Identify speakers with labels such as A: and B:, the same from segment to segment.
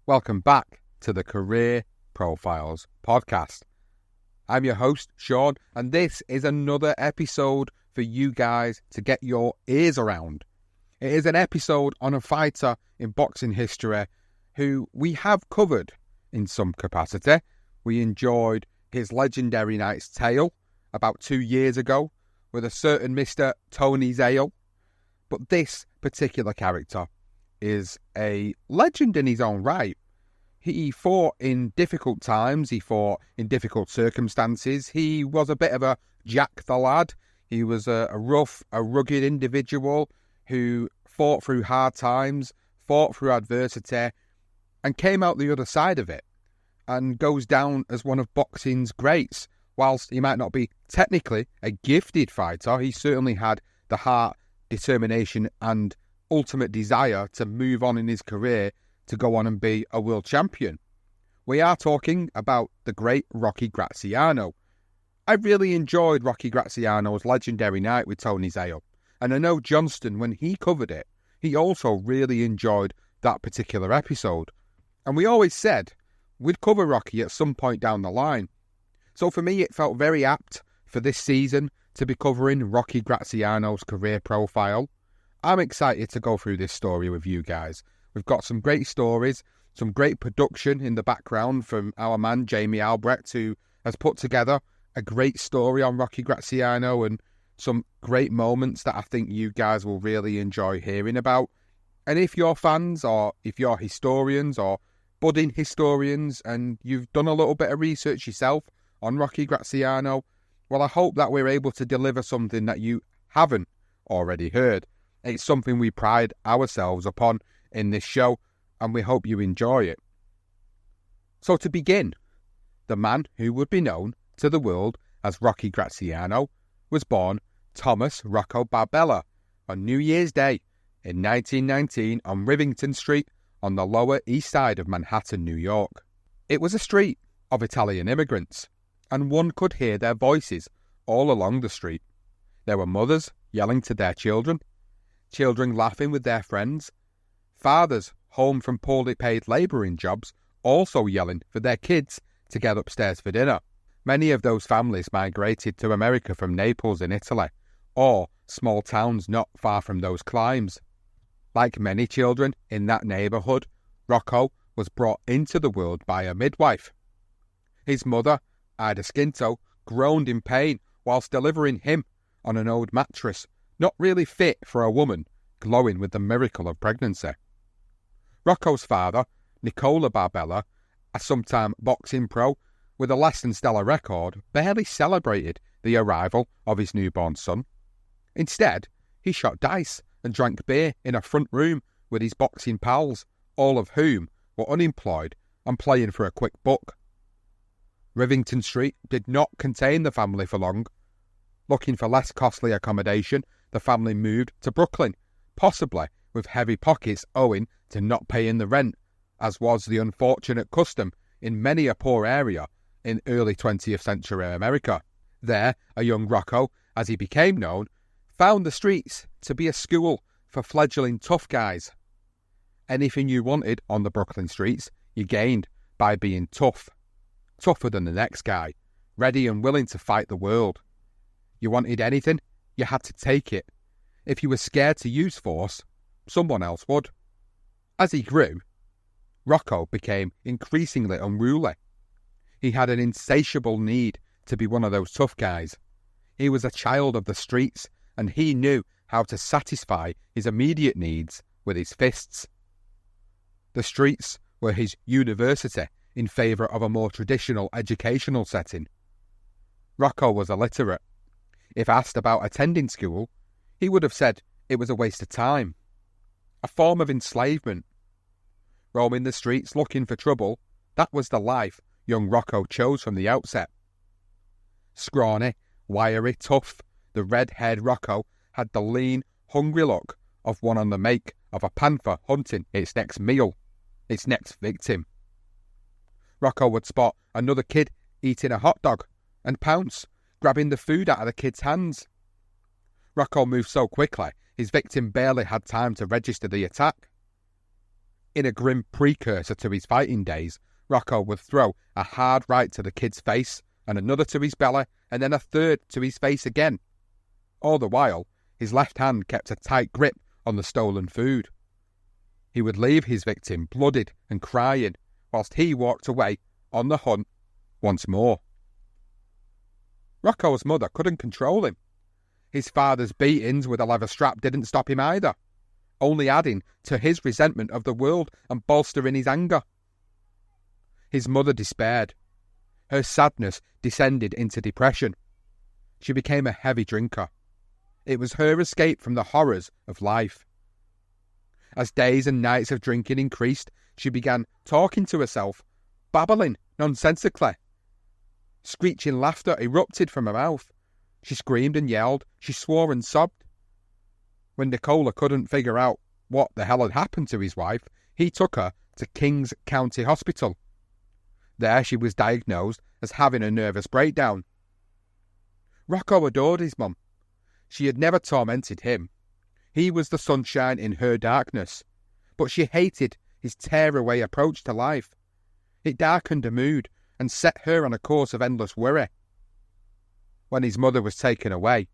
A: Welcome back to the Career Profiles podcast. I'm your host, Sean, and this is another episode for you guys to get your ears around. It is an episode on a fighter in boxing history who we have covered in some capacity. We enjoyed his legendary Knight's Tale about 2 years ago with a certain Mr. Tony Zale. But this particular character is a legend in his own right. He fought in difficult times, he fought in difficult circumstances. He was a bit of a Jack the Lad. He was a rough, a rugged individual who fought through hard times, fought through adversity, and came out the other side of it, and goes down as one of boxing's greats. Whilst he might not be technically a gifted fighter, he certainly had the heart, determination and ultimate desire to move on in his career to go on and be a world champion. We are talking about the great Rocky Graziano. I really enjoyed Rocky Graziano's legendary night with Tony Zale, and I know Johnston, when he covered it, he also really enjoyed that particular episode. And we always said we'd cover Rocky at some point down the line. So for me, it felt very apt for this season to be covering Rocky Graziano's career profile. I'm excited to go through this story with you guys. We've got some great stories, some great production in the background from our man Jamie Albrecht, who has put together a great story on Rocky Graziano and some great moments that I think you guys will really enjoy hearing about. And if you're fans, or if you're historians or budding historians and you've done a little bit of research yourself on Rocky Graziano, well, I hope that we're able to deliver something that you haven't already heard. It's something we pride ourselves upon in this show, and we hope you enjoy it. So to begin, the man who would be known to the world as Rocky Graziano was born Thomas Rocco Barbella on New Year's Day in 1919 on Rivington Street on the Lower East Side of Manhattan, New York. It was a street of Italian immigrants, and one could hear their voices all along the street. There were mothers yelling to their children laughing with their friends, fathers home from poorly paid labouring jobs also yelling for their kids to get upstairs for dinner. Many of those families migrated to America from Naples in Italy, or small towns not far from those climes. Like many children in that neighbourhood, Rocco was brought into the world by a midwife. His mother, Ida Skinto, groaned in pain whilst delivering him on an old mattress, not really fit for a woman glowing with the miracle of pregnancy. Rocco's father, Nicola Barbella, a sometime boxing pro with a less than stellar record, barely celebrated the arrival of his newborn son. Instead, he shot dice and drank beer in a front room with his boxing pals, all of whom were unemployed and playing for a quick buck. Rivington Street did not contain the family for long. Looking for less costly accommodation, the family moved to Brooklyn, possibly with heavy pockets owing to not paying the rent, as was the unfortunate custom in many a poor area in early 20th century America. There, a young Rocco, as he became known, found the streets to be a school for fledgling tough guys. Anything you wanted on the Brooklyn streets, you gained by being tough. Tougher than the next guy, ready and willing to fight the world. You wanted anything, you had to take it. If you were scared to use force, someone else would. As he grew, Rocco became increasingly unruly. He had an insatiable need to be one of those tough guys. He was a child of the streets, and he knew how to satisfy his immediate needs with his fists. The streets were his university in favour of a more traditional educational setting. Rocco was illiterate. If asked about attending school, he would have said it was a waste of time, a form of enslavement. Roaming the streets looking for trouble, that was the life young Rocco chose from the outset. Scrawny, wiry, tough, the red-haired Rocco had the lean, hungry look of one on the make of a panther hunting its next meal, its next victim. Rocco would spot another kid eating a hot dog and pounce, grabbing the food out of the kid's hands. Rocco moved so quickly, his victim barely had time to register the attack. In a grim precursor to his fighting days, Rocco would throw a hard right to the kid's face, and another to his belly, and then a third to his face again. All the while, his left hand kept a tight grip on the stolen food. He would leave his victim bloodied and crying, whilst he walked away on the hunt once more. Rocco's mother couldn't control him. His father's beatings with a leather strap didn't stop him either, only adding to his resentment of the world and bolstering his anger. His mother despaired. Her sadness descended into depression. She became a heavy drinker. It was her escape from the horrors of life. As days and nights of drinking increased, she began talking to herself, babbling nonsensically. Screeching laughter erupted from her mouth. She screamed and yelled, she swore and sobbed. When Nicola couldn't figure out what the hell had happened to his wife, he took her to Kings County Hospital. There she was diagnosed as having a nervous breakdown. Rocco adored his mum. She had never tormented him. He was the sunshine in her darkness. But she hated his tear-away approach to life. It darkened her mood and set her on a course of endless worry. When his mother was taken away,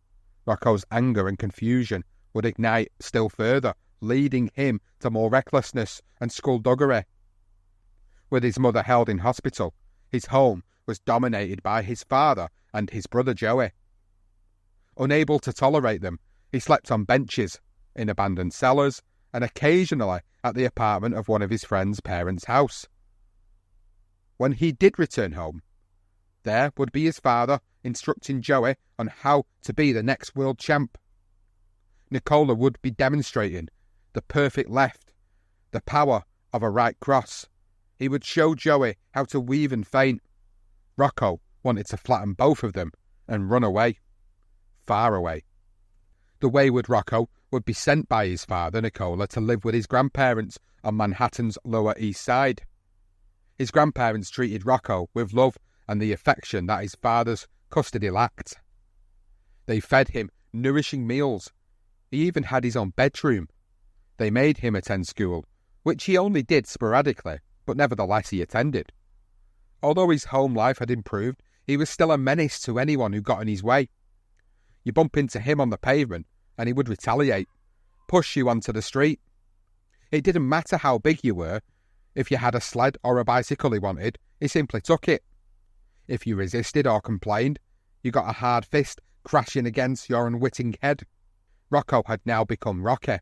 A: Rocco's anger and confusion would ignite still further, leading him to more recklessness and skullduggery. With his mother held in hospital, his home was dominated by his father and his brother Joey. Unable to tolerate them, he slept on benches, in abandoned cellars, and occasionally at the apartment of one of his friend's parents' house. When he did return home, there would be his father instructing Joey on how to be the next world champ. Nicola would be demonstrating the perfect left, the power of a right cross. He would show Joey how to weave and feint. Rocco wanted to flatten both of them and run away. Far away. The wayward Rocco would be sent by his father, Nicola, to live with his grandparents on Manhattan's Lower East Side. His grandparents treated Rocco with love and the affection that his father's custody lacked. They fed him nourishing meals. He even had his own bedroom. They made him attend school, which he only did sporadically, but nevertheless he attended. Although his home life had improved, he was still a menace to anyone who got in his way. You bump into him on the pavement, and he would retaliate, push you onto the street. It didn't matter how big you were. If you had a sled or a bicycle he wanted, he simply took it. If you resisted or complained, you got a hard fist crashing against your unwitting head. Rocco had now become Rocky.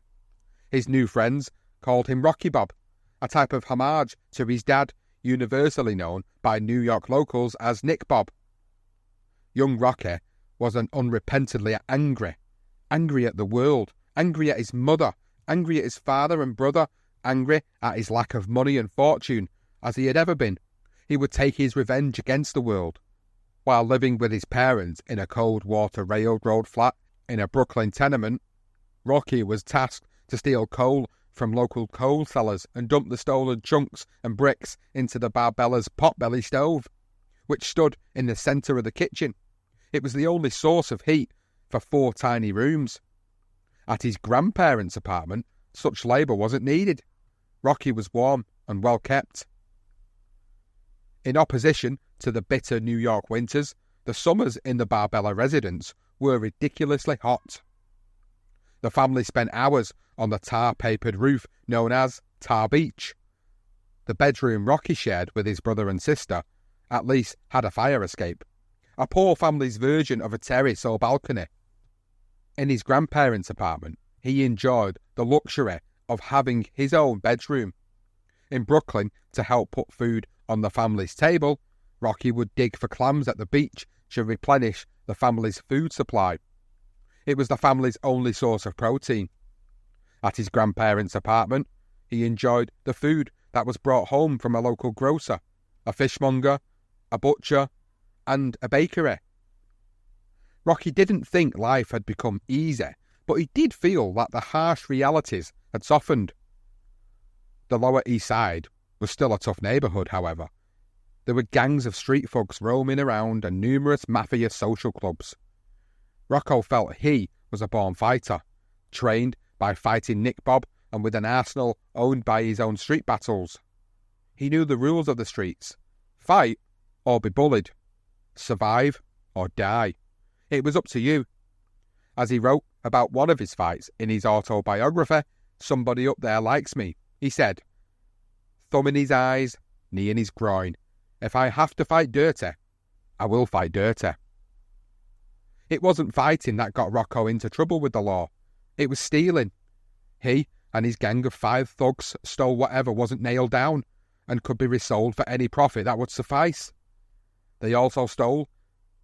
A: His new friends called him Rocky Bob, a type of homage to his dad, universally known by New York locals as Nick Bob. Young Rocky was an unrepentantly angry at the world, angry at his mother, angry at his father and brother, angry at his lack of money and fortune, as he had ever been. He would take his revenge against the world. While living with his parents in a cold water railroad flat in a Brooklyn tenement, Rocky was tasked to steal coal from local coal sellers and dump the stolen chunks and bricks into the Barbella's potbelly stove, which stood in the centre of the kitchen. It was the only source of heat for 4 tiny rooms. At his grandparents' apartment, such labour wasn't needed. Rocky was warm and well kept. In opposition to the bitter New York winters, the summers in the Barbella residence were ridiculously hot. The family spent hours on the tar-papered roof known as Tar Beach. The bedroom Rocky shared with his brother and sister at least had a fire escape, a poor family's version of a terrace or balcony. In his grandparents' apartment, he enjoyed the luxury of having his own bedroom. In Brooklyn, to help put food on the family's table, Rocky would dig for clams at the beach to replenish the family's food supply. It was the family's only source of protein. At his grandparents' apartment, he enjoyed the food that was brought home from a local grocer, a fishmonger, a butcher, and a bakery. Rocky didn't think life had become easy, but he did feel that the harsh realities had softened. The Lower East Side was still a tough neighbourhood, however. There were gangs of street thugs roaming around and numerous mafia social clubs. Rocco felt he was a born fighter, trained by fighting Nick Bob and with an arsenal owned by his own street battles. He knew the rules of the streets. Fight or be bullied. Survive or die. It was up to you. As he wrote about one of his fights in his autobiography, Somebody Up There Likes Me, he said, "Thumb in his eyes, knee in his groin. If I have to fight dirty, I will fight dirty." It wasn't fighting that got Rocco into trouble with the law. It was stealing. He and his gang of 5 thugs stole whatever wasn't nailed down and could be resold for any profit that would suffice. They also stole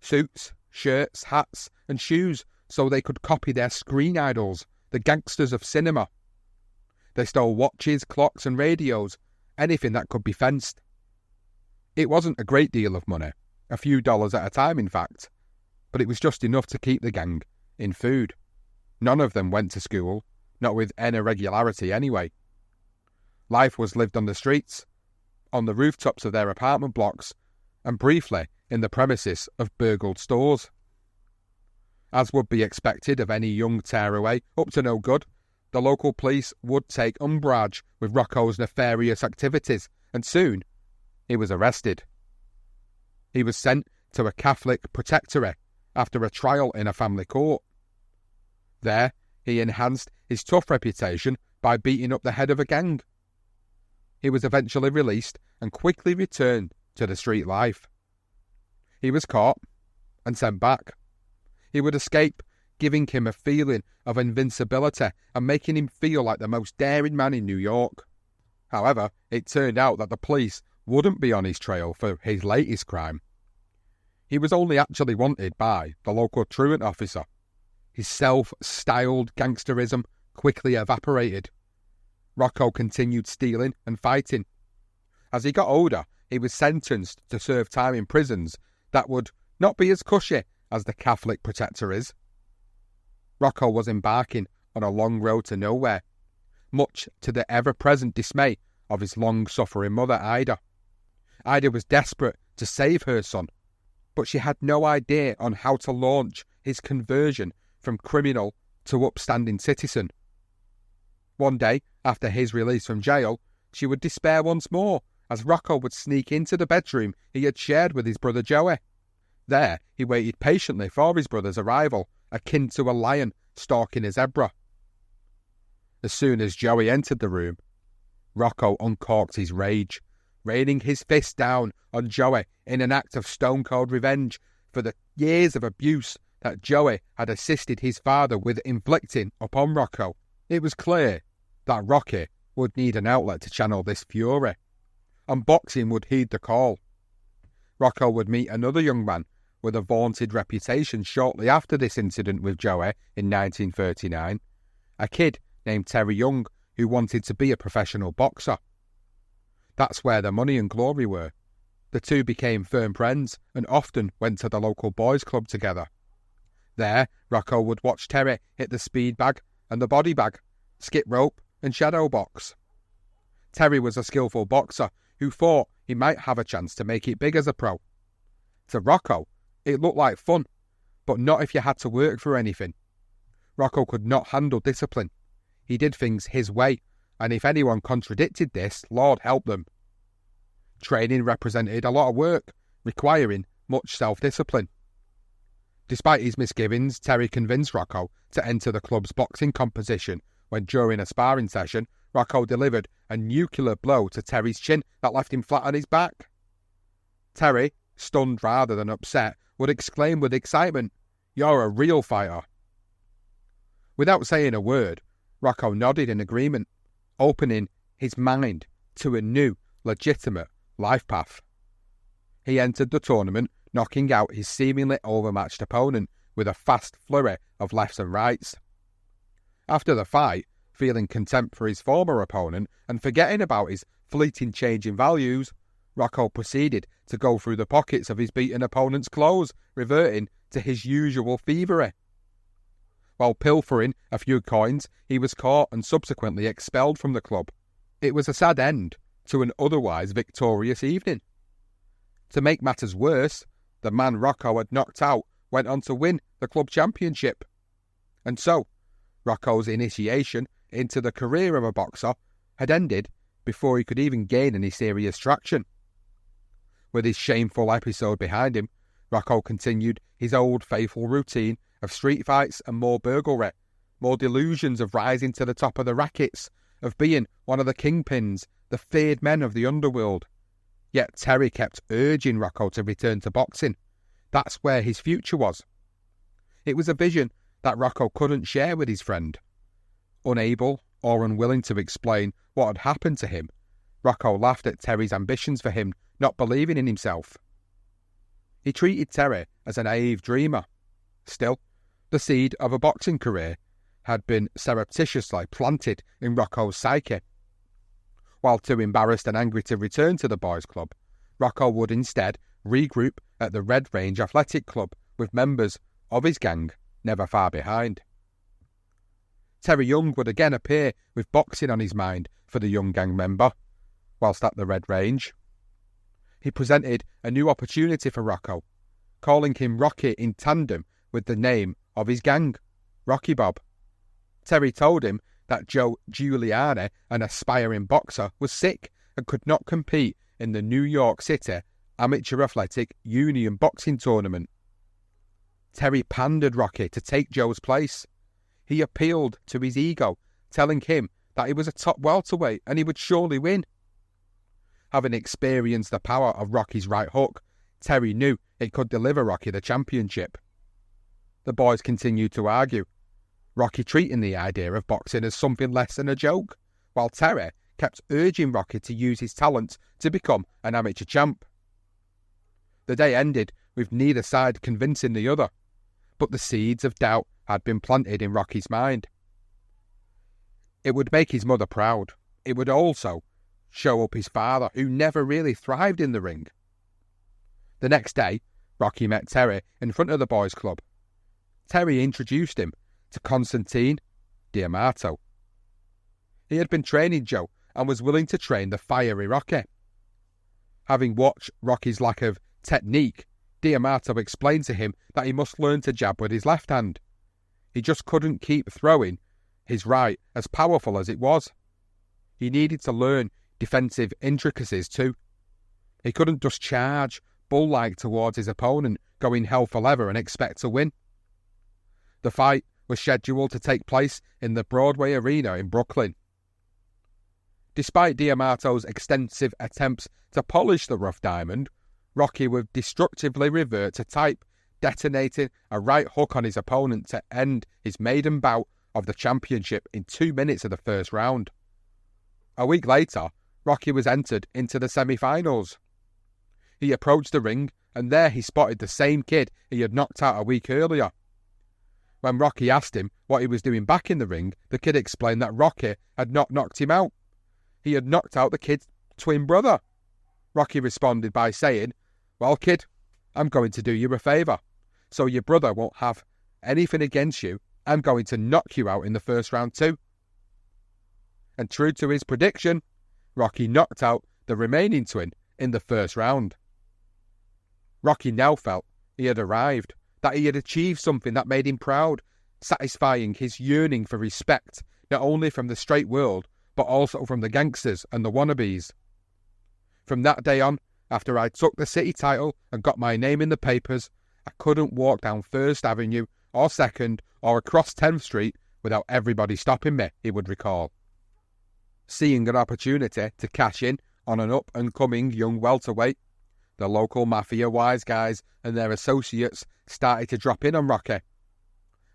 A: suits, shirts, hats and shoes so they could copy their screen idols, the gangsters of cinema. They stole watches, clocks and radios, anything that could be fenced. It wasn't a great deal of money, a few dollars at a time in fact, but it was just enough to keep the gang in food. None of them went to school, not with any regularity anyway. Life was lived on the streets, on the rooftops of their apartment blocks, and briefly in the premises of burgled stores. As would be expected of any young tearaway up to no good, the local police would take umbrage with Rocco's nefarious activities, and soon he was arrested. He was sent to a Catholic protectorate after a trial in a family court. There, he enhanced his tough reputation by beating up the head of a gang. He was eventually released and quickly returned to the street life. He was caught and sent back. He would escape, giving him a feeling of invincibility and making him feel like the most daring man in New York. However, it turned out that the police wouldn't be on his trail for his latest crime. He was only actually wanted by the local truant officer. His self-styled gangsterism quickly evaporated. Rocco continued stealing and fighting. As he got older, he was sentenced to serve time in prisons that would not be as cushy as the Catholic protector is. Rocco was embarking on a long road to nowhere, much to the ever-present dismay of his long-suffering mother, Ida. Ida was desperate to save her son, but she had no idea on how to launch his conversion from criminal to upstanding citizen. One day, after his release from jail, she would despair once more, as Rocco would sneak into the bedroom he had shared with his brother Joey. There, he waited patiently for his brother's arrival, akin to a lion stalking a zebra. As soon as Joey entered the room, Rocco uncorked his rage, raining his fist down on Joey in an act of stone-cold revenge for the years of abuse that Joey had assisted his father with inflicting upon Rocco. It was clear that Rocky would need an outlet to channel this fury, and boxing would heed the call. Rocco would meet another young man with a vaunted reputation shortly after this incident with Joey in 1939, a kid named Terry Young who wanted to be a professional boxer. That's where the money and glory were. The two became firm friends and often went to the local boys' club together. There, Rocco would watch Terry hit the speed bag and the body bag, skip rope and shadow box. Terry was a skillful boxer who thought he might have a chance to make it big as a pro. To Rocco, it looked like fun, but not if you had to work for anything. Rocco could not handle discipline. He did things his way, and if anyone contradicted this, Lord help them. Training represented a lot of work, requiring much self-discipline. Despite his misgivings, Terry convinced Rocco to enter the club's boxing competition when, during a sparring session, Rocco delivered a nuclear blow to Terry's chin that left him flat on his back. Terry, stunned rather than upset, would exclaim with excitement, "You're a real fighter." Without saying a word, Rocco nodded in agreement, opening his mind to a new, legitimate life path. He entered the tournament, knocking out his seemingly overmatched opponent with a fast flurry of lefts and rights. After the fight, feeling contempt for his former opponent and forgetting about his fleeting change in values, Rocco proceeded to go through the pockets of his beaten opponent's clothes, reverting to his usual thievery. While pilfering a few coins, he was caught and subsequently expelled from the club. It was a sad end to an otherwise victorious evening. To make matters worse, the man Rocco had knocked out went on to win the club championship. And so, Rocco's initiation into the career of a boxer had ended before he could even gain any serious traction. With his shameful episode behind him, Rocco continued his old faithful routine of street fights and more burglary, more delusions of rising to the top of the rackets, of being one of the kingpins, the feared men of the underworld. Yet Terry kept urging Rocco to return to boxing. That's where his future was. It was a vision that Rocco couldn't share with his friend. Unable or unwilling to explain what had happened to him, Rocco laughed at Terry's ambitions for him not believing in himself. He treated Terry as a naive dreamer. Still, the seed of a boxing career had been surreptitiously planted in Rocco's psyche. While too embarrassed and angry to return to the boys' club, Rocco would instead regroup at the Red Range Athletic Club with members of his gang never far behind. Terry Young would again appear with boxing on his mind for the young gang member. Whilst at the Red Range, he presented a new opportunity for Rocco, calling him Rocky in tandem with the name of his gang, Rocky Bob. Terry told him that Joe Giuliani, an aspiring boxer, was sick and could not compete in the New York City Amateur Athletic Union boxing tournament. Terry pandered Rocky to take Joe's place. He appealed to his ego, telling him that he was a top welterweight and he would surely win. Having experienced the power of Rocky's right hook, Terry knew it could deliver Rocky the championship. The boys continued to argue, Rocky treating the idea of boxing as something less than a joke, while Terry kept urging Rocky to use his talent to become an amateur champ. The day ended with neither side convincing the other, but the seeds of doubt had been planted in Rocky's mind. It would make his mother proud. It would also show up his father, who never really thrived in the ring. The next day, Rocky met Terry in front of the boys' club. Terry introduced him to Constantine D'Amato. He had been training Joe and was willing to train the fiery Rocky. Having watched Rocky's lack of technique, D'Amato explained to him that he must learn to jab with his left hand. He just couldn't keep throwing his right as powerful as it was. He needed to learn defensive intricacies too. He couldn't just charge bull-like towards his opponent, going hell for leather and expect to win. The fight was scheduled to take place in the Broadway Arena in Brooklyn. Despite D'Amato's extensive attempts to polish the rough diamond, Rocky would destructively revert to type, detonating a right hook on his opponent to end his maiden bout of the championship in 2 minutes of the first round. A week later, Rocky was entered into the semi-finals. He approached the ring, and there he spotted the same kid he had knocked out a week earlier. When Rocky asked him what he was doing back in the ring, the kid explained that Rocky had not knocked him out. He had knocked out the kid's twin brother. Rocky responded by saying, "Well, kid, I'm going to do you a favour. So your brother won't have anything against you. I'm going to knock you out in the first round too." And true to his prediction, Rocky knocked out the remaining twin in the first round. Rocky now felt he had arrived, that he had achieved something that made him proud, satisfying his yearning for respect, not only from the straight world, but also from the gangsters and the wannabes. From that day on, after I took the city title and got my name in the papers, I couldn't walk down First Avenue or 2nd or across 10th Street without everybody stopping me, he would recall. Seeing an opportunity to cash in on an up-and-coming young welterweight, the local mafia wise guys and their associates started to drop in on Rocky.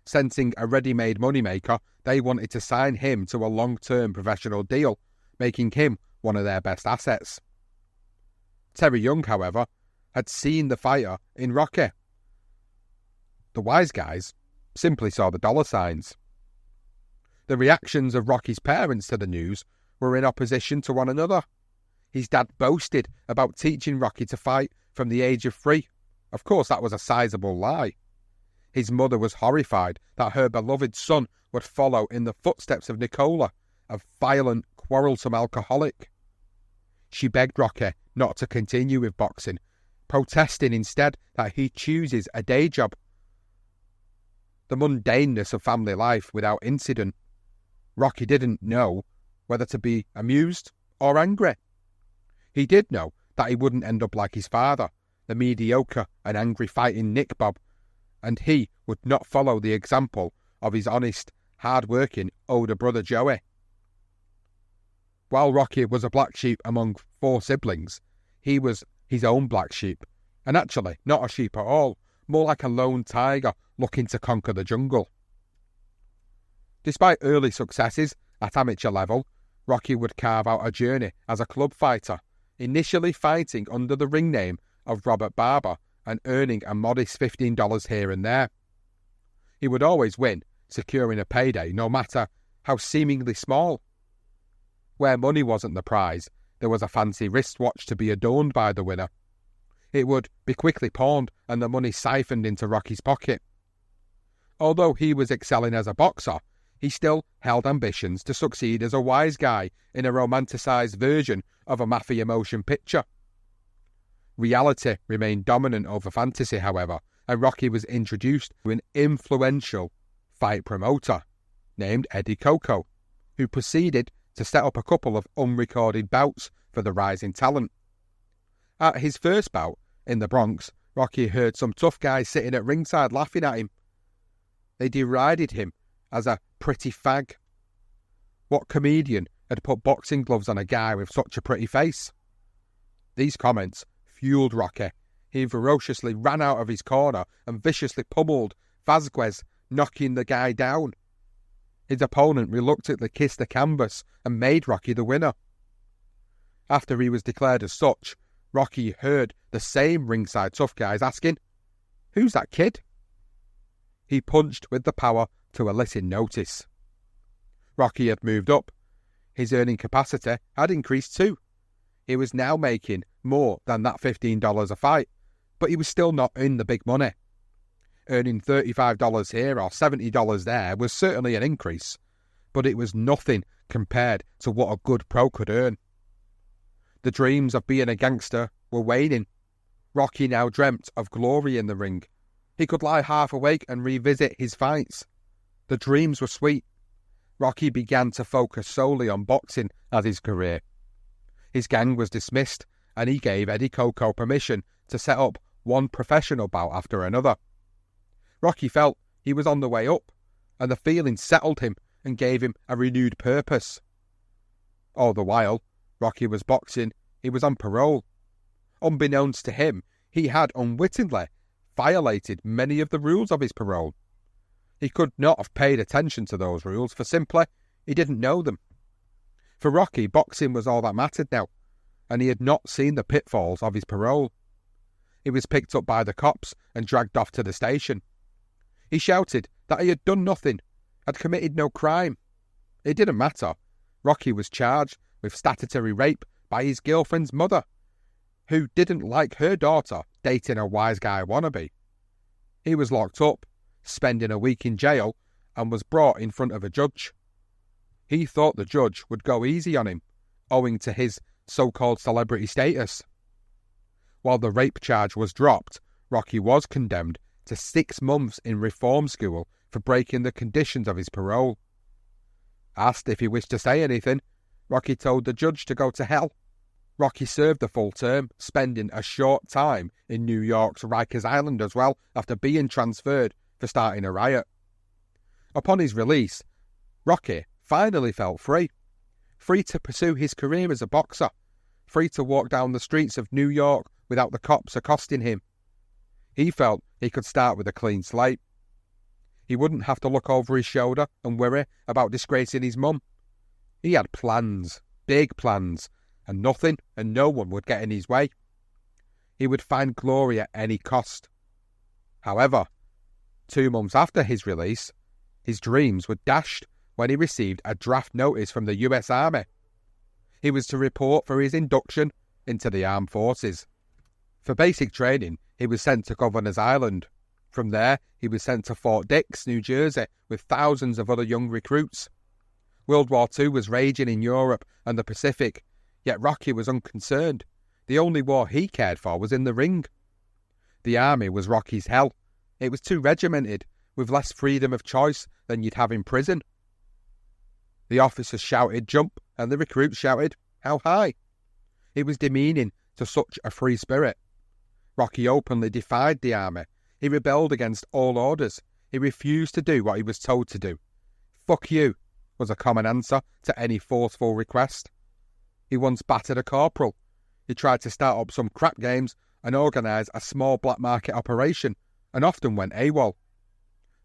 A: Sensing a ready-made moneymaker, they wanted to sign him to a long-term professional deal, making him one of their best assets. Terry Young, however, had seen the fighter in Rocky. The wise guys simply saw the dollar signs. The reactions of Rocky's parents to the news were in opposition to one another. His dad boasted about teaching Rocky to fight from the age of 3. Of course, that was a sizable lie. His mother was horrified that her beloved son would follow in the footsteps of Nicola, a violent, quarrelsome alcoholic. She begged Rocky not to continue with boxing, protesting instead that he chooses a day job. The mundaneness of family life without incident. Rocky didn't know whether to be amused or angry. He did know that he wouldn't end up like his father, the mediocre and angry fighting Nick Bob, and he would not follow the example of his honest, hard-working older brother Joey. While Rocky was a black sheep among 4 siblings, he was his own black sheep, and actually not a sheep at all, more like a lone tiger looking to conquer the jungle. Despite early successes at amateur level, Rocky would carve out a journey as a club fighter, initially fighting under the ring name of Robert Barber and earning a modest $15 here and there. He would always win, securing a payday no matter how seemingly small. Where money wasn't the prize, there was a fancy wristwatch to be adorned by the winner. It would be quickly pawned and the money siphoned into Rocky's pocket. Although he was excelling as a boxer, he still held ambitions to succeed as a wise guy in a romanticised version of a mafia motion picture. Reality remained dominant over fantasy, however, and Rocky was introduced to an influential fight promoter named Eddie Coco, who proceeded to set up a couple of unrecorded bouts for the rising talent. At his first bout in the Bronx, Rocky heard some tough guys sitting at ringside laughing at him. They derided him as a pretty fag. What comedian had put boxing gloves on a guy with such a pretty face? These comments fueled Rocky. He ferociously ran out of his corner and viciously pummeled Vasquez, knocking the guy down. His opponent reluctantly kissed the canvas and made Rocky the winner. After he was declared as such, Rocky heard the same ringside tough guys asking, "Who's that kid?" He punched with the power to elicit notice. Rocky had moved up. His earning capacity had increased too. He was now making more than that $15 a fight, but he was still not in the big money. Earning $35 here or $70 there was certainly an increase, but it was nothing compared to what a good pro could earn. The dreams of being a gangster were waning. Rocky now dreamt of glory in the ring. He could lie half awake and revisit his fights. The dreams were sweet. Rocky began to focus solely on boxing as his career. His gang was dismissed, and he gave Eddie Coco permission to set up one professional bout after another. Rocky felt he was on the way up, and the feeling settled him and gave him a renewed purpose. All the while Rocky was boxing, he was on parole. Unbeknownst to him, he had unwittingly violated many of the rules of his parole. He could not have paid attention to those rules, for simply he didn't know them. For Rocky, boxing was all that mattered now, and he had not seen the pitfalls of his parole. He was picked up by the cops and dragged off to the station. He shouted that he had done nothing, had committed no crime. It didn't matter. Rocky was charged with statutory rape by his girlfriend's mother, who didn't like her daughter dating a wise guy wannabe. He was locked up, spending a week in jail, and was brought in front of a judge. He thought the judge would go easy on him, owing to his so-called celebrity status. While the rape charge was dropped, Rocky was condemned to 6 months in reform school for breaking the conditions of his parole. Asked if he wished to say anything, Rocky told the judge to go to hell. Rocky served the full term, spending a short time in New York's Rikers Island as well, after being transferred for starting a riot. Upon his release, Rocky finally felt free. Free to pursue his career as a boxer. Free to walk down the streets of New York without the cops accosting him. He felt he could start with a clean slate. He wouldn't have to look over his shoulder and worry about disgracing his mum. He had plans, big plans, and nothing and no one would get in his way. He would find glory at any cost. However, 2 months after his release, his dreams were dashed when he received a draft notice from the US Army. He was to report for his induction into the armed forces. For basic training, he was sent to Governor's Island. From there, he was sent to Fort Dix, New Jersey, with thousands of other young recruits. World War II was raging in Europe and the Pacific, yet Rocky was unconcerned. The only war he cared for was in the ring. The army was Rocky's hell. It was too regimented, with less freedom of choice than you'd have in prison. The officers shouted, "Jump," and the recruits shouted, "How high?" It was demeaning to such a free spirit. Rocky openly defied the army. He rebelled against all orders. He refused to do what he was told to do. "Fuck you," was a common answer to any forceful request. He once battered a corporal. He tried to start up some crap games and organise a small black market operation, and often went AWOL.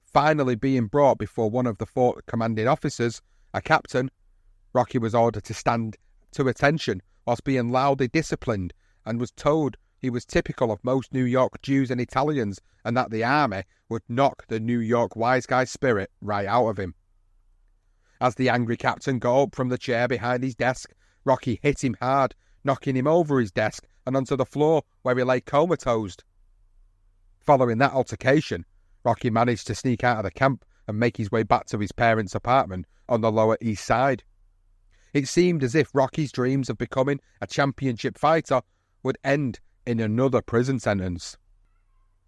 A: Finally being brought before one of the fort commanding officers, a captain, Rocky was ordered to stand to attention whilst being loudly disciplined, and was told he was typical of most New York Jews and Italians, and that the army would knock the New York wise guy spirit right out of him. As the angry captain got up from the chair behind his desk, Rocky hit him hard, knocking him over his desk and onto the floor where he lay comatose. Following that altercation, Rocky managed to sneak out of the camp and make his way back to his parents' apartment on the Lower East Side. It seemed as if Rocky's dreams of becoming a championship fighter would end in another prison sentence.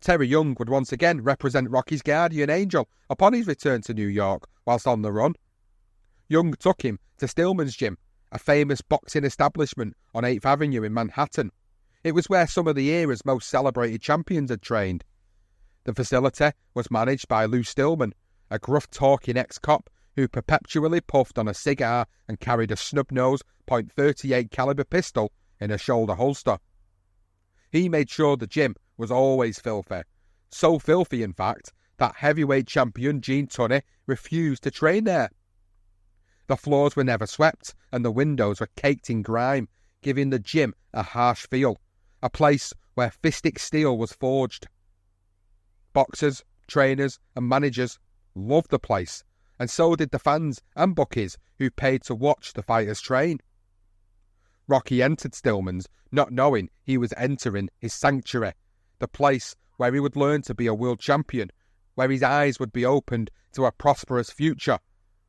A: Terry Young would once again represent Rocky's guardian angel upon his return to New York whilst on the run. Young took him to Stillman's Gym, a famous boxing establishment on 8th Avenue in Manhattan. It was where some of the era's most celebrated champions had trained. The facility was managed by Lou Stillman, a gruff-talking ex-cop who perpetually puffed on a cigar and carried a snub-nosed .38 caliber pistol in a shoulder holster. He made sure the gym was always filthy. So filthy, in fact, that heavyweight champion Gene Tunney refused to train there. The floors were never swept, and the windows were caked in grime, giving the gym a harsh feel, a place where fistic steel was forged. Boxers, trainers, and managers loved the place, and so did the fans and bookies who paid to watch the fighters train. Rocky entered Stillman's, not knowing he was entering his sanctuary, the place where he would learn to be a world champion, where his eyes would be opened to a prosperous future,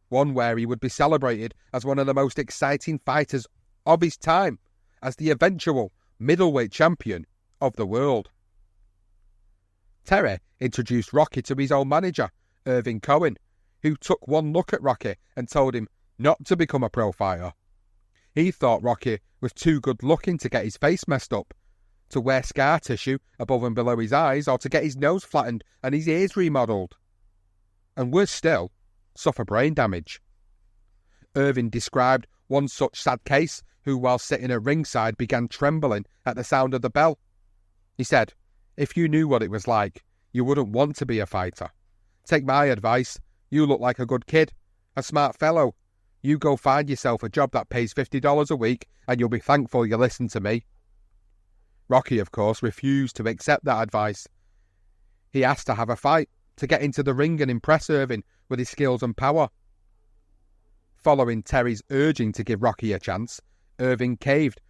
A: one where he would be celebrated as one of the most exciting fighters of his time, as the eventual middleweight champion of the world. Terry introduced Rocky to his own manager, Irving Cohen, who took one look at Rocky and told him not to become a pro fighter. He thought Rocky was too good looking to get his face messed up, to wear scar tissue above and below his eyes, or to get his nose flattened and his ears remodelled. And worse still, suffer brain damage. Irving described one such sad case who, while sitting at ringside, began trembling at the sound of the bell. He said, "If you knew what it was like, you wouldn't want to be a fighter. Take my advice. You look like a good kid, a smart fellow. You go find yourself a job that pays $50 a week, and you'll be thankful you listened to me." Rocky, of course, refused to accept that advice. He asked to have a fight, to get into the ring and impress Irving with his skills and power. Following Terry's urging to give Rocky a chance, Irving caved.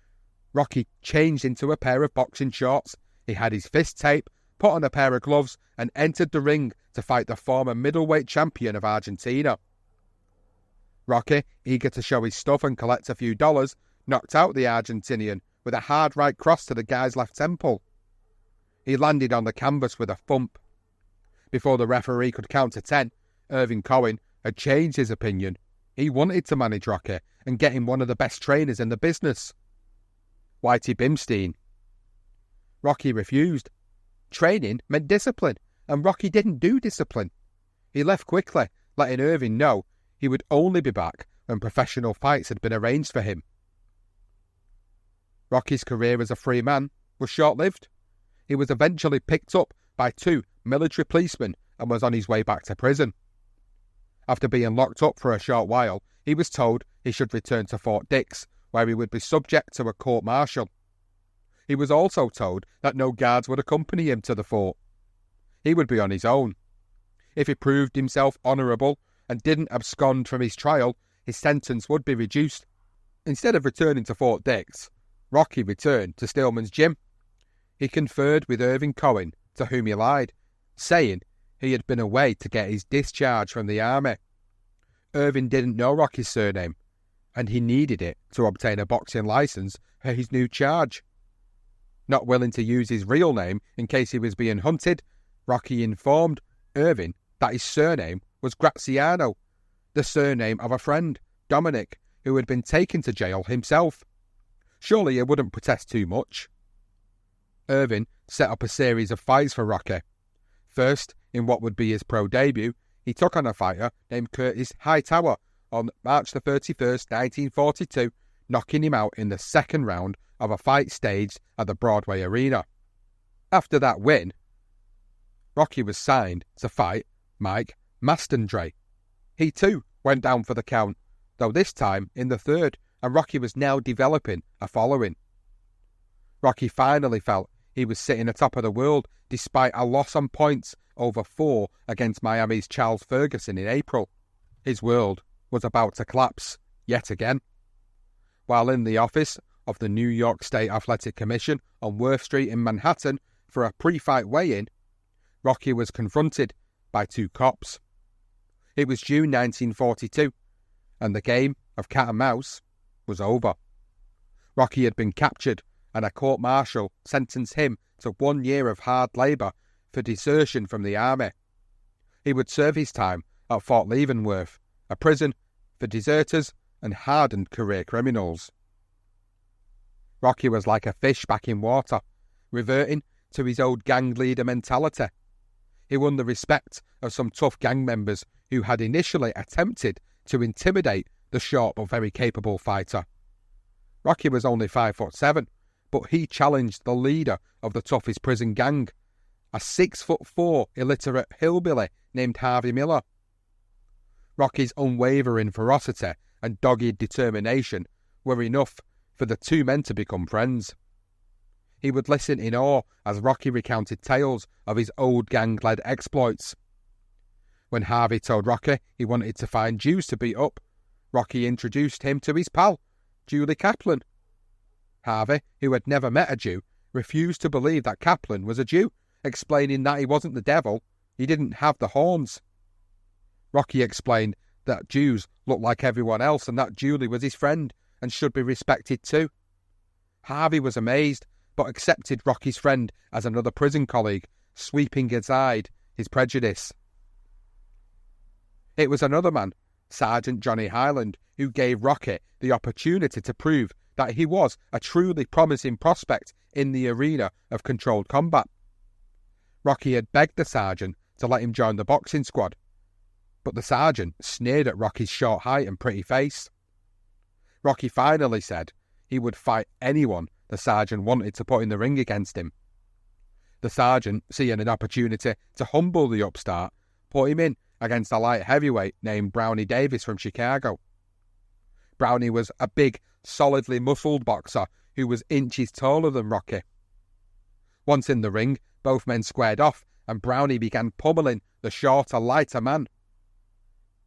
A: Rocky changed into a pair of boxing shorts. He had his fist tape, put on a pair of gloves, and entered the ring to fight the former middleweight champion of Argentina. Rocky, eager to show his stuff and collect a few dollars, knocked out the Argentinian with a hard right cross to the guy's left temple. He landed on the canvas with a thump. Before the referee could count to 10, Irving Cohen had changed his opinion. He wanted to manage Rocky and get him one of the best trainers in the business, Whitey Bimstein. Rocky refused. Training meant discipline, and Rocky didn't do discipline. He left quickly, letting Irving know he would only be back when professional fights had been arranged for him. Rocky's career as a free man was short-lived. He was eventually picked up by 2 military policemen and was on his way back to prison. After being locked up for a short while, he was told he should return to Fort Dix, where he would be subject to a court-martial. He was also told that no guards would accompany him to the fort. He would be on his own. If he proved himself honourable and didn't abscond from his trial, his sentence would be reduced. Instead of returning to Fort Dix, Rocky returned to Stillman's Gym. He conferred with Irving Cohen, to whom he lied, saying he had been away to get his discharge from the army. Irving didn't know Rocky's surname, and he needed it to obtain a boxing licence for his new charge. Not willing to use his real name in case he was being hunted, Rocky informed Irving that his surname was Graziano, the surname of a friend, Dominic, who had been taken to jail himself. Surely he wouldn't protest too much. Irvin set up a series of fights for Rocky. First, in what would be his pro debut, he took on a fighter named Curtis Hightower on March the 31st, 1942, knocking him out in the second round of a fight staged at the Broadway Arena. After that win, Rocky was signed to fight Mike Mastandre. He too went down for the count, though this time in the third, and Rocky was now developing a following. Rocky finally felt he was sitting atop of the world despite a loss on points over 4 against Miami's Charles Ferguson in April. His world was about to collapse yet again. While in the office of the New York State Athletic Commission on Worth Street in Manhattan for a pre-fight weigh-in, Rocky was confronted by 2 cops. It was June 1942, and the game of cat and mouse was over. Rocky had been captured, and a court-martial sentenced him to 1 year of hard labour for desertion from the army. He would serve his time at Fort Leavenworth, a prison for deserters and hardened career criminals. Rocky was like a fish back in water, reverting to his old gang leader mentality. He won the respect of some tough gang members who had initially attempted to intimidate the short but very capable fighter. Rocky was only 5'7", but he challenged the leader of the toughest prison gang, a 6'4" illiterate hillbilly named Harvey Miller. Rocky's unwavering ferocity and dogged determination were enough for the 2 men to become friends. He would listen in awe as Rocky recounted tales of his old gang-led exploits. When Harvey told Rocky he wanted to find Jews to beat up, Rocky introduced him to his pal, Julie Kaplan. Harvey, who had never met a Jew, refused to believe that Kaplan was a Jew, explaining that he wasn't the devil, he didn't have the horns. Rocky explained that Jews looked like everyone else and that Julie was his friend and should be respected too. Harvey was amazed, but accepted Rocky's friend as another prison colleague, sweeping aside his prejudice. It was another man, Sergeant Johnny Highland, who gave Rocky the opportunity to prove that he was a truly promising prospect in the arena of controlled combat. Rocky had begged the sergeant to let him join the boxing squad, but the sergeant sneered at Rocky's short height and pretty face. Rocky finally said he would fight anyone the sergeant wanted to put in the ring against him. The sergeant, seeing an opportunity to humble the upstart, put him in against a light heavyweight named Brownie Davis from Chicago. Brownie was a big, solidly muscled boxer who was inches taller than Rocky. Once in the ring, both men squared off, and Brownie began pummeling the shorter, lighter man.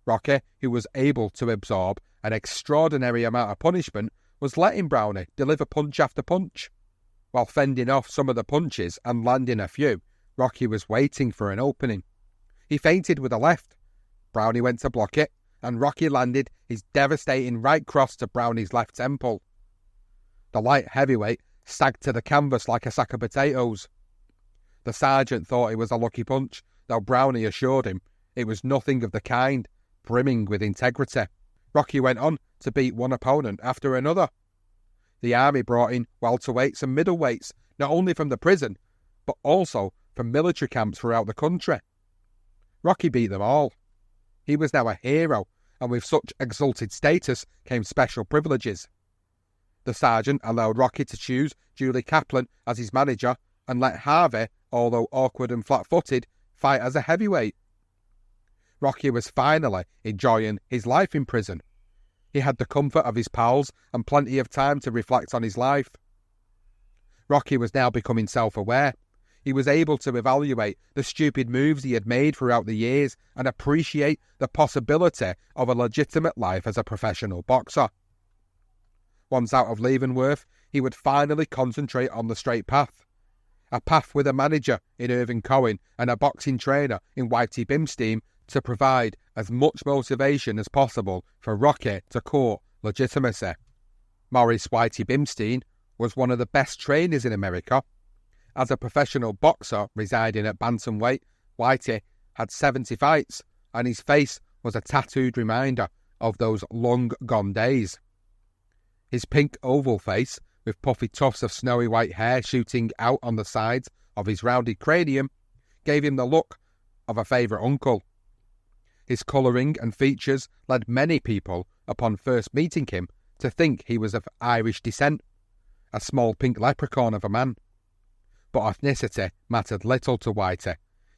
A: Rocky, who was able to absorb an extraordinary amount of punishment, was letting Brownie deliver punch after punch. While fending off some of the punches and landing a few, Rocky was waiting for an opening. He feinted with a left. Brownie went to block it, and Rocky landed his devastating right cross to Brownie's left temple. The light heavyweight sagged to the canvas like a sack of potatoes. The sergeant thought it was a lucky punch, though Brownie assured him it was nothing of the kind, brimming with integrity. Rocky went on to beat one opponent after another. The army brought in welterweights and middleweights, not only from the prison, but also from military camps throughout the country. Rocky beat them all. He was now a hero, and with such exalted status came special privileges. The sergeant allowed Rocky to choose Julie Kaplan as his manager and let Harvey, although awkward and flat-footed, fight as a heavyweight. Rocky was finally enjoying his life in prison. He had the comfort of his pals and plenty of time to reflect on his life. Rocky was now becoming self-aware. He was able to evaluate the stupid moves he had made throughout the years and appreciate the possibility of a legitimate life as a professional boxer. Once out of Leavenworth, he would finally concentrate on the straight path. A path with a manager in Irvin Cohen and a boxing trainer in Whitey Bimstein to provide as much motivation as possible for Rocky to court legitimacy. Morris Whitey Bimstein was one of the best trainers in America. As a professional boxer residing at bantamweight, Whitey had 70 fights, and his face was a tattooed reminder of those long-gone days. His pink oval face, with puffy tufts of snowy white hair shooting out on the sides of his rounded cranium, gave him the look of a favourite uncle. His colouring and features led many people, upon first meeting him, to think he was of Irish descent, a small pink leprechaun of a man. But ethnicity mattered little to Whitey.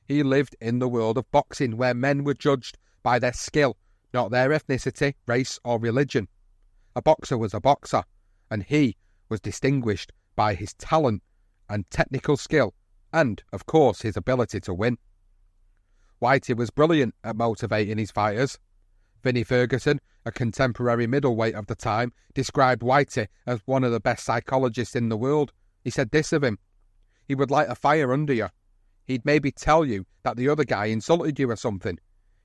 A: He lived in the world of boxing, where men were judged by their skill, not their ethnicity, race or religion. A boxer was a boxer, and he was distinguished by his talent and technical skill, and, of course, his ability to win. Whitey was brilliant at motivating his fighters. Vinnie Ferguson, a contemporary middleweight of the time, described Whitey as one of the best psychologists in the world. He said this of him: he would light a fire under you. He'd maybe tell you that the other guy insulted you or something.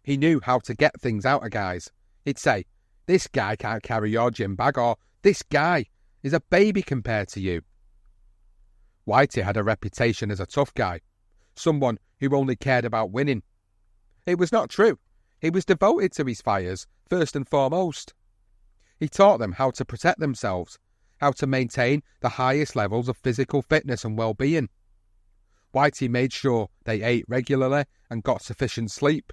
A: He knew how to get things out of guys. He'd say, "This guy can't carry your gym bag," or "This guy is a baby compared to you." Whitey had a reputation as a tough guy, someone who only cared about winning. It was not true. He was devoted to his fighters, first and foremost. He taught them how to protect themselves, how to maintain the highest levels of physical fitness and well-being. Whitey made sure they ate regularly and got sufficient sleep.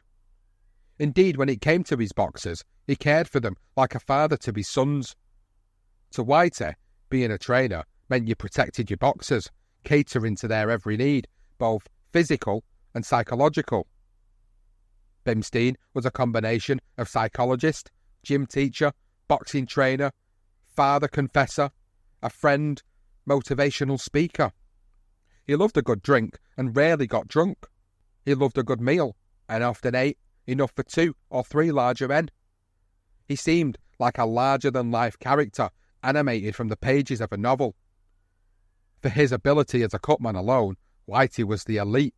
A: Indeed, when it came to his boxers, he cared for them like a father to his sons. To Whitey, being a trainer meant you protected your boxers, catering to their every need, both physical and psychological. Bimstein was a combination of psychologist, gym teacher, boxing trainer, father confessor, a friend, motivational speaker. He loved a good drink and rarely got drunk. He loved a good meal and often ate enough for 2 or 3 larger men. He seemed like a larger-than-life character animated from the pages of a novel. For his ability as a cutman alone, Whitey was the elite.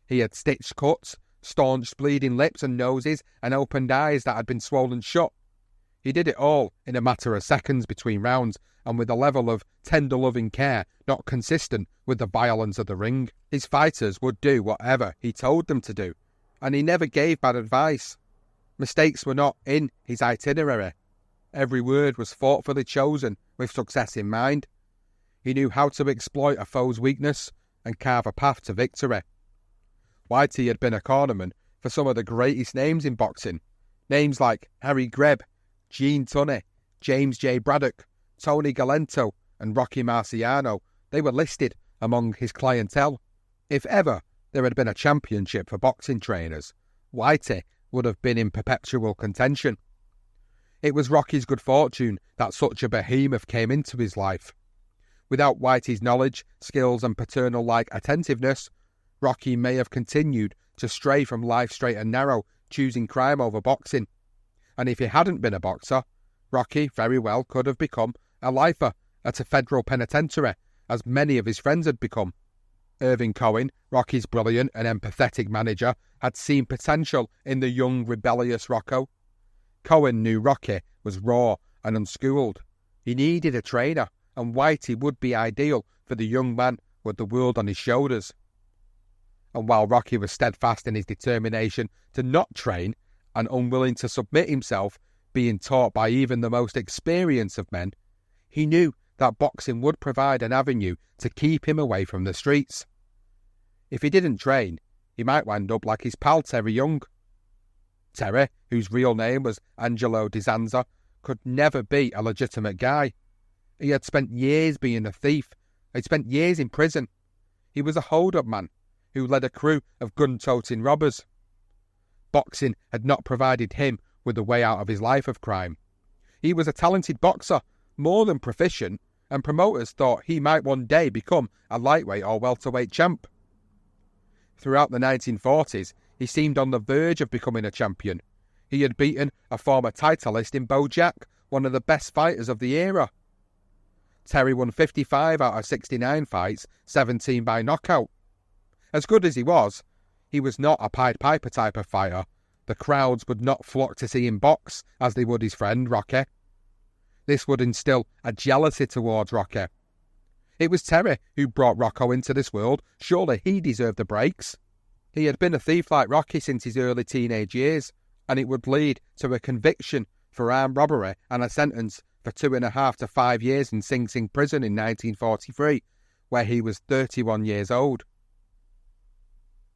A: He had stitched cuts, staunched bleeding lips and noses, and opened eyes that had been swollen shut. He did it all in a matter of seconds between rounds, and with a level of tender loving care not consistent with the violence of the ring. His fighters would do whatever he told them to do, and he never gave bad advice. Mistakes were not in his itinerary. Every word was thoughtfully chosen with success in mind. He knew how to exploit a foe's weakness and carve a path to victory. Whitey had been a cornerman for some of the greatest names in boxing. Names like Harry Greb, Gene Tunney, James J. Braddock, Tony Galento and Rocky Marciano. They were listed among his clientele. If ever there had been a championship for boxing trainers, Whitey would have been in perpetual contention. It was Rocky's good fortune that such a behemoth came into his life. Without Whitey's knowledge, skills and paternal-like attentiveness, Rocky may have continued to stray from life straight and narrow, choosing crime over boxing. And if he hadn't been a boxer, Rocky very well could have become a lifer at a federal penitentiary, as many of his friends had become. Irving Cohen, Rocky's brilliant and empathetic manager, had seen potential in the young, rebellious Rocco. Cohen knew Rocky was raw and unschooled. He needed a trainer, and Whitey would be ideal for the young man with the world on his shoulders. And while Rocky was steadfast in his determination to not train and unwilling to submit himself, being taught by even the most experienced of men, he knew that boxing would provide an avenue to keep him away from the streets. If he didn't train, he might wind up like his pal Terry Young. Terry, whose real name was Angelo Di Zanza, could never be a legitimate guy. He had spent years being a thief. He'd spent years in prison. He was a hold-up man who led a crew of gun-toting robbers. Boxing had not provided him with a way out of his life of crime. He was a talented boxer, more than proficient, and promoters thought he might one day become a lightweight or welterweight champ. Throughout the 1940s, he seemed on the verge of becoming a champion. He had beaten a former titleist in Bo Jack, one of the best fighters of the era. Terry won 55 out of 69 fights, 17 by knockout. As good as he was not a Pied Piper type of fighter. The crowds would not flock to see him box as they would his friend Rocky. This would instill a jealousy towards Rocky. It was Terry who brought Rocco into this world. Surely he deserved the breaks. He had been a thief like Rocky since his early teenage years, and it would lead to a conviction for armed robbery and a sentence for 2.5 to 5 years in Sing Sing prison in 1943, where he was 31 years old.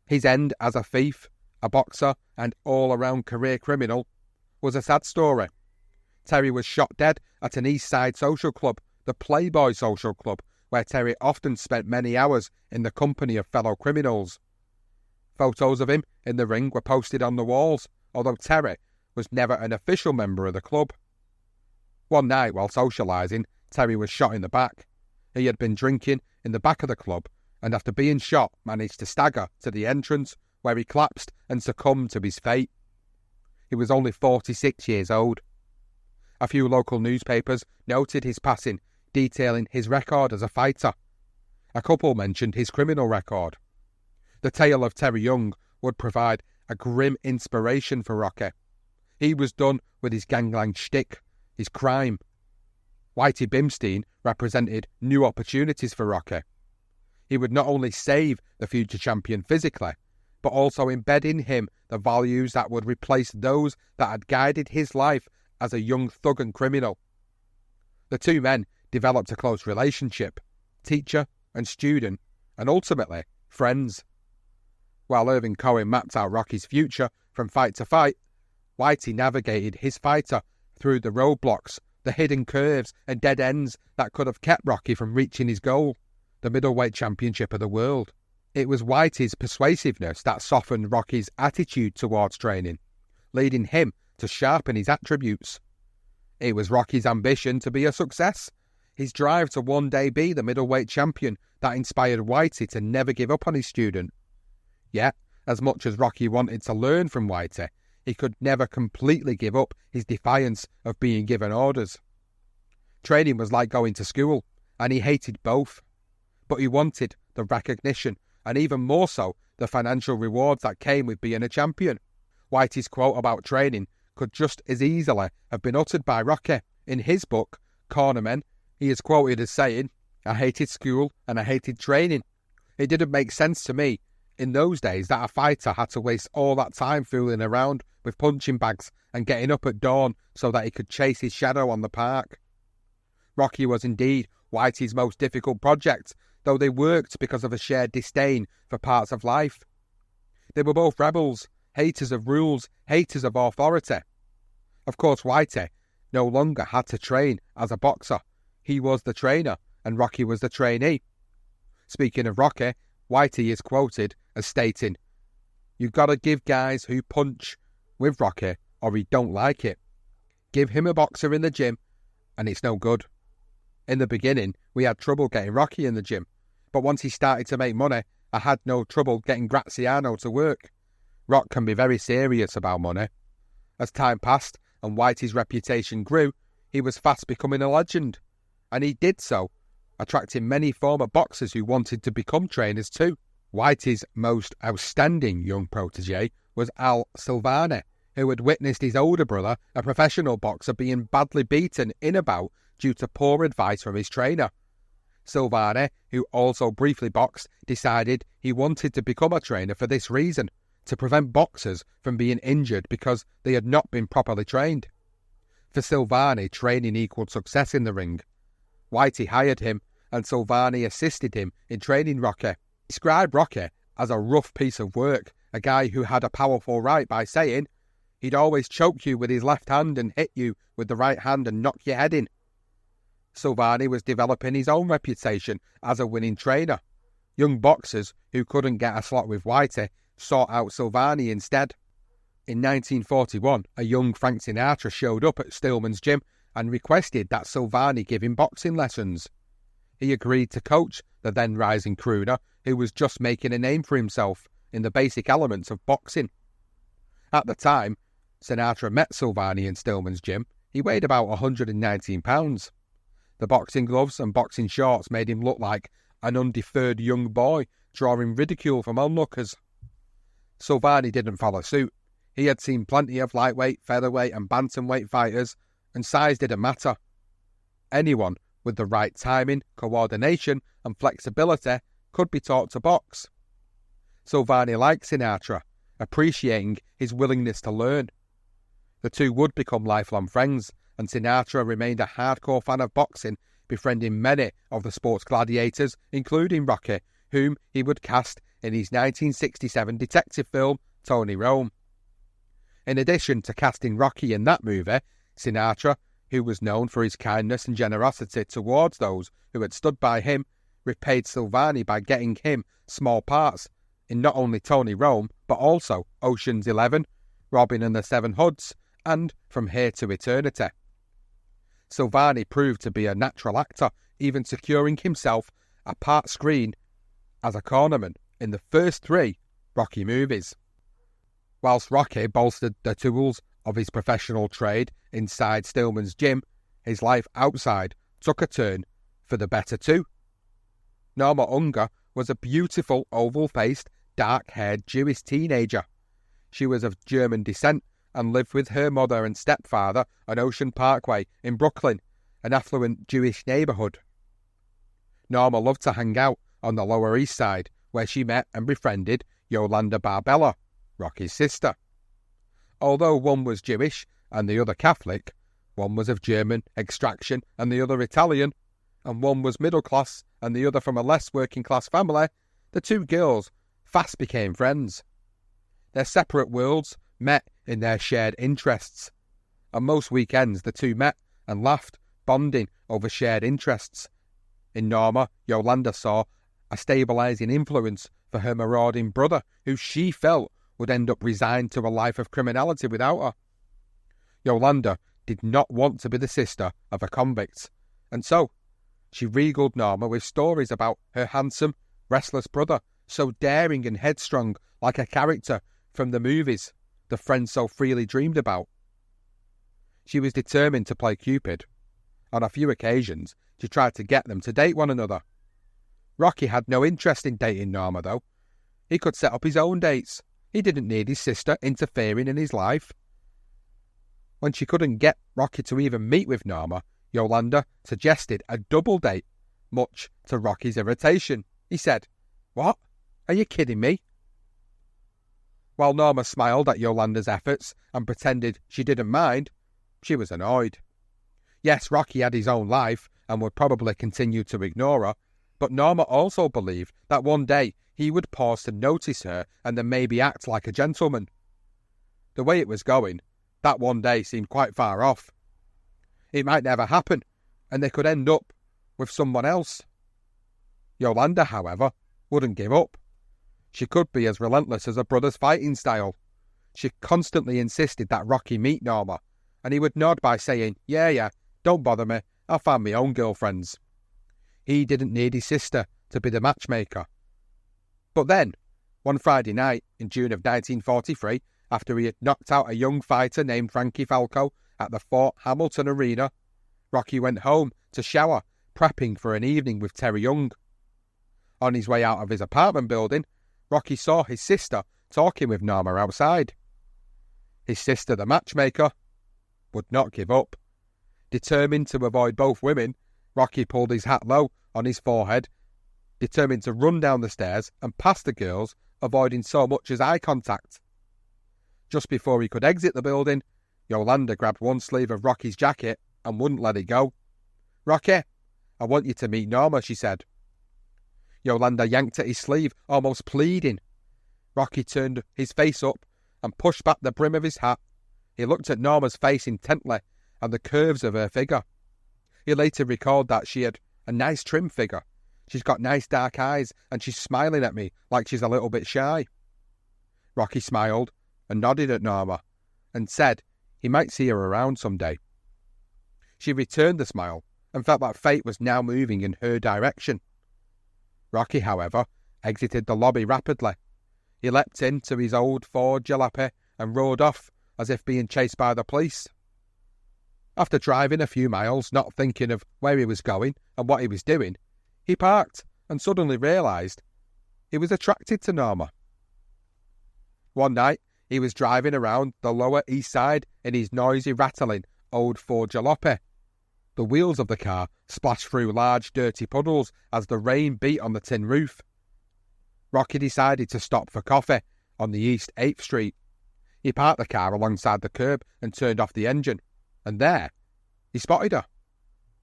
A: His end as a thief, a boxer, and all-around career criminal was a sad story. Terry was shot dead at an East Side social club, the Playboy Social Club, where Terry often spent many hours in the company of fellow criminals. Photos of him in the ring were posted on the walls, although Terry was never an official member of the club. One night while socialising, Terry was shot in the back. He had been drinking in the back of the club and after being shot managed to stagger to the entrance where he collapsed and succumbed to his fate. He was only 46 years old. A few local newspapers noted his passing, detailing his record as a fighter. A couple mentioned his criminal record. The tale of Terry Young would provide a grim inspiration for Rocky. He was done with his gangland shtick, his crime. Whitey Bimstein represented new opportunities for Rocky. He would not only save the future champion physically, but also embed in him the values that would replace those that had guided his life as a young thug and criminal. The two men developed a close relationship, teacher and student, and ultimately, friends. While Irving Cohen mapped out Rocky's future from fight to fight, Whitey navigated his fighter through the roadblocks, the hidden curves and dead ends that could have kept Rocky from reaching his goal, the middleweight championship of the world. It was Whitey's persuasiveness that softened Rocky's attitude towards training, leading him to sharpen his attributes. It was Rocky's ambition to be a success, his drive to one day be the middleweight champion that inspired Whitey to never give up on his student. Yet, as much as Rocky wanted to learn from Whitey, he could never completely give up his defiance of being given orders. Training was like going to school, and he hated both. But he wanted the recognition, and even more so, the financial rewards that came with being a champion. Whitey's quote about training could just as easily have been uttered by Rocky. In his book, Cornermen, he is quoted as saying, "I hated school and I hated training. It didn't make sense to me in those days that a fighter had to waste all that time fooling around with punching bags and getting up at dawn so that he could chase his shadow on the park." Rocky was indeed Whitey's most difficult project, though they worked because of a shared disdain for parts of life. They were both rebels, haters of rules, haters of authority. Of course, Whitey no longer had to train as a boxer. He was the trainer, and Rocky was the trainee. Speaking of Rocky, Whitey is quoted as stating, "You've got to give guys who punch with Rocky, or he don't like it. Give him a boxer in the gym, and it's no good." In the beginning, we had trouble getting Rocky in the gym, but once he started to make money, I had no trouble getting Graziano to work. Rock can be very serious about money. As time passed and Whitey's reputation grew, he was fast becoming a legend, and he did so, attracting many former boxers who wanted to become trainers too. Whitey's most outstanding young protege was Al Silvani, who had witnessed his older brother, a professional boxer, being badly beaten in a bout due to poor advice from his trainer. Silvani, who also briefly boxed, decided he wanted to become a trainer for this reason, to prevent boxers from being injured because they had not been properly trained. For Silvani, training equaled success in the ring. Whitey hired him, and Silvani assisted him in training Rocky. He described Rocky as a rough piece of work, a guy who had a powerful right by saying, "He'd always choke you with his left hand and hit you with the right hand and knock your head in." Silvani was developing his own reputation as a winning trainer. Young boxers who couldn't get a slot with Whitey sought out Silvani instead. In 1941, a young Frank Sinatra showed up at Stillman's gym and requested that Silvani give him boxing lessons. He agreed to coach the then rising crooner who was just making a name for himself in the basic elements of boxing. At the time Sinatra met Silvani in Stillman's gym, he weighed about 119 pounds. The boxing gloves and boxing shorts made him look like an undeferred young boy, drawing ridicule from onlookers. Silvani didn't follow suit. He had seen plenty of lightweight, featherweight and bantamweight fighters, and size didn't matter. Anyone with the right timing, coordination and flexibility could be taught to box. Silvani liked Sinatra, appreciating his willingness to learn. The two would become lifelong friends, and Sinatra remained a hardcore fan of boxing, befriending many of the sport's gladiators, including Rocky, whom he would cast in his 1967 detective film, Tony Rome. In addition to casting Rocky in that movie, Sinatra, who was known for his kindness and generosity towards those who had stood by him, repaid Silvani by getting him small parts in not only Tony Rome, but also Ocean's 11, Robin and the Seven Hoods, and From Here to Eternity. Silvani proved to be a natural actor, even securing himself a part screen as a cornerman in the first 3 Rocky movies. Whilst Rocky bolstered the tools of his professional trade inside Stillman's gym, his life outside took a turn for the better too. Norma Unger was a beautiful, oval-faced, dark-haired Jewish teenager. She was of German descent and lived with her mother and stepfather on Ocean Parkway in Brooklyn, an affluent Jewish neighbourhood. Norma loved to hang out on the Lower East Side, where she met and befriended Yolanda Barbella, Rocky's sister. Although one was Jewish and the other Catholic, one was of German extraction and the other Italian, and one was middle class and the other from a less working class family, the two girls fast became friends. Their separate worlds met in their shared interests. On most weekends the two met and laughed, bonding over shared interests. In Norma, Yolanda saw a stabilising influence for her marauding brother, who she felt would end up resigned to a life of criminality without her. Yolanda did not want to be the sister of a convict, and so she regaled Norma with stories about her handsome, restless brother, so daring and headstrong, like a character from the movies the friend so freely dreamed about. She was determined to play Cupid. On a few occasions, she tried to get them to date one another. Rocky had no interest in dating Norma, though. He could set up his own dates. He didn't need his sister interfering in his life. When she couldn't get Rocky to even meet with Norma, Yolanda suggested a double date, much to Rocky's irritation. He said, "What? Are you kidding me?" While Norma smiled at Yolanda's efforts and pretended she didn't mind, she was annoyed. Yes, Rocky had his own life and would probably continue to ignore her, but Norma also believed that one day he would pause to notice her and then maybe act like a gentleman. The way it was going, that one day seemed quite far off. It might never happen, and they could end up with someone else. Yolanda, however, wouldn't give up. She could be as relentless as her brother's fighting style. She constantly insisted that Rocky meet Norma, and he would nod by saying, yeah, don't bother me, I'll find my own girlfriends. He didn't need his sister to be the matchmaker. But then, one Friday night in June of 1943, after he had knocked out a young fighter named Frankie Falco at the Fort Hamilton Arena, Rocky went home to shower, prepping for an evening with Terry Young. On his way out of his apartment building, Rocky saw his sister talking with Norma outside. His sister, the matchmaker, would not give up. Determined to avoid both women, Rocky pulled his hat low on his forehead, determined to run down the stairs and past the girls, avoiding so much as eye contact. Just before he could exit the building, Yolanda grabbed one sleeve of Rocky's jacket and wouldn't let it go. "Rocky, I want you to meet Norma," she said. Yolanda yanked at his sleeve, almost pleading. Rocky turned his face up and pushed back the brim of his hat. He looked at Norma's face intently and the curves of her figure. He later recalled that she had a nice trim figure. She's got nice dark eyes and she's smiling at me like she's a little bit shy. Rocky smiled and nodded at Norma and said he might see her around someday. She returned the smile and felt that fate was now moving in her direction. Rocky, however, exited the lobby rapidly. He leapt into his old Ford Jalopy and rode off as if being chased by the police. After driving a few miles, not thinking of where he was going and what he was doing, he parked and suddenly realised he was attracted to Norma. One night, he was driving around the Lower East Side in his noisy, rattling old Ford Jalopy. The wheels of the car splashed through large, dirty puddles as the rain beat on the tin roof. Rocky decided to stop for coffee on the East 8th Street. He parked the car alongside the curb and turned off the engine, and there, he spotted her,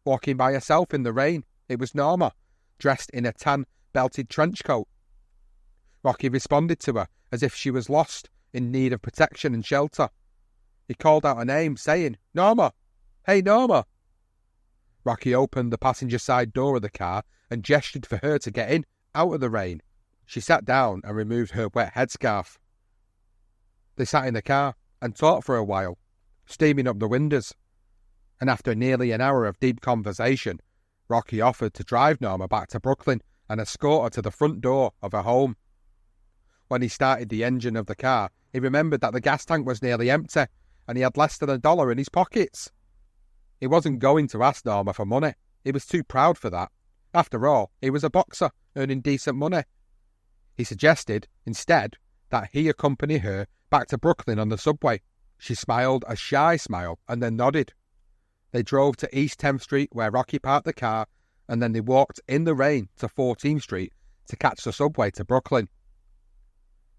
A: walking by herself in the rain. It was Norma, dressed in a tan, belted trench coat. Rocky responded to her as if she was lost, in need of protection and shelter. He called out her name, saying, "Norma! Hey, Norma!" Rocky opened the passenger side door of the car and gestured for her to get in, out of the rain. She sat down and removed her wet headscarf. They sat in the car and talked for a while, steaming up the windows. And after nearly an hour of deep conversation, Rocky offered to drive Norma back to Brooklyn and escort her to the front door of her home. When he started the engine of the car, he remembered that the gas tank was nearly empty and he had less than $1 in his pockets. He wasn't going to ask Norma for money. He was too proud for that. After all, he was a boxer, earning decent money. He suggested, instead, that he accompany her back to Brooklyn on the subway. She smiled a shy smile and then nodded. They drove to East 10th Street where Rocky parked the car, and then they walked in the rain to 14th Street to catch the subway to Brooklyn.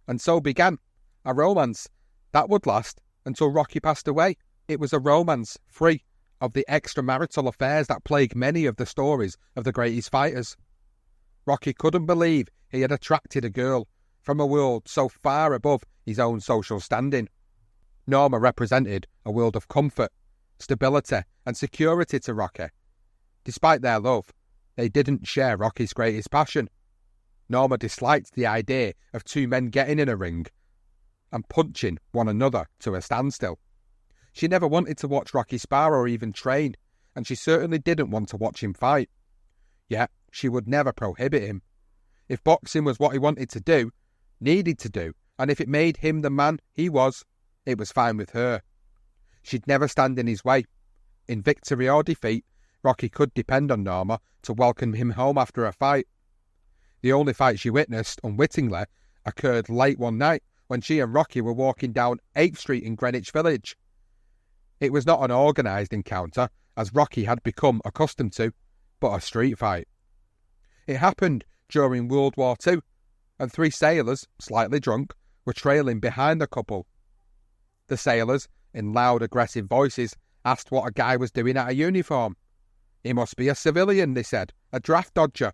A: And so began a romance that would last until Rocky passed away. It was a romance free of the extramarital affairs that plague many of the stories of the greatest fighters. Rocky couldn't believe he had attracted a girl from a world so far above his own social standing. Norma represented a world of comfort, stability and security to Rocky. Despite their love, they didn't share Rocky's greatest passion. Norma disliked the idea of two men getting in a ring and punching one another to a standstill. She never wanted to watch Rocky spar or even train, and she certainly didn't want to watch him fight. Yet, she would never prohibit him. If boxing was what he wanted to do, needed to do, and if it made him the man he was, it was fine with her. She'd never stand in his way. In victory or defeat, Rocky could depend on Norma to welcome him home after a fight. The only fight she witnessed, unwittingly, occurred late one night when she and Rocky were walking down 8th Street in Greenwich Village. It was not an organised encounter, as Rocky had become accustomed to, but a street fight. It happened during World War II, and 3 sailors, slightly drunk, were trailing behind the couple. The sailors, in loud, aggressive voices, asked what a guy was doing at a uniform. He must be a civilian, they said, a draft dodger,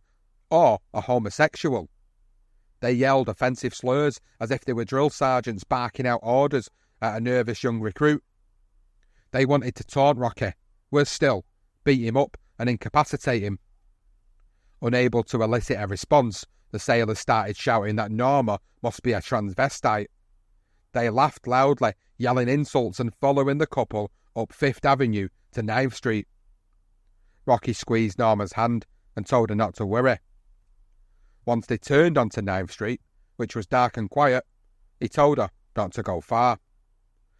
A: or a homosexual. They yelled offensive slurs as if they were drill sergeants barking out orders at a nervous young recruit. They wanted to taunt Rocky, worse still, beat him up and incapacitate him. Unable to elicit a response, the sailors started shouting that Norma must be a transvestite. They laughed loudly, yelling insults and following the couple up 5th Avenue to 9th Street. Rocky squeezed Norma's hand and told her not to worry. Once they turned onto 9th Street, which was dark and quiet, he told her not to go far.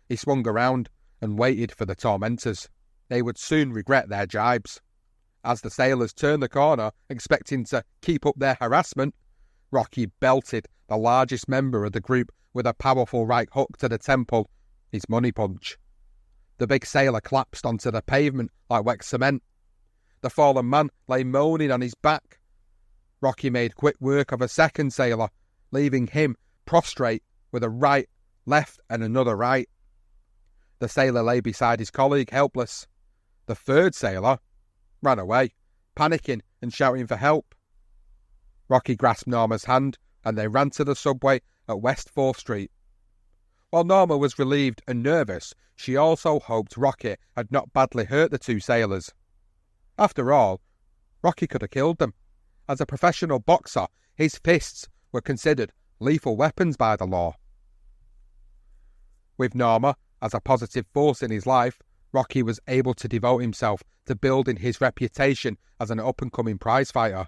A: He swung around and waited for the tormentors. They would soon regret their jibes. As the sailors turned the corner, expecting to keep up their harassment, Rocky belted the largest member of the group with a powerful right hook to the temple, his money punch. The big sailor collapsed onto the pavement like wet cement. The fallen man lay moaning on his back. Rocky made quick work of a second sailor, leaving him prostrate with a right, left and another right. The sailor lay beside his colleague, helpless. The third sailor ran away, panicking and shouting for help. Rocky grasped Norma's hand and they ran to the subway at West 4th Street. While Norma was relieved and nervous, she also hoped Rocky had not badly hurt the 2 sailors. After all, Rocky could have killed them. As a professional boxer, his fists were considered lethal weapons by the law. With Norma as a positive force in his life, Rocky was able to devote himself to building his reputation as an up-and-coming prize fighter.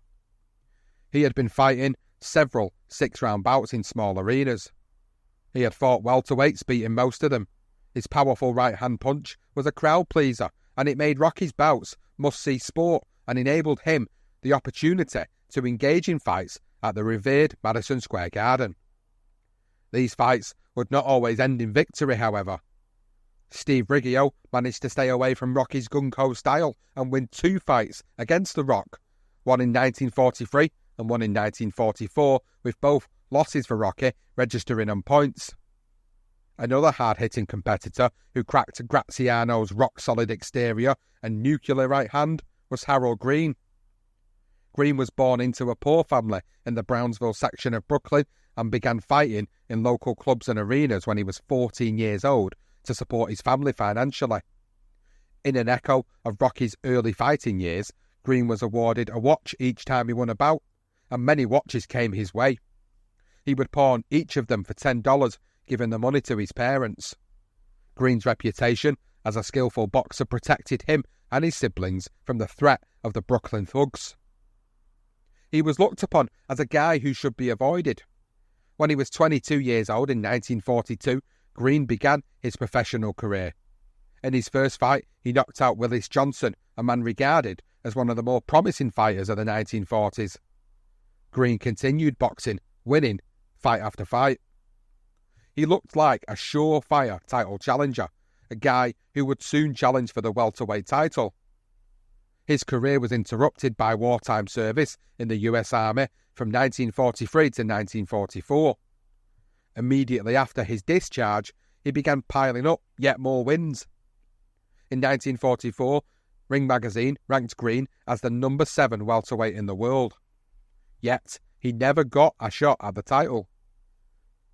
A: He had been fighting several 6-round bouts in small arenas. He had fought welterweights, beating most of them. His powerful right-hand punch was a crowd-pleaser, and it made Rocky's bouts must-see sport and enabled him the opportunity to engage in fights at the revered Madison Square Garden. These fights would not always end in victory, however. Steve Riggio managed to stay away from Rocky's gung-ho style and win 2 fights against The Rock, one in 1943 and one in 1944, with both losses for Rocky registering on points. Another hard-hitting competitor who cracked Graziano's rock-solid exterior and nuclear right hand was Harold Green. Green was born into a poor family in the Brownsville section of Brooklyn and began fighting in local clubs and arenas when he was 14 years old to support his family financially. In an echo of Rocky's early fighting years, Green was awarded a watch each time he won a bout, and many watches came his way. He would pawn each of them for $10, giving the money to his parents. Green's reputation as a skillful boxer protected him and his siblings from the threat of the Brooklyn thugs. He was looked upon as a guy who should be avoided. When he was 22 years old in 1942, Green began his professional career. In his first fight, he knocked out Willis Johnson, a man regarded as one of the more promising fighters of the 1940s. Green continued boxing, winning fight after fight. He looked like a surefire title challenger, a guy who would soon challenge for the welterweight title. His career was interrupted by wartime service in the US Army from 1943 to 1944. Immediately after his discharge, he began piling up yet more wins. In 1944, Ring magazine ranked Green as the number 7 welterweight in the world. Yet, he never got a shot at the title.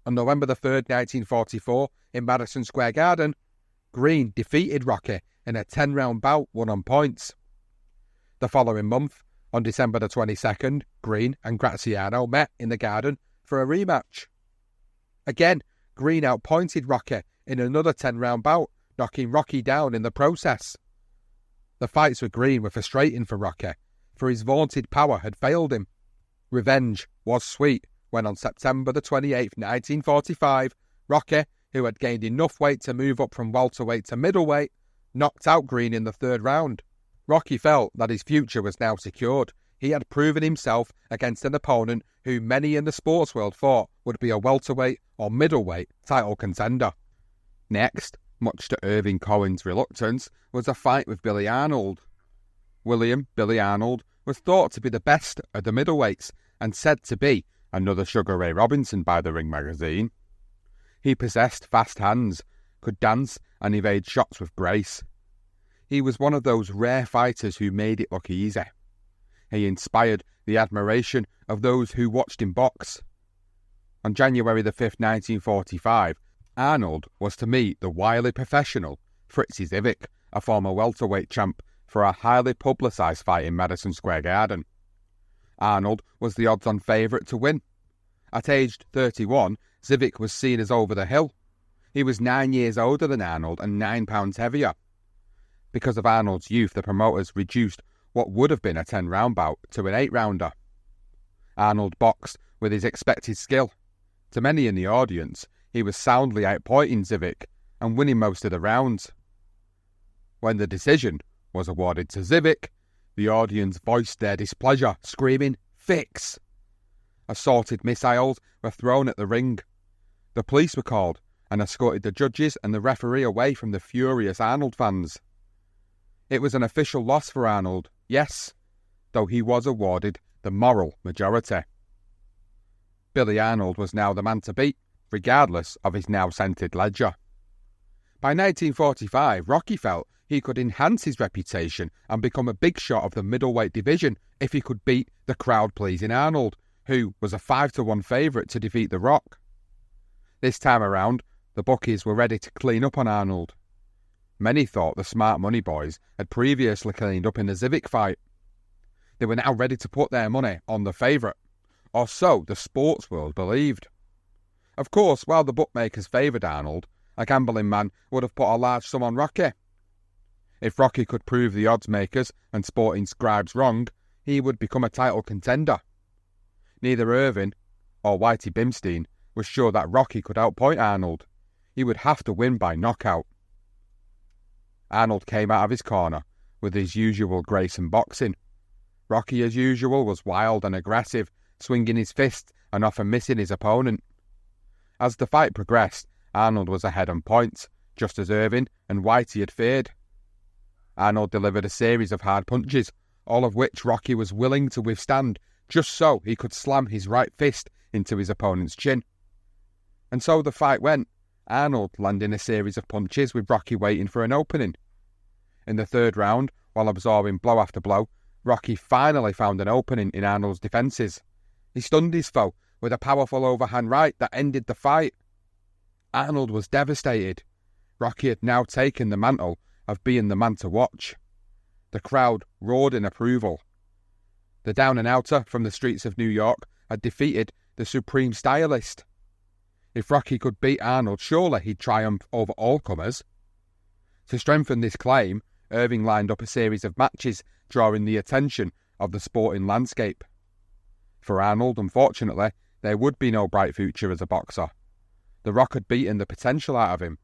A: On November 3rd, 1944, in Madison Square Garden, Green defeated Rocky in a 10-round bout won on points. The following month, on December the 22nd, Green and Graziano met in the Garden for a rematch. Again, Green outpointed Rocky in another 10-round bout, knocking Rocky down in the process. The fights with Green were frustrating for Rocky, for his vaunted power had failed him. Revenge was sweet when on September the 28th, 1945, Rocky, who had gained enough weight to move up from welterweight to middleweight, knocked out Green in the 3rd round. Rocky felt that his future was now secured. He had proven himself against an opponent who many in the sports world thought would be a welterweight or middleweight title contender. Next, much to Irving Cohen's reluctance, was a fight with Billy Arnold. William Billy Arnold was thought to be the best of the middleweights and said to be another Sugar Ray Robinson by the Ring magazine. He possessed fast hands, could dance and evade shots with grace. He was one of those rare fighters who made it look easy. He inspired the admiration of those who watched him box. On January the 5th, 1945, Arnold was to meet the wily professional Fritzy Zivic, a former welterweight champ, for a highly publicised fight in Madison Square Garden. Arnold was the odds-on favourite to win. At aged 31, Zivic was seen as over the hill. He was 9 years older than Arnold and 9 pounds heavier. Because of Arnold's youth, the promoters reduced what would have been a 10-round bout to an 8-rounder. Arnold boxed with his expected skill. To many in the audience, he was soundly outpointing Zivic and winning most of the rounds. When the decision was awarded to Zivic, the audience voiced their displeasure, screaming, "Fix!" Assorted missiles were thrown at the ring. The police were called and escorted the judges and the referee away from the furious Arnold fans. It was an official loss for Arnold, yes, though he was awarded the moral majority. Billy Arnold was now the man to beat, regardless of his now scented ledger. By 1945, Rocky felt he could enhance his reputation and become a big shot of the middleweight division if he could beat the crowd-pleasing Arnold, who was a 5-1 favourite to defeat The Rock. This time around, the bookies were ready to clean up on Arnold. Many thought the smart money boys had previously cleaned up in the Zivic fight. They were now ready to put their money on the favourite, or so the sports world believed. Of course, while the bookmakers favoured Arnold, a gambling man would have put a large sum on Rocky. If Rocky could prove the odds makers and sporting scribes wrong, he would become a title contender. Neither Irving or Whitey Bimstein was sure that Rocky could outpoint Arnold. He would have to win by knockout. Arnold came out of his corner with his usual grace and boxing. Rocky, as usual, was wild and aggressive, swinging his fist and often missing his opponent. As the fight progressed, Arnold was ahead on points, just as Irving and Whitey had feared. Arnold delivered a series of hard punches, all of which Rocky was willing to withstand, just so he could slam his right fist into his opponent's chin. And so the fight went. Arnold landing a series of punches with Rocky waiting for an opening. In the third round, while absorbing blow after blow, Rocky finally found an opening in Arnold's defences. He stunned his foe with a powerful overhand right that ended the fight. Arnold was devastated. Rocky had now taken the mantle of being the man to watch. The crowd roared in approval. The down-and-outer from the streets of New York had defeated the supreme stylist. If Rocky could beat Arnold, surely he'd triumph over all comers. To strengthen this claim, Irving lined up a series of matches drawing the attention of the sporting landscape. For Arnold, unfortunately, there would be no bright future as a boxer. The Rock had beaten the potential out of him.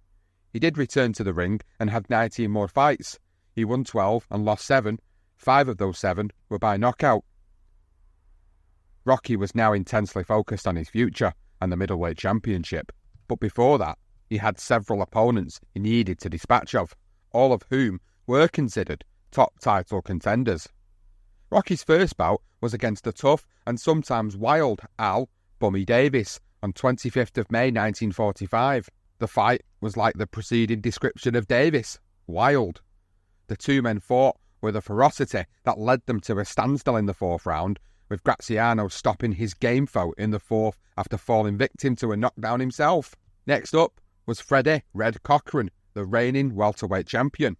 A: He did return to the ring and had 19 more fights. He won 12 and lost 7. 5 of those 7 were by knockout. Rocky was now intensely focused on his future and the middleweight championship. But before that, he had several opponents he needed to dispatch of, all of whom were considered top title contenders. Rocky's first bout was against the tough and sometimes wild Al "Bummy" Davis on 25th of May 1945. The fight was like the preceding description of Davis, wild. The two men fought with a ferocity that led them to a standstill in the fourth round, with Graziano stopping his game foe in the fourth after falling victim to a knockdown himself. Next up was Freddie "Red" Cochran, the reigning welterweight champion.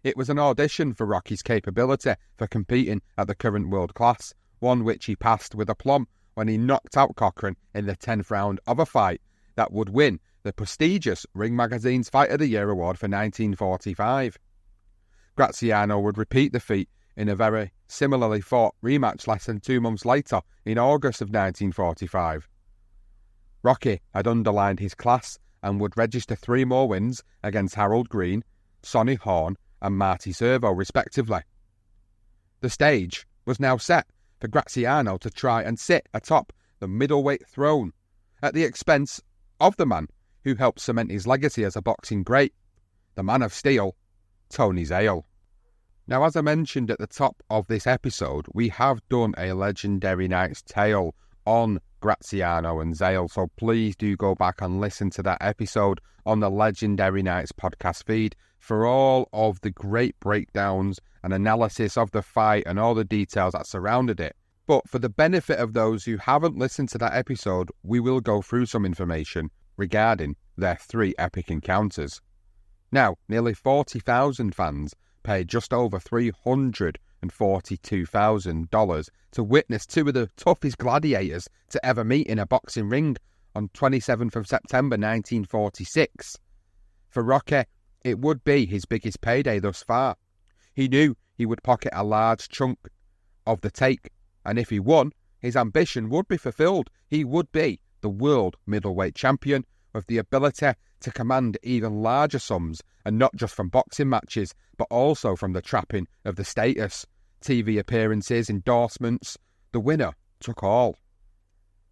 A: It was an audition for Rocky's capability for competing at the current world class, one which he passed with aplomb when he knocked out Cochran in the 10th round of a fight that would win the prestigious Ring Magazine's Fight of the Year award for 1945. Graziano would repeat the feat in a very similarly fought rematch less than 2 months later in August of 1945. Rocky had underlined his class and would register 3 more wins against Harold Green, Sonny Horn and Marty Servo respectively. The stage was now set for Graziano to try and sit atop the middleweight throne at the expense of the man who helped cement his legacy as a boxing great, the Man of Steel, Tony Zale. Now, as I mentioned at the top of this episode, we have done a Legendary Night's Tale on Graziano and Zale, so please do go back and listen to that episode on the Legendary Nights podcast feed for all of the great breakdowns and analysis of the fight and all the details that surrounded it. But for the benefit of those who haven't listened to that episode, we will go through some information regarding their 3 epic encounters. Now, nearly 40,000 fans paid just over $342,000 to witness 2 of the toughest gladiators to ever meet in a boxing ring on 27th of September 1946. For Rocky, it would be his biggest payday thus far. He knew he would pocket a large chunk of the take, and if he won, his ambition would be fulfilled. He would be the world middleweight champion with the ability to command even larger sums, and not just from boxing matches, but also from the trapping of the status, TV appearances, endorsements. The winner took all.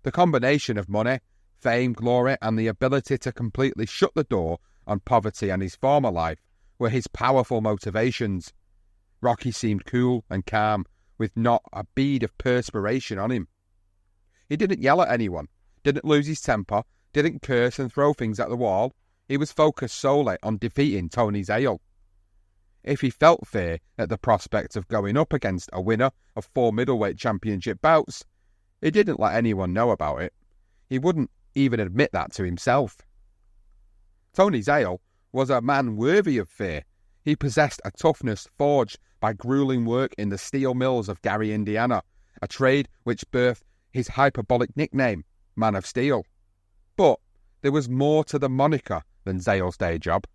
A: The combination of money, fame, glory, and the ability to completely shut the door on poverty and his former life were his powerful motivations. Rocky seemed cool and calm, with not a bead of perspiration on him. He didn't yell at anyone, didn't lose his temper, didn't curse and throw things at the wall. He was focused solely on defeating Tony Zale. If he felt fear at the prospect of going up against a winner of 4 middleweight championship bouts, he didn't let anyone know about it. He wouldn't even admit that to himself. Tony Zale was a man worthy of fear. He possessed a toughness forged by grueling work in the steel mills of Gary, Indiana, a trade which birthed his hyperbolic nickname, Man of Steel. But there was more to the moniker than Zale's day job.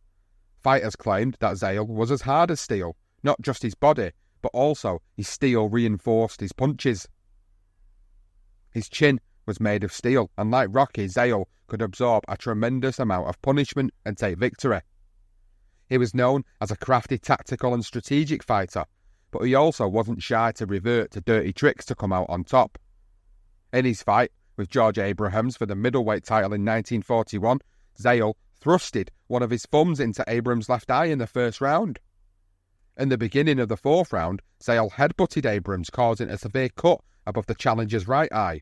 A: Fighters claimed that Zale was as hard as steel, not just his body, but also his steel reinforced his punches. His chin was made of steel, and like Rocky, Zale could absorb a tremendous amount of punishment and take victory. He was known as a crafty, tactical and strategic fighter, but he also wasn't shy to revert to dirty tricks to come out on top. In his fight with George Abrahams for the middleweight title in 1941, Zale thrusted one of his thumbs into Abrams' left eye in the first round. In the beginning of the fourth round, Zale headbutted Abrams, causing a severe cut above the challenger's right eye.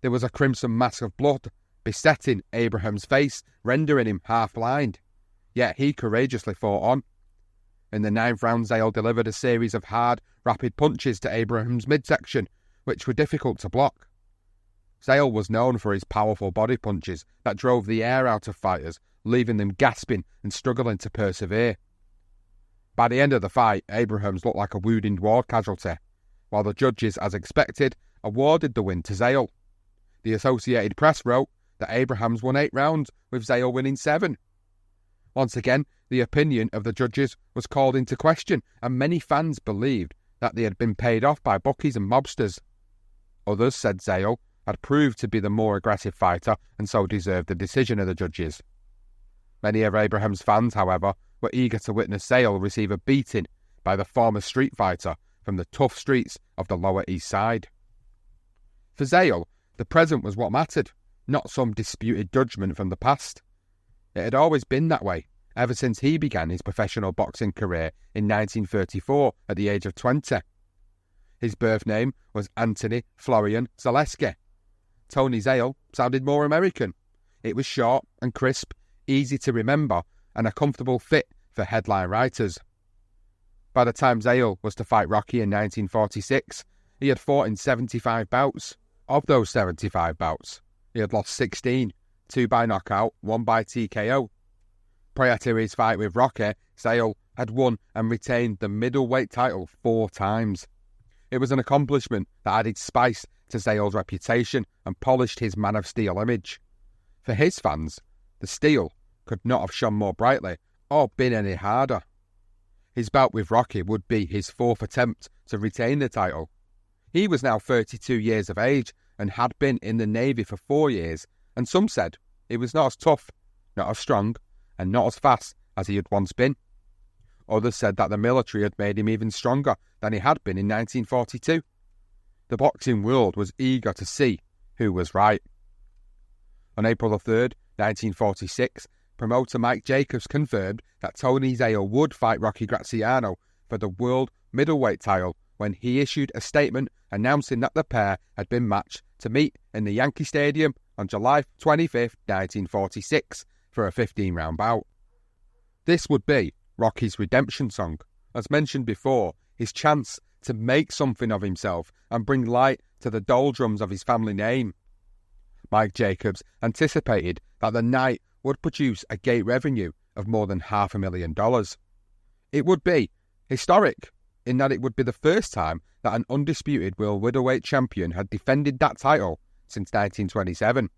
A: There was a crimson mass of blood besetting Abraham's face, rendering him half-blind. Yet he courageously fought on. In the 9th round, Zale delivered a series of hard, rapid punches to Abraham's midsection, which were difficult to block. Zale was known for his powerful body punches that drove the air out of fighters, leaving them gasping and struggling to persevere. By the end of the fight, Abrahams looked like a wounded war casualty, while the judges, as expected, awarded the win to Zale. The Associated Press wrote that Abrahams won 8 rounds, with Zale winning 7. Once again, the opinion of the judges was called into question, and many fans believed that they had been paid off by bookies and mobsters. Others said Zale had proved to be the more aggressive fighter and so deserved the decision of the judges. Many of Abraham's fans, however, were eager to witness Zale receive a beating by the former street fighter from the tough streets of the Lower East Side. For Zale, the present was what mattered, not some disputed judgment from the past. It had always been that way, ever since he began his professional boxing career in 1934 at the age of 20. His birth name was Anthony Florian Zaleski. Tony Zale sounded more American. It was short and crisp, easy to remember, and a comfortable fit for headline writers. By the time Zale was to fight Rocky in 1946, he had fought in 75 bouts. Of those 75 bouts, he had lost 16, 2 by knockout, 1 by TKO. Prior to his fight with Rocky, Zale had won and retained the middleweight title 4 times. It was an accomplishment that added spice to Zale's reputation and polished his Man of Steel image. For his fans, the steel could not have shone more brightly or been any harder. His bout with Rocky would be his 4th attempt to retain the title. He was now 32 years of age and had been in the Navy for 4 years, and some said he was not as tough, not as strong, and not as fast as he had once been. Others said that the military had made him even stronger than he had been in 1942. The boxing world was eager to see who was right. On April 3rd, 1946, promoter Mike Jacobs confirmed that Tony Zale would fight Rocky Graziano for the World Middleweight title when he issued a statement announcing that the pair had been matched to meet in the Yankee Stadium on July 25th, 1946 for a 15-round bout. This would be Rocky's redemption song, as mentioned before, his chance to make something of himself and bring light to the doldrums of his family name. Mike Jacobs anticipated that the night would produce a gate revenue of more than $500,000. It would be historic in that it would be the first time that an undisputed world middleweight champion had defended that title since 1927.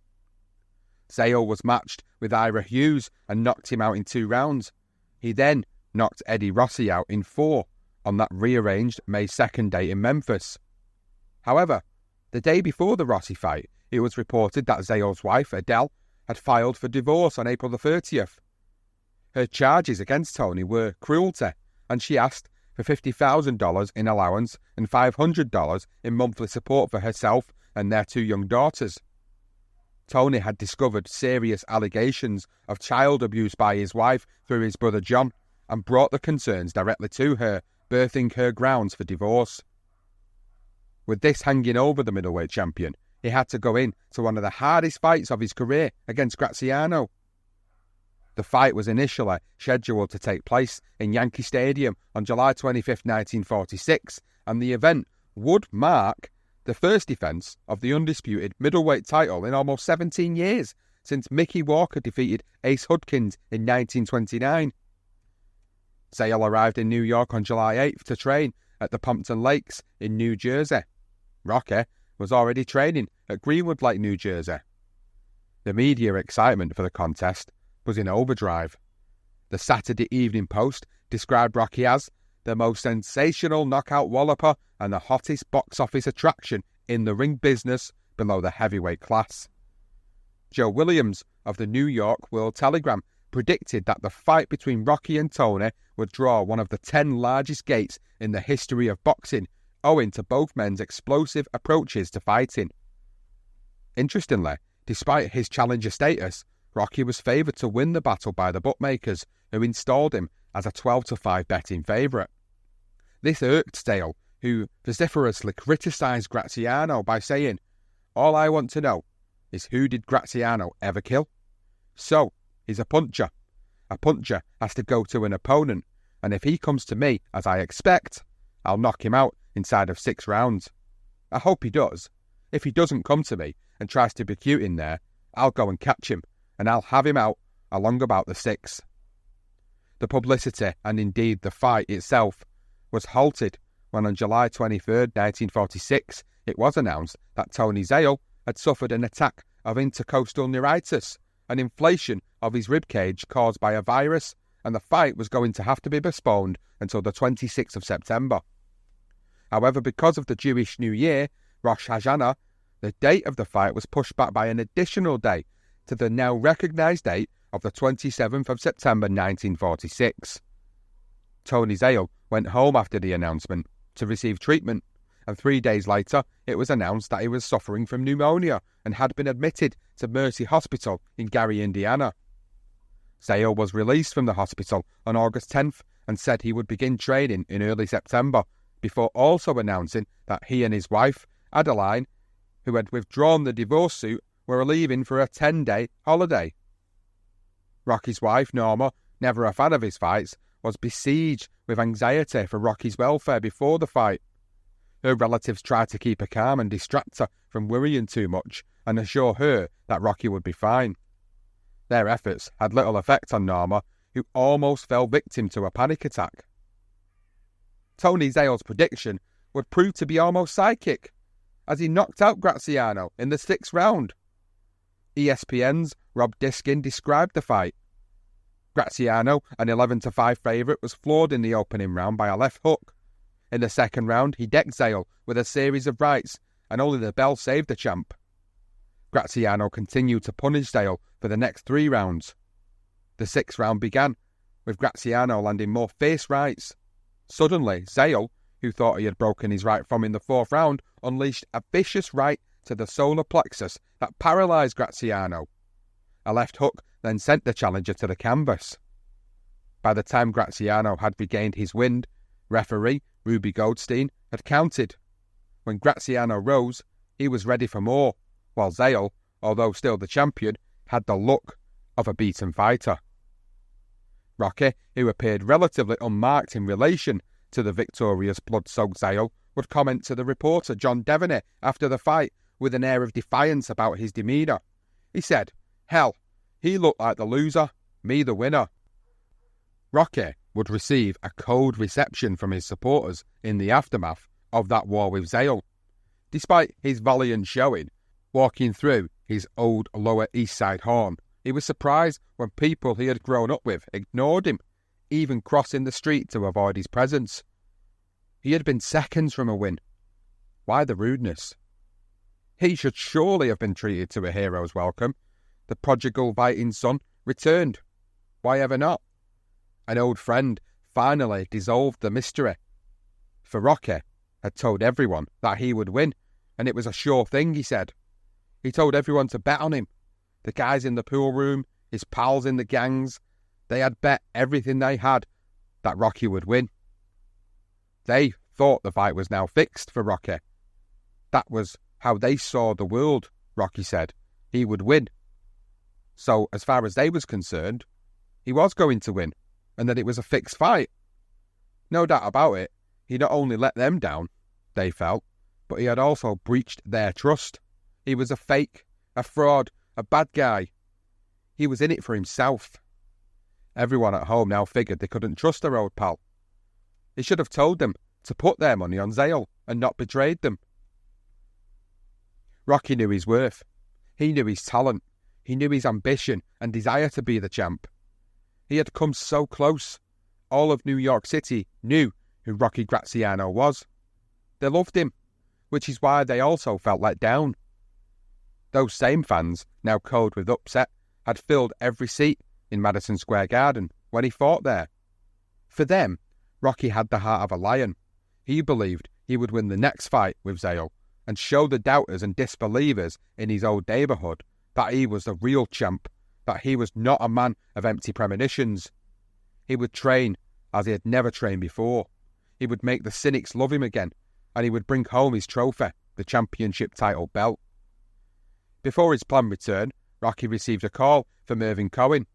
A: Zale was matched with Ira Hughes and knocked him out in 2 rounds. He then knocked Eddie Rossi out in 4 on that rearranged May 2nd date in Memphis. However, the day before the Rossi fight, it was reported that Zale's wife, Adele, had filed for divorce on April the 30th. Her charges against Tony were cruelty, and she asked for $50,000 in allowance and $500 in monthly support for herself and their 2 young daughters. Tony had discovered serious allegations of child abuse by his wife through his brother John and brought the concerns directly to her, birthing her grounds for divorce. With this hanging over the middleweight champion, he had to go in to one of the hardest fights of his career against Graziano. The fight was initially scheduled to take place in Yankee Stadium on July 25, 1946, and the event would mark the first defence of the undisputed middleweight title in almost 17 years, since Mickey Walker defeated Ace Hudkins in 1929. Zale arrived in New York on July 8th to train at the Pompton Lakes in New Jersey. Rocky was already training at Greenwood Lake, New Jersey. The media excitement for the contest was in overdrive. The Saturday Evening Post described Rocky as the most sensational knockout walloper and the hottest box office attraction in the ring business below the heavyweight class. Joe Williams of the New York World Telegram predicted that the fight between Rocky and Tony would draw one of the 10 largest gates in the history of boxing, owing to both men's explosive approaches to fighting. Interestingly, despite his challenger status, Rocky was favoured to win the battle by the bookmakers, who installed him as a 12-5 betting favourite. This irked Zale, who vociferously criticised Graziano by saying, "All I want to know is, who did Graziano ever kill? So, he's a puncher. A puncher has to go to an opponent, and if he comes to me, as I expect, I'll knock him out inside of 6 rounds. I hope he does. If he doesn't come to me and tries to be cute in there, I'll go and catch him, and I'll have him out along about the 6th. The publicity, and indeed the fight itself, was halted when on July 23rd, 1946, it was announced that Tony Zale had suffered an attack of intercostal neuritis, an inflation of his ribcage caused by a virus, and the fight was going to have to be postponed until the 26th of September. However, because of the Jewish New Year, Rosh Hashanah, the date of the fight was pushed back by an additional day to the now recognised date of the 27th of September 1946. Tony Zale went home after the announcement to receive treatment, and 3 days later it was announced that he was suffering from pneumonia and had been admitted to Mercy Hospital in Gary, Indiana. Zale was released from the hospital on August 10th and said he would begin training in early September, before also announcing that he and his wife, Adeline, who had withdrawn the divorce suit, were leaving for a 10-day holiday. Rocky's wife, Norma, never a fan of his fights, was besieged with anxiety for Rocky's welfare before the fight. Her relatives tried to keep her calm and distract her from worrying too much and assure her that Rocky would be fine. Their efforts had little effect on Norma, who almost fell victim to a panic attack. Tony Zale's prediction would prove to be almost psychic, as he knocked out Graziano in the 6th round. ESPN's Rob Diskin described the fight. Graziano, an 11-5 favourite, was floored in the opening round by a left hook. In the second round, he decked Zale with a series of rights, and only the bell saved the champ. Graziano continued to punish Zale for the next 3 rounds. The 6th round began, with Graziano landing more fierce rights. Suddenly, Zale, who thought he had broken his right thumb in the 4th round, unleashed a vicious right to the solar plexus that paralysed Graziano. A left hook then sent the challenger to the canvas. By the time Graziano had regained his wind, referee Ruby Goldstein had counted. When Graziano rose, he was ready for more, while Zale, although still the champion, had the look of a beaten fighter. Rocky, who appeared relatively unmarked in relation to the victorious blood-soaked Zale, would comment to the reporter John Devaney after the fight with an air of defiance about his demeanour. He said, "Hell, he looked like the loser, me the winner." Rocky would receive a cold reception from his supporters in the aftermath of that war with Zale. Despite his valiant showing, walking through his old Lower East Side home, he was surprised when people he had grown up with ignored him, even crossing the street to avoid his presence. He had been seconds from a win. Why the rudeness? He should surely have been treated to a hero's welcome. The prodigal Viking son returned. Why ever not? An old friend finally dissolved the mystery. For Rocky had told everyone that he would win, and it was a sure thing, he said. He told everyone to bet on him. The guys in the pool room, his pals in the gangs, they had bet everything they had that Rocky would win. They thought the fight was now fixed for Rocky. That was how they saw the world, Rocky said. He would win. So, as far as they was concerned, he was going to win, and that it was a fixed fight. No doubt about it, he not only let them down, they felt, but he had also breached their trust. He was a fake, a fraud, a bad guy. He was in it for himself. Everyone at home now figured they couldn't trust their old pal. He should have told them to put their money on Zale and not betrayed them. Rocky knew his worth. He knew his talent. He knew his ambition and desire to be the champ. He had come so close. All of New York City knew who Rocky Graziano was. They loved him, which is why they also felt let down. Those same fans, now cold with upset, had filled every seat in Madison Square Garden when he fought there. For them, Rocky had the heart of a lion. He believed he would win the next fight with Zale and show the doubters and disbelievers in his old neighbourhood that he was the real champ, that he was not a man of empty premonitions. He would train as he had never trained before. He would make the cynics love him again, and he would bring home his trophy, the championship title belt. Before his planned return, Rocky received a call from Irving Cohen.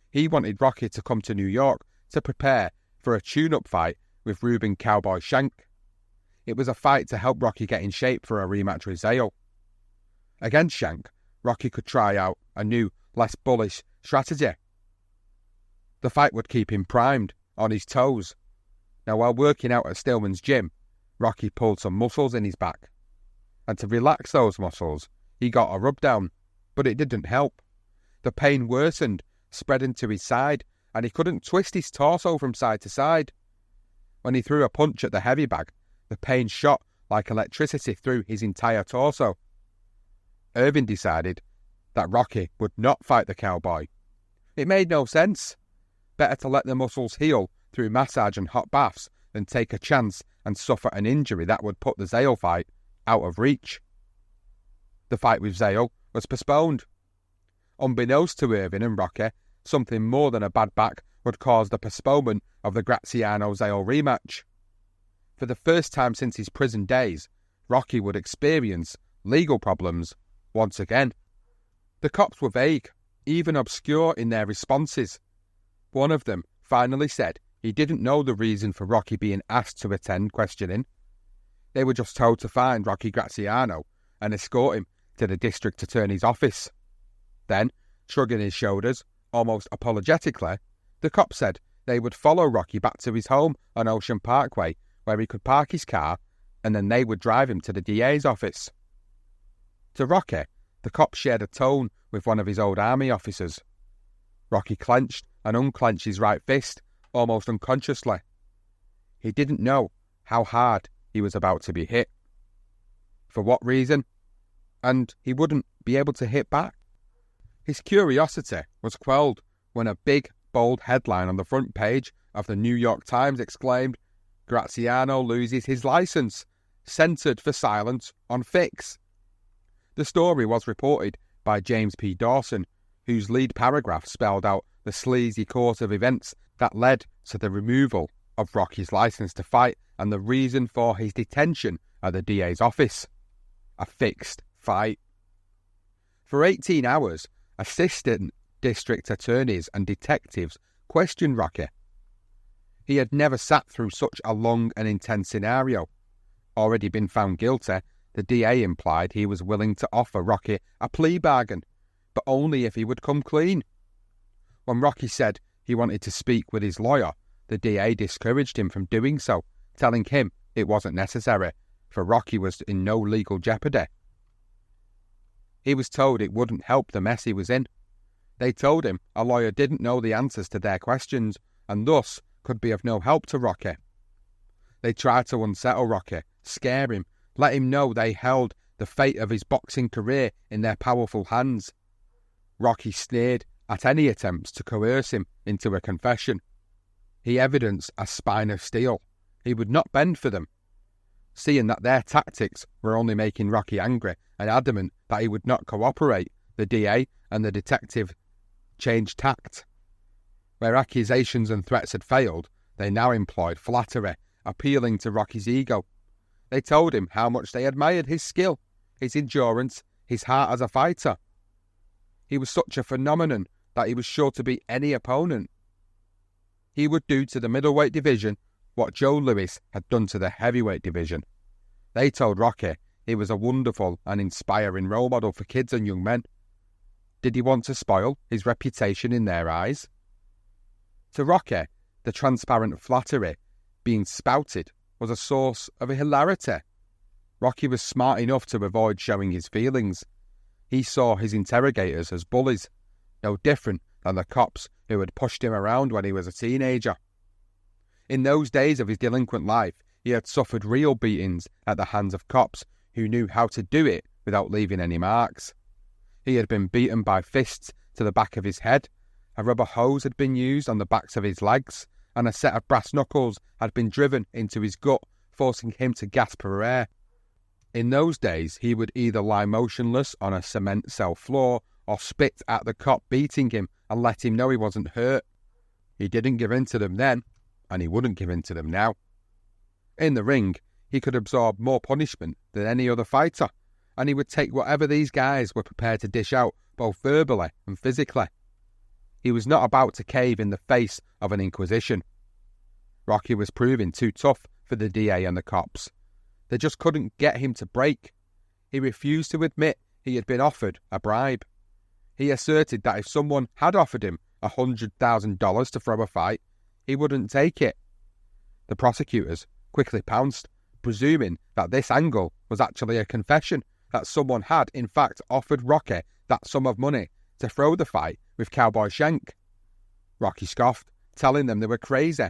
A: He wanted Rocky to come to New York to prepare for a tune-up fight with Ruben Cowboy Shank. It was a fight to help Rocky get in shape for a rematch with Zale. Against Shank, Rocky could try out a new, less bullish strategy. The fight would keep him primed, on his toes. Now, while working out at Stillman's gym, Rocky pulled some muscles in his back. And to relax those muscles, he got a rub down, but it didn't help. The pain worsened, spreading to his side, and he couldn't twist his torso from side to side. When he threw a punch at the heavy bag, the pain shot like electricity through his entire torso. Irving decided that Rocky would not fight the cowboy. It made no sense. Better to let the muscles heal through massage and hot baths than take a chance and suffer an injury that would put the Zale fight out of reach. The fight with Zale was postponed. Unbeknownst to Irving and Rocky, something more than a bad back would cause the postponement of the Graziano-Zale rematch. For the first time since his prison days, Rocky would experience legal problems once again. The cops were vague, even obscure in their responses. One of them finally said he didn't know the reason for Rocky being asked to attend questioning. They were just told to find Rocky Graziano and escort him to the district attorney's office. Then, shrugging his shoulders, almost apologetically, the cop said they would follow Rocky back to his home on Ocean Parkway, where he could park his car, and then they would drive him to the DA's office. To Rocky, the cop shared a tone with one of his old army officers. Rocky clenched and unclenched his right fist, almost unconsciously. He didn't know how hard he was about to be hit. For what reason? And he wouldn't be able to hit back. His curiosity was quelled when a big, bold headline on the front page of the New York Times exclaimed, "Graziano loses his license, censored for silence on Fix." The story was reported by James P. Dawson, whose lead paragraph spelled out the sleazy course of events that led to the removal of Rocky's license to fight and the reason for his detention at the DA's office. A fixed fight. For 18 hours, assistant district attorneys and detectives questioned Rocky. He had never sat through such a long and intense scenario. Already been found guilty, the DA implied he was willing to offer Rocky a plea bargain, but only if he would come clean. When Rocky said he wanted to speak with his lawyer, the DA discouraged him from doing so, telling him it wasn't necessary, for Rocky was in no legal jeopardy. He was told it wouldn't help the mess he was in. They told him a lawyer didn't know the answers to their questions, and thus could be of no help to Rocky. They tried to unsettle Rocky, scare him, let him know they held the fate of his boxing career in their powerful hands. Rocky sneered at any attempts to coerce him into a confession. He evidenced a spine of steel. He would not bend for them. Seeing that their tactics were only making Rocky angry and adamant that he would not cooperate, the DA and the detective changed tact. Where accusations and threats had failed, they now employed flattery, appealing to Rocky's ego. They told him how much they admired his skill, his endurance, his heart as a fighter. He was such a phenomenon that he was sure to beat any opponent. He would do to the middleweight division what Joe Louis had done to the heavyweight division. They told Rocky he was a wonderful and inspiring role model for kids and young men. Did he want to spoil his reputation in their eyes? To Rocky, the transparent flattery being spouted was a source of hilarity. Rocky was smart enough to avoid showing his feelings. He saw his interrogators as bullies, no different than the cops who had pushed him around when he was a teenager. In those days of his delinquent life, he had suffered real beatings at the hands of cops who knew how to do it without leaving any marks. He had been beaten by fists to the back of his head, a rubber hose had been used on the backs of his legs, and a set of brass knuckles had been driven into his gut, forcing him to gasp for air. In those days, he would either lie motionless on a cement cell floor or spit at the cop beating him and let him know he wasn't hurt. He didn't give in to them then, and he wouldn't give in to them now. In the ring, he could absorb more punishment than any other fighter, and he would take whatever these guys were prepared to dish out, both verbally and physically. He was not about to cave in the face of an inquisition. Rocky was proving too tough for the DA and the cops. They just couldn't get him to break. He refused to admit he had been offered a bribe. He asserted that if someone had offered him $100,000 to throw a fight, he wouldn't take it. The prosecutors quickly pounced, presuming that this angle was actually a confession, that someone had in fact offered Rocky that sum of money to throw the fight with Cowboy Shank. Rocky scoffed, telling them they were crazy.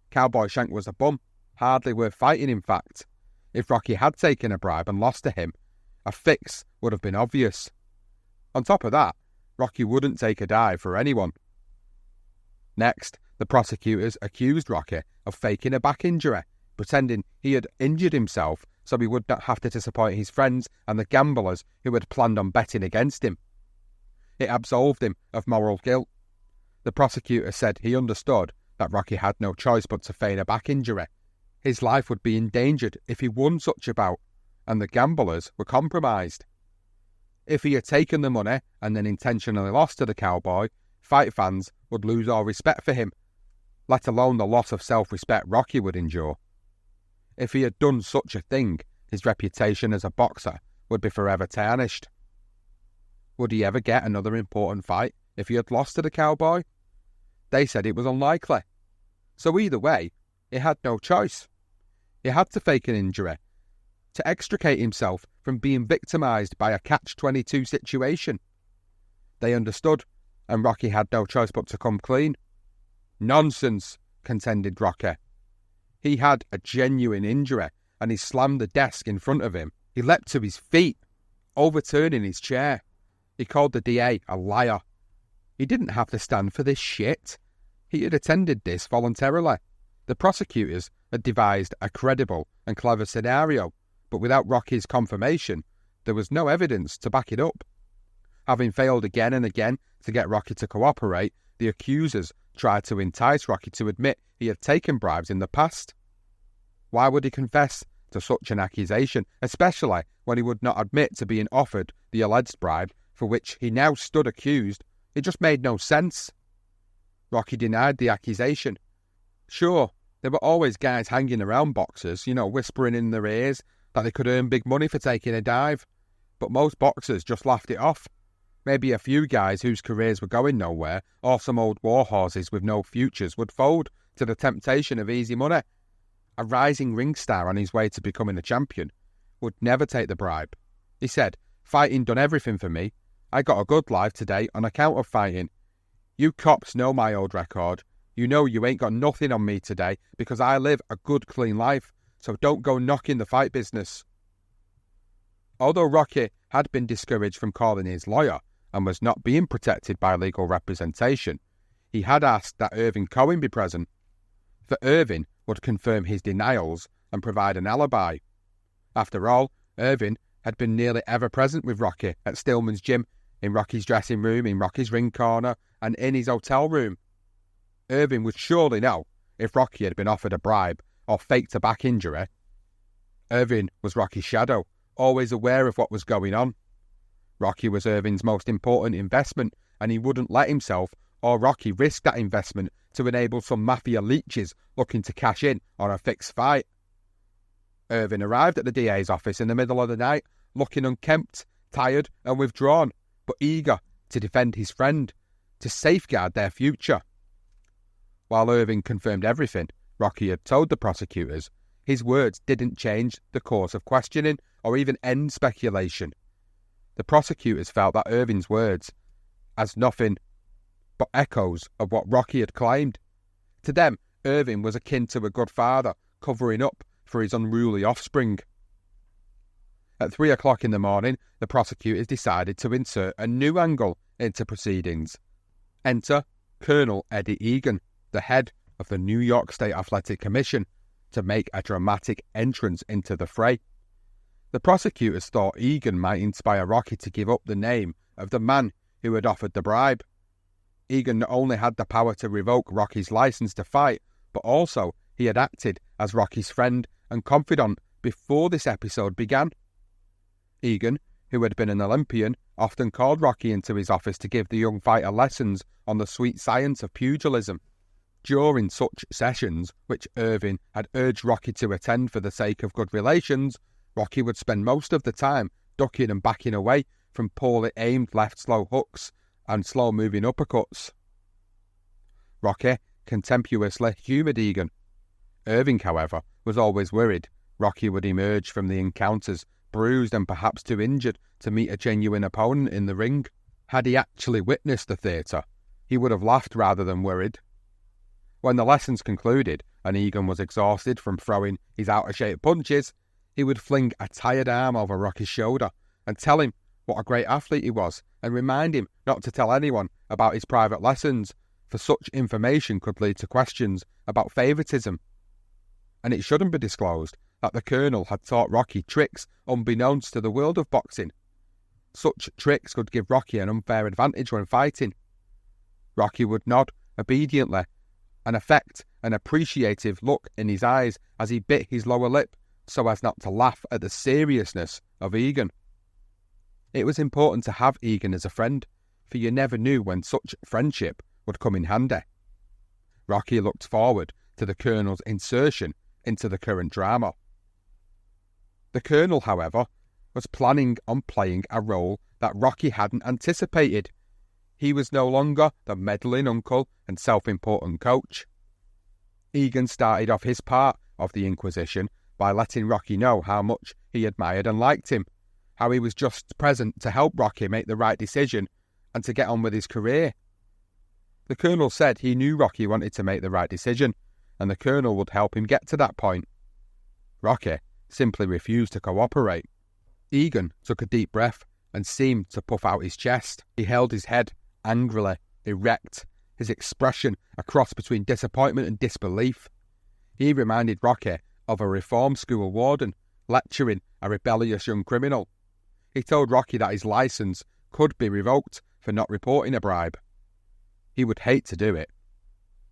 A: Cowboy Shank was a bum, hardly worth fighting in fact. If Rocky had taken a bribe and lost to him, a fix would have been obvious. On top of that, Rocky wouldn't take a dive for anyone. Next, the prosecutors accused Rocky of faking a back injury, pretending he had injured himself so he would not have to disappoint his friends and the gamblers who had planned on betting against him. It absolved him of moral guilt. The prosecutor said he understood that Rocky had no choice but to feign a back injury. His life would be endangered if he won such a bout, and the gamblers were compromised. If he had taken the money and then intentionally lost to the cowboy, fight fans would lose all respect for him, let alone the loss of self-respect Rocky would endure. If he had done such a thing, his reputation as a boxer would be forever tarnished. Would he ever get another important fight if he had lost to the cowboy? They said it was unlikely. So either way, he had no choice. He had to fake an injury to extricate himself from being victimised by a catch-22 situation. They understood, and Rocky had no choice but to come clean. Nonsense, contended Rocky. He had a genuine injury, and he slammed the desk in front of him. He leapt to his feet, overturning his chair. He called the DA a liar. He didn't have to stand for this shit. He had attended this voluntarily. The prosecutors had devised a credible and clever scenario, but without Rocky's confirmation, there was no evidence to back it up. Having failed again and again to get Rocky to cooperate, the accusers tried to entice Rocky to admit he had taken bribes in the past. Why would he confess to such an accusation, especially when he would not admit to being offered the alleged bribe for which he now stood accused? It just made no sense. Rocky denied the accusation. Sure, there were always guys hanging around boxers, whispering in their ears that they could earn big money for taking a dive, but most boxers just laughed it off. Maybe a few guys whose careers were going nowhere, or some old war horses with no futures, would fold to the temptation of easy money. A rising ring star on his way to becoming a champion would never take the bribe. He said, "Fighting done everything for me. I got a good life today on account of fighting. You cops know my old record. You know you ain't got nothing on me today because I live a good, clean life, so don't go knocking the fight business." Although Rocky had been discouraged from calling his lawyer and was not being protected by legal representation, he had asked that Irving Cohen be present, for Irving would confirm his denials and provide an alibi. After all, Irving had been nearly ever present with Rocky at Stillman's gym, in Rocky's dressing room, in Rocky's ring corner, and in his hotel room. Irving would surely know if Rocky had been offered a bribe or faked a back injury. Irving was Rocky's shadow, always aware of what was going on. Rocky was Irving's most important investment, and he wouldn't let himself or Rocky risk that investment to enable some mafia leeches looking to cash in on a fixed fight. Irving arrived at the DA's office in the middle of the night, looking unkempt, tired and withdrawn, but eager to defend his friend, to safeguard their future. While Irving confirmed everything Rocky had told the prosecutors, his words didn't change the course of questioning or even end speculation. The prosecutors felt that Irving's words as nothing but echoes of what Rocky had claimed. To them, Irving was akin to a good father covering up for his unruly offspring. At 3 o'clock in the morning, the prosecutors decided to insert a new angle into proceedings. Enter Colonel Eddie Egan, the head of the New York State Athletic Commission, to make a dramatic entrance into the fray. The prosecutors thought Egan might inspire Rocky to give up the name of the man who had offered the bribe. Egan not only had the power to revoke Rocky's license to fight, but also he had acted as Rocky's friend and confidant before this episode began. Egan, who had been an Olympian, often called Rocky into his office to give the young fighter lessons on the sweet science of pugilism. During such sessions, which Irvin had urged Rocky to attend for the sake of good relations, Rocky would spend most of the time ducking and backing away from poorly aimed left slow hooks and slow-moving uppercuts. Rocky contemptuously humoured Egan. Irving, however, was always worried Rocky would emerge from the encounters bruised and perhaps too injured to meet a genuine opponent in the ring. Had he actually witnessed the theatre, he would have laughed rather than worried. When the lessons concluded and Egan was exhausted from throwing his out-of-shape punches, he would fling a tired arm over Rocky's shoulder and tell him what a great athlete he was and remind him not to tell anyone about his private lessons, for such information could lead to questions about favouritism. And it shouldn't be disclosed that the Colonel had taught Rocky tricks unbeknownst to the world of boxing. Such tricks could give Rocky an unfair advantage when fighting. Rocky would nod obediently and affect an appreciative look in his eyes as he bit his lower lip so as not to laugh at the seriousness of Egan. It was important to have Egan as a friend, for you never knew when such friendship would come in handy. Rocky looked forward to the Colonel's insertion into the current drama. The Colonel, however, was planning on playing a role that Rocky hadn't anticipated. He was no longer the meddling uncle and self-important coach. Egan started off his part of the Inquisition by letting Rocky know how much he admired and liked him, how he was just present to help Rocky make the right decision and to get on with his career. The Colonel said he knew Rocky wanted to make the right decision, and the Colonel would help him get to that point. Rocky simply refused to cooperate. Egan took a deep breath and seemed to puff out his chest. He held his head angrily erect, his expression a cross between disappointment and disbelief. He reminded Rocky of a reform school warden lecturing a rebellious young criminal. He told Rocky that his licence could be revoked for not reporting a bribe. He would hate to do it.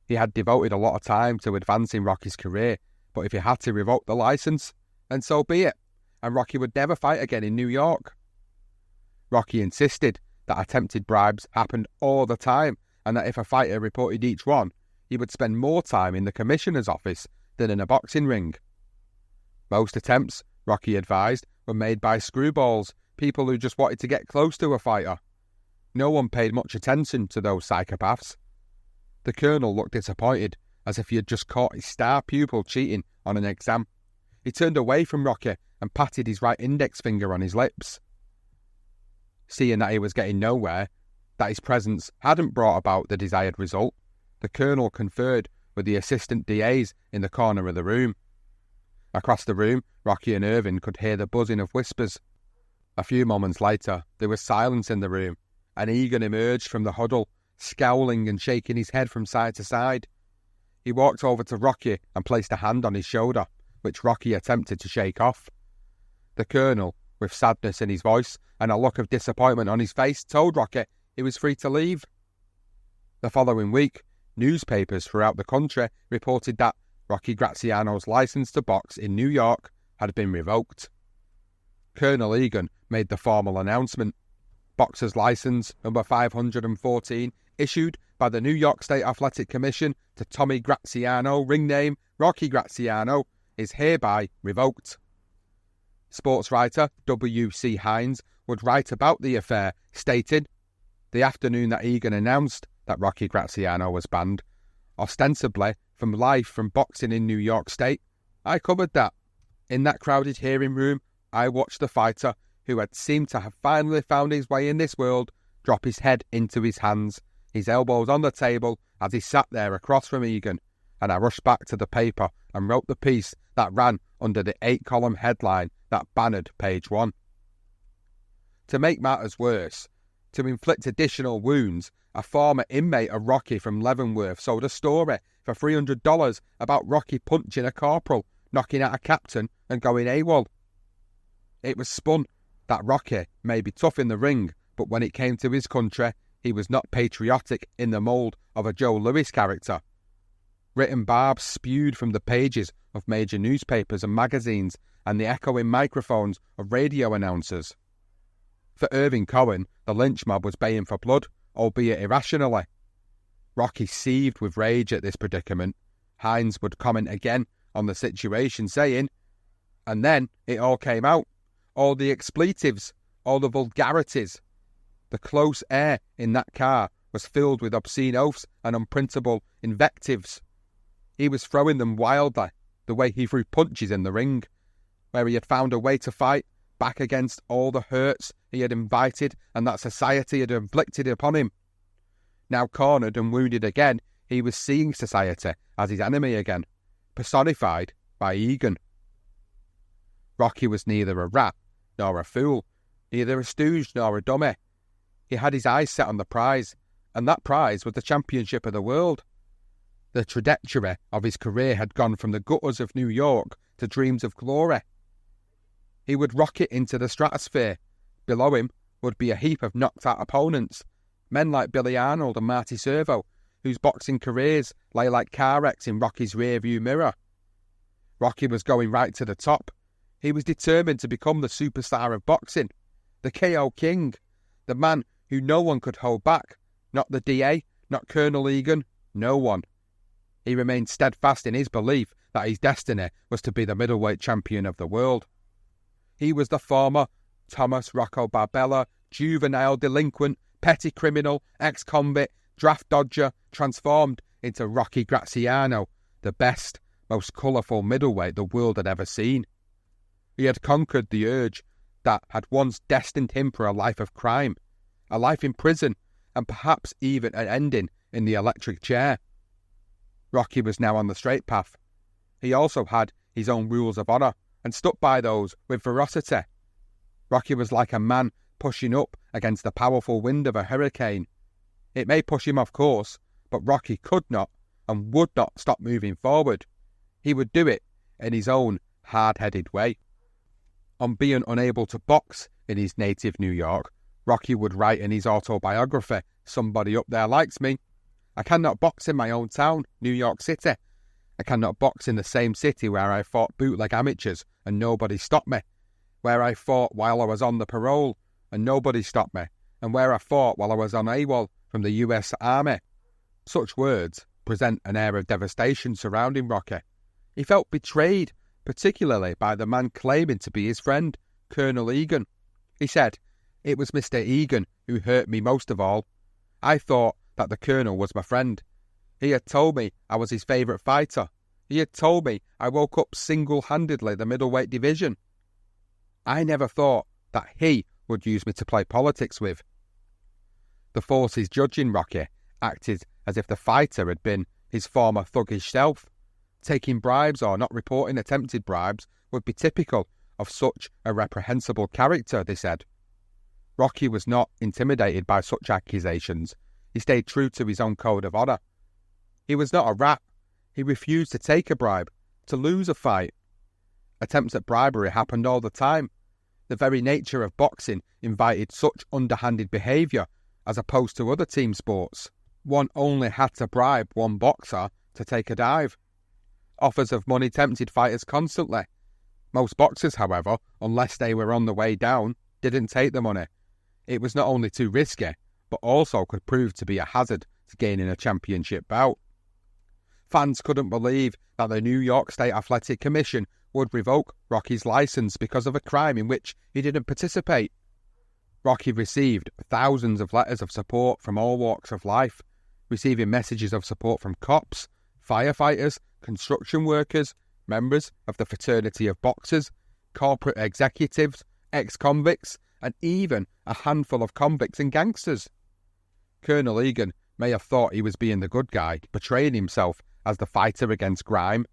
A: He had devoted a lot of time to advancing Rocky's career, but if he had to revoke the licence, then so be it, and Rocky would never fight again in New York. Rocky insisted that attempted bribes happened all the time, and that if a fighter reported each one, he would spend more time in the commissioner's office than in a boxing ring. Most attempts, Rocky advised, were made by screwballs, people who just wanted to get close to a fighter. No one paid much attention to those psychopaths. The Colonel looked disappointed, as if he had just caught his star pupil cheating on an exam. He turned away from Rocky and patted his right index finger on his lips. Seeing that he was getting nowhere, that his presence hadn't brought about the desired result, the Colonel conferred with the assistant DAs in the corner of the room. Across the room, Rocky and Irvin could hear the buzzing of whispers. A few moments later, there was silence in the room, and Egan emerged from the huddle, scowling and shaking his head from side to side. He walked over to Rocky and placed a hand on his shoulder, which Rocky attempted to shake off. The Colonel, with sadness in his voice and a look of disappointment on his face, told Rocky he was free to leave. The following week, newspapers throughout the country reported that Rocky Graziano's licence to box in New York had been revoked. Colonel Egan made the formal announcement. Boxer's licence number 514, issued by the New York State Athletic Commission to Tommy Graziano, ring name Rocky Graziano, is hereby revoked. Sports writer W.C. Hines would write about the affair, stating, "The afternoon that Egan announced that Rocky Graziano was banned, ostensibly from life from boxing in New York State, I covered that. In that crowded hearing room, I watched the fighter, who had seemed to have finally found his way in this world, drop his head into his hands, his elbows on the table as he sat there across from Egan, and I rushed back to the paper and wrote the piece that ran under the 8-column headline that bannered page 1. To make matters worse, to inflict additional wounds, a former inmate of Rocky from Leavenworth sold a story for $300 about Rocky punching a corporal, knocking out a captain and going AWOL. It was spun that Rocky may be tough in the ring, but when it came to his country, he was not patriotic in the mould of a Joe Louis character. Written barbs spewed from the pages of major newspapers and magazines, and the echoing microphones of radio announcers. For Irving Cohen, the lynch mob was baying for blood, albeit irrationally. Rocky seethed with rage at this predicament. Hines would comment again on the situation, saying, "And then it all came out. All the expletives, all the vulgarities. The close air in that car was filled with obscene oaths and unprintable invectives. He was throwing them wildly, the way he threw punches in the ring, where he had found a way to fight back against all the hurts he had invited and that society had inflicted upon him. Now cornered and wounded again, he was seeing society as his enemy again, personified by Egan. Rocky was neither a rat nor a fool, neither a stooge nor a dummy. He had his eyes set on the prize, and that prize was the championship of the world. The trajectory of his career had gone from the gutters of New York to dreams of glory. He would rocket into the stratosphere. Below him would be a heap of knocked-out opponents, men like Billy Arnold and Marty Servo, whose boxing careers lay like car wrecks in Rocky's rear-view mirror. Rocky was going right to the top. He was determined to become the superstar of boxing, the KO King, the man who no one could hold back, not the DA, not Colonel Egan, no one. He remained steadfast in his belief that his destiny was to be the middleweight champion of the world. He was the former Thomas Rocco Barbella, juvenile delinquent, petty criminal, ex-convict, draft dodger, transformed into Rocky Graziano, the best, most colourful middleweight the world had ever seen. He had conquered the urge that had once destined him for a life of crime, a life in prison, and perhaps even an ending in the electric chair. Rocky was now on the straight path. He also had his own rules of honour, and stuck by those with ferocity. Rocky was like a man pushing up against the powerful wind of a hurricane. It may push him off course, but Rocky could not and would not stop moving forward. He would do it in his own hard-headed way. On being unable to box in his native New York, Rocky would write in his autobiography, "Somebody up there likes me. I cannot box in my own town, New York City. I cannot box in the same city where I fought bootleg amateurs and nobody stopped me, where I fought while I was on the parole and nobody stopped me, and where I fought while I was on AWOL from the US Army." Such words present an air of devastation surrounding Rocky. He felt betrayed, particularly by the man claiming to be his friend, Colonel Egan. He said, "It was Mr. Egan who hurt me most of all. I thought that the Colonel was my friend. He had told me I was his favourite fighter. He had told me I woke up single-handedly the middleweight division. I never thought that he would use me to play politics with." The forces judging Rocky acted as if the fighter had been his former thuggish self. Taking bribes or not reporting attempted bribes would be typical of such a reprehensible character, they said. Rocky was not intimidated by such accusations. He stayed true to his own code of honour. He was not a rat. He refused to take a bribe, to lose a fight. Attempts at bribery happened all the time. The very nature of boxing invited such underhanded behaviour as opposed to other team sports. One only had to bribe one boxer to take a dive. Offers of money tempted fighters constantly. Most boxers, however, unless they were on the way down, didn't take the money. It was not only too risky, but also could prove to be a hazard to gaining a championship bout. Fans couldn't believe that the New York State Athletic Commission would revoke Rocky's licence because of a crime in which he didn't participate. Rocky received thousands of letters of support from all walks of life, receiving messages of support from cops, firefighters, construction workers, members of the fraternity of boxers, corporate executives, ex-convicts, and even a handful of convicts and gangsters. Colonel Egan may have thought he was being the good guy, portraying himself as the fighter against crime.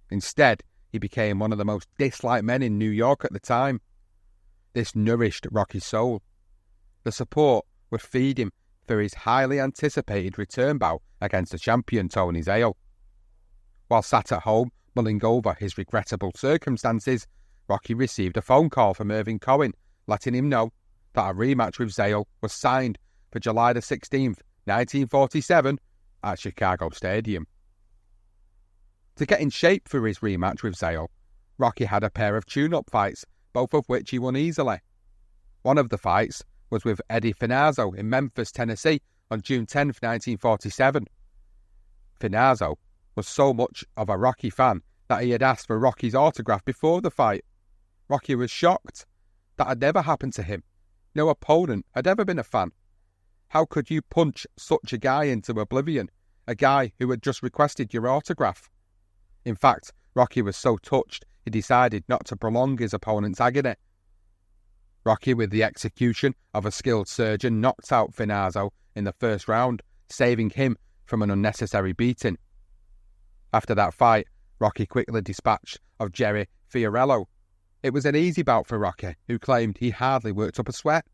A: Instead, he became one of the most disliked men in New York at the time. This nourished Rocky's soul. The support would feed him for his highly anticipated return bout against the champion Tony Zale. While sat at home mulling over his regrettable circumstances, Rocky received a phone call from Irving Cohen, letting him know that a rematch with Zale was signed for July the 16th, 1947, at Chicago Stadium. To get in shape for his rematch with Zale, Rocky had a pair of tune-up fights, both of which he won easily. One of the fights was with Eddie Finazzo in Memphis, Tennessee on June 10, 1947. Finazzo was so much of a Rocky fan that he had asked for Rocky's autograph before the fight. Rocky was shocked. That had never happened to him. No opponent had ever been a fan. How could you punch such a guy into oblivion, a guy who had just requested your autograph? In fact, Rocky was so touched he decided not to prolong his opponent's agony. Rocky, with the execution of a skilled surgeon, knocked out Finazzo in the first round, saving him from an unnecessary beating. After that fight, Rocky quickly dispatched of Jerry Fiorello. It was an easy bout for Rocky, who claimed he hardly worked up a sweat.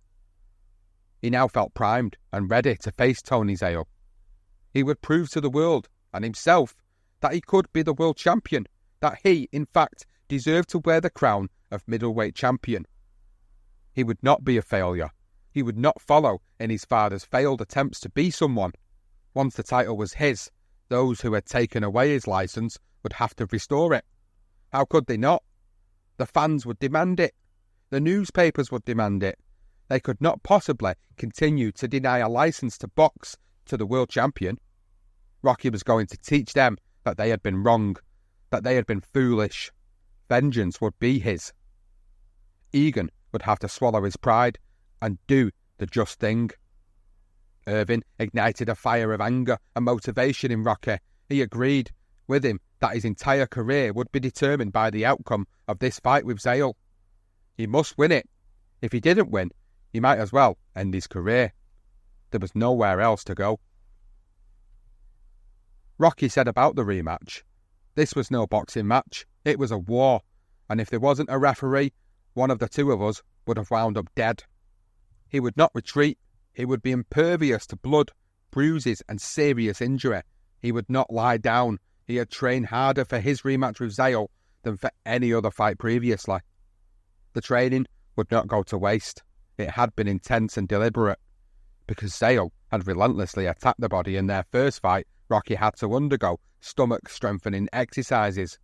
A: He now felt primed and ready to face Tony Zale. He would prove to the world and himself that he could be the world champion, that he, in fact, deserved to wear the crown of middleweight champion. He would not be a failure. He would not follow in his father's failed attempts to be someone. Once the title was his, those who had taken away his license would have to restore it. How could they not? The fans would demand it. The newspapers would demand it. They could not possibly continue to deny a license to box to the world champion. Rocky was going to teach them that they had been wrong, that they had been foolish. Vengeance would be his. Egan would have to swallow his pride and do the just thing. Irvin ignited a fire of anger and motivation in Rocky. He agreed with him that his entire career would be determined by the outcome of this fight with Zale. He must win it. If he didn't win, he might as well end his career. There was nowhere else to go. Rocky said about the rematch, "This was no boxing match. It was a war, and if there wasn't a referee, one of the two of us would have wound up dead." He would not retreat. He would be impervious to blood, bruises, and serious injury. He would not lie down. He had trained harder for his rematch with Zale than for any other fight previously. The training would not go to waste. It had been intense and deliberate. Because Zale had relentlessly attacked the body in their first fight, Rocky had to undergo stomach-strengthening exercises.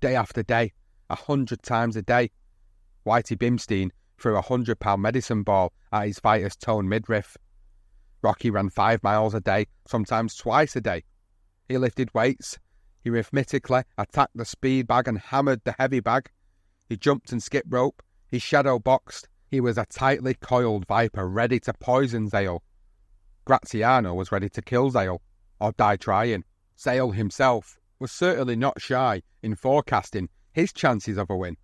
A: Day after day, 100 times a day. Whitey Bimstein threw a 100-pound medicine ball at his fighter's toned midriff. Rocky ran 5 miles a day, sometimes twice a day. He lifted weights. He rhythmically attacked the speed bag and hammered the heavy bag. He jumped and skipped rope. He shadow boxed. He was a tightly coiled viper ready to poison Zale. Graziano was ready to kill Zale, or die trying. Zale himself was certainly not shy in forecasting his chances of a win.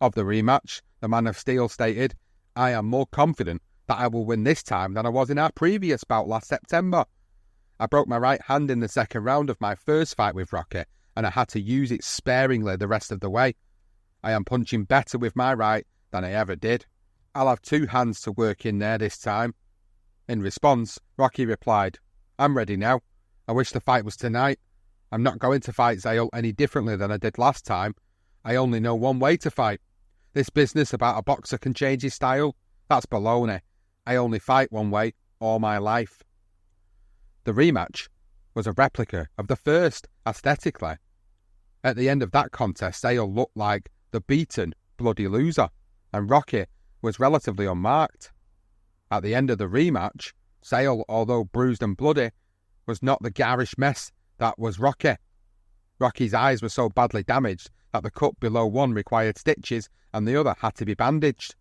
A: Of the rematch, the Man of Steel stated, "I am more confident that I will win this time than I was in our previous bout last September. I broke my right hand in the second round of my first fight with Rocky, and I had to use it sparingly the rest of the way. I am punching better with my right than I ever did. I'll have 2 hands to work in there this time." In response, Rocky replied, "I'm ready now. I wish the fight was tonight. I'm not going to fight Zale any differently than I did last time. I only know one way to fight. This business about a boxer can change his style, that's baloney. I only fight one way all my life." The rematch was a replica of the first, aesthetically. At the end of that contest, Zale looked like the beaten, bloody loser, and Rocky was relatively unmarked. At the end of the rematch, Zale, although bruised and bloody, was not the garish mess that was Rocky. Rocky's eyes were so badly damaged that the cut below one required stitches and the other had to be bandaged.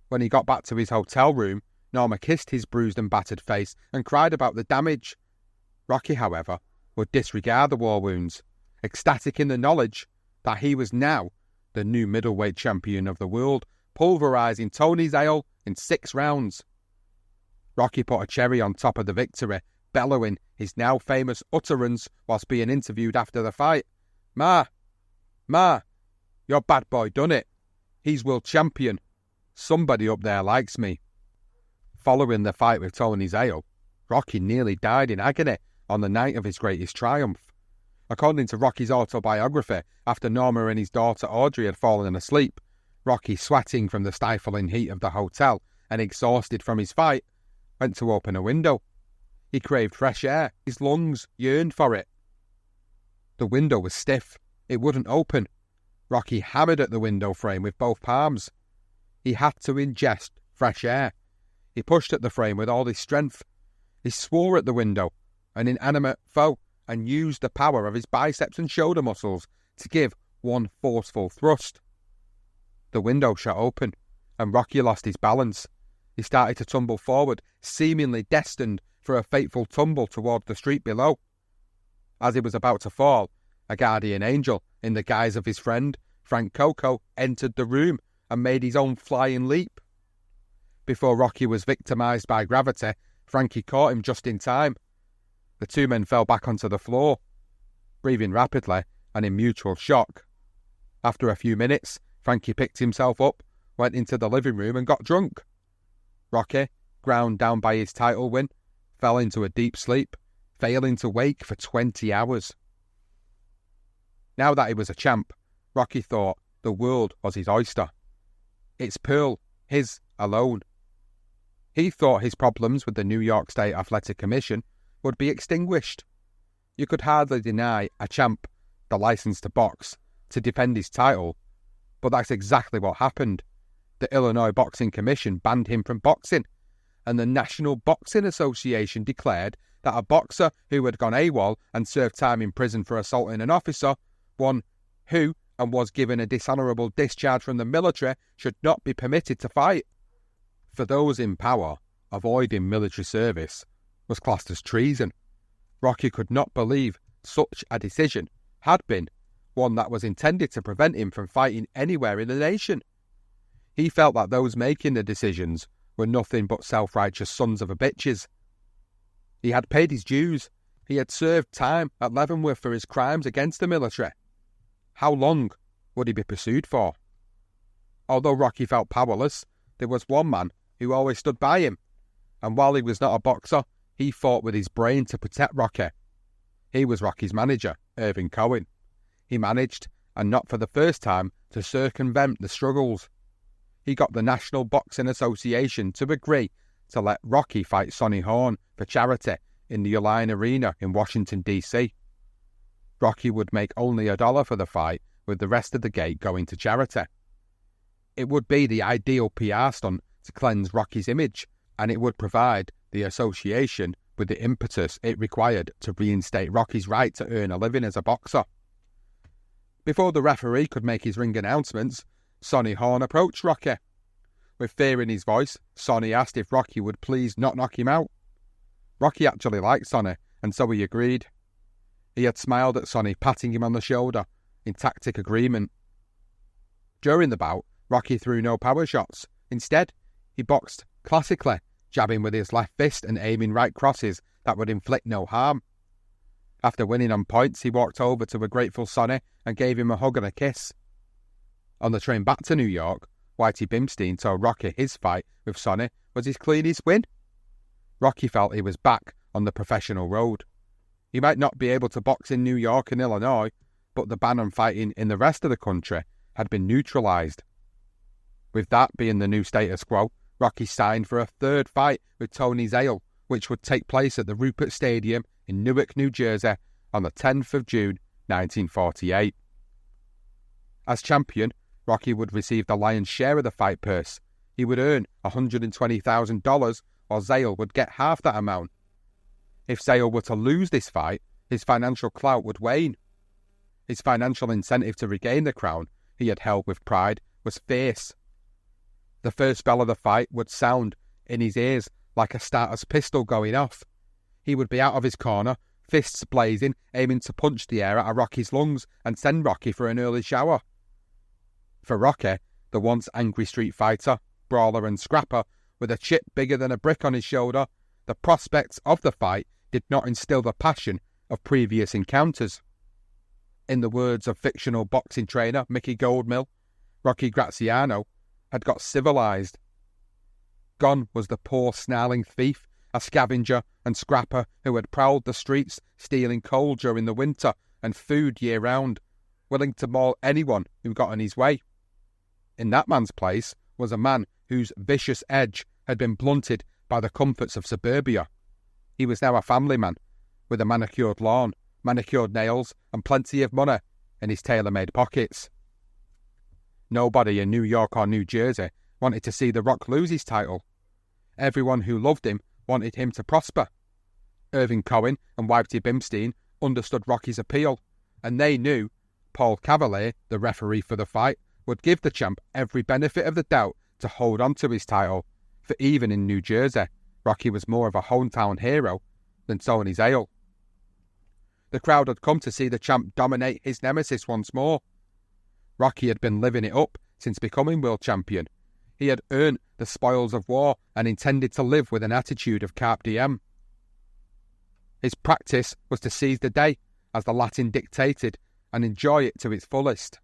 A: When he got back to his hotel room, Norma kissed his bruised and battered face and cried about the damage. Rocky, however, would disregard the war wounds, ecstatic in the knowledge that he was now the new middleweight champion of the world, pulverising Tony Zale in 6 rounds. Rocky put a cherry on top of the victory, bellowing his now famous utterance whilst being interviewed after the fight. Ma, your bad boy done it. He's world champion. Somebody up there likes me." Following the fight with Tony Zale, Rocky nearly died in agony on the night of his greatest triumph. According to Rocky's autobiography, after Norma and his daughter Audrey had fallen asleep, Rocky, sweating from the stifling heat of the hotel and exhausted from his fight, went to open a window. He craved fresh air. His lungs yearned for it. The window was stiff. It wouldn't open. Rocky hammered at the window frame with both palms. He had to ingest fresh air. He pushed at the frame with all his strength. He swore at the window, an inanimate foe, and used the power of his biceps and shoulder muscles to give one forceful thrust. The window shot open, and Rocky lost his balance. He started to tumble forward, seemingly destined for a fateful tumble towards the street below. As he was about to fall, a guardian angel, in the guise of his friend, Frank Coco, entered the room and made his own flying leap. Before Rocky was victimized by gravity, Frankie caught him just in time. The two men fell back onto the floor, breathing rapidly and in mutual shock. After a few minutes, Frankie picked himself up, went into the living room and got drunk. Rocky, ground down by his title win, fell into a deep sleep, failing to wake for 20 hours. Now that he was a champ, Rocky thought the world was his oyster. Its pearl, his alone. He thought his problems with the New York State Athletic Commission would be extinguished. You could hardly deny a champ the license to box, to defend his title, but that's exactly what happened. The Illinois Boxing Commission banned him from boxing, and the National Boxing Association declared that a boxer who had gone AWOL and served time in prison for assaulting an officer, one who and was given a dishonourable discharge from the military, should not be permitted to fight. For those in power, avoiding military service was classed as treason. Rocky could not believe such a decision had been one that was intended to prevent him from fighting anywhere in the nation. He felt that those making the decisions were nothing but self-righteous sons of a bitches. He had paid his dues. He had served time at Leavenworth for his crimes against the military. How long would he be pursued for? Although Rocky felt powerless, there was one man who always stood by him, and while he was not a boxer, he fought with his brain to protect Rocky. He was Rocky's manager, Irving Cohen. He managed, and not for the first time, to circumvent the struggles. He got the National Boxing Association to agree to let Rocky fight Sonny Horn for charity in the Uline Arena in Washington, D.C. Rocky would make only $1 for the fight, with the rest of the gate going to charity. It would be the ideal PR stunt to cleanse Rocky's image, and it would provide the association with the impetus it required to reinstate Rocky's right to earn a living as a boxer. Before the referee could make his ring announcements, Sonny Horn approached Rocky. With fear in his voice, Sonny asked if Rocky would please not knock him out. Rocky actually liked Sonny, and so he agreed. He had smiled at Sonny, patting him on the shoulder, in tacit agreement. During the bout, Rocky threw no power shots. Instead, he boxed classically, jabbing with his left fist and aiming right crosses that would inflict no harm. After winning on points, he walked over to a grateful Sonny and gave him a hug and a kiss. On the train back to New York, Whitey Bimstein told Rocky his fight with Sonny was his cleanest win. Rocky felt he was back on the professional road. He might not be able to box in New York and Illinois, but the ban on fighting in the rest of the country had been neutralised. With that being the new status quo, Rocky signed for a third fight with Tony Zale, which would take place at the Rupert Stadium in Newark, New Jersey on the 10th of June, 1948. As champion, Rocky would receive the lion's share of the fight purse. He would earn $120,000, or Zale would get half that amount. If Zale were to lose this fight, his financial clout would wane. His financial incentive to regain the crown he had held with pride was fierce. The first bell of the fight would sound in his ears like a starter's pistol going off. He would be out of his corner, fists blazing, aiming to punch the air out of Rocky's lungs and send Rocky for an early shower. For Rocky, the once angry street fighter, brawler and scrapper, with a chip bigger than a brick on his shoulder, the prospects of the fight did not instill the passion of previous encounters. In the words of fictional boxing trainer Mickey Goldmill, Rocky Graziano had got civilized. Gone was the poor snarling thief, a scavenger and scrapper who had prowled the streets stealing coal during the winter and food year-round, willing to maul anyone who got in his way. In that man's place was a man whose vicious edge had been blunted by the comforts of suburbia. He was now a family man, with a manicured lawn, manicured nails, and plenty of money in his tailor-made pockets. Nobody in New York or New Jersey wanted to see The Rock lose his title. Everyone who loved him wanted him to prosper. Irving Cohen and Whitey Bimstein understood Rocky's appeal, and they knew Paul Cavalier, the referee for the fight, would give the champ every benefit of the doubt to hold on to his title, for even in New Jersey, Rocky was more of a hometown hero than Tony Zale. The crowd had come to see the champ dominate his nemesis once more. Rocky had been living it up since becoming world champion. He had earned the spoils of war and intended to live with an attitude of carpe diem. His practice was to seize the day, as the Latin dictated, and enjoy it to its fullest.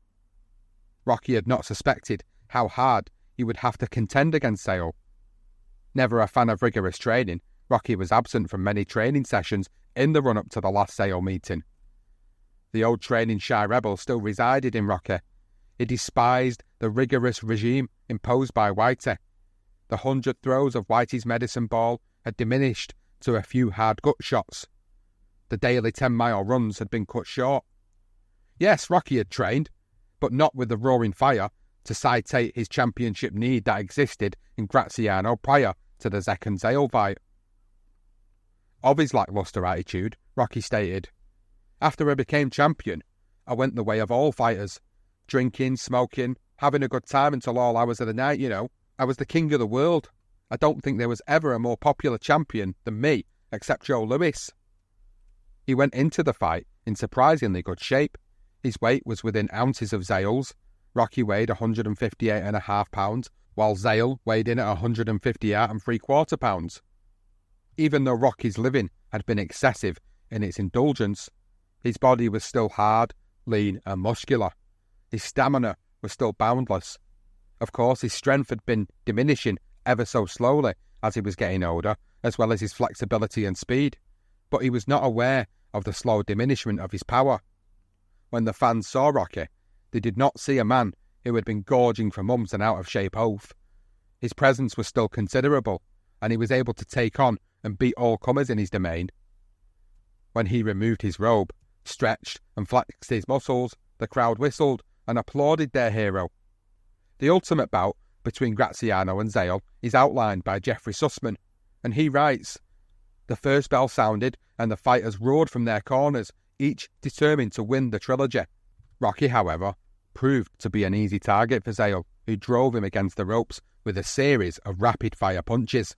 A: Rocky had not suspected how hard he would have to contend against Zale. Never a fan of rigorous training, Rocky was absent from many training sessions in the run-up to the last Zale meeting. The old training-shy rebel still resided in Rocky. He despised the rigorous regime imposed by Whitey. The 100 throws of Whitey's medicine ball had diminished to a few hard gut shots. The daily 10-mile runs had been cut short. Yes, Rocky had trained, but not with the roaring fire to satiate his championship need that existed in Graziano prior to the second Zale fight. Of his lacklustre attitude, Rocky stated, "After I became champion, I went the way of all fighters, drinking, smoking, having a good time until all hours of the night, you know. I was the king of the world. I don't think there was ever a more popular champion than me, except Joe Louis." He went into the fight in surprisingly good shape. His weight was within ounces of Zale's. Rocky weighed 158.5 pounds, while Zale weighed in at 158.75 pounds. Even though Rocky's living had been excessive in its indulgence, his body was still hard, lean and muscular. His stamina was still boundless. Of course, his strength had been diminishing ever so slowly as he was getting older, as well as his flexibility and speed, but he was not aware of the slow diminishment of his power. When the fans saw Rocky, they did not see a man who had been gorging for months and out of shape oaf. His presence was still considerable, and he was able to take on and beat all comers in his domain. When he removed his robe, stretched and flexed his muscles, the crowd whistled and applauded their hero. The ultimate bout between Graziano and Zale is outlined by Jeffrey Sussman, and he writes, "The first bell sounded and the fighters roared from their corners, each determined to win the trilogy. Rocky, however, proved to be an easy target for Zale, who drove him against the ropes with a series of rapid-fire punches.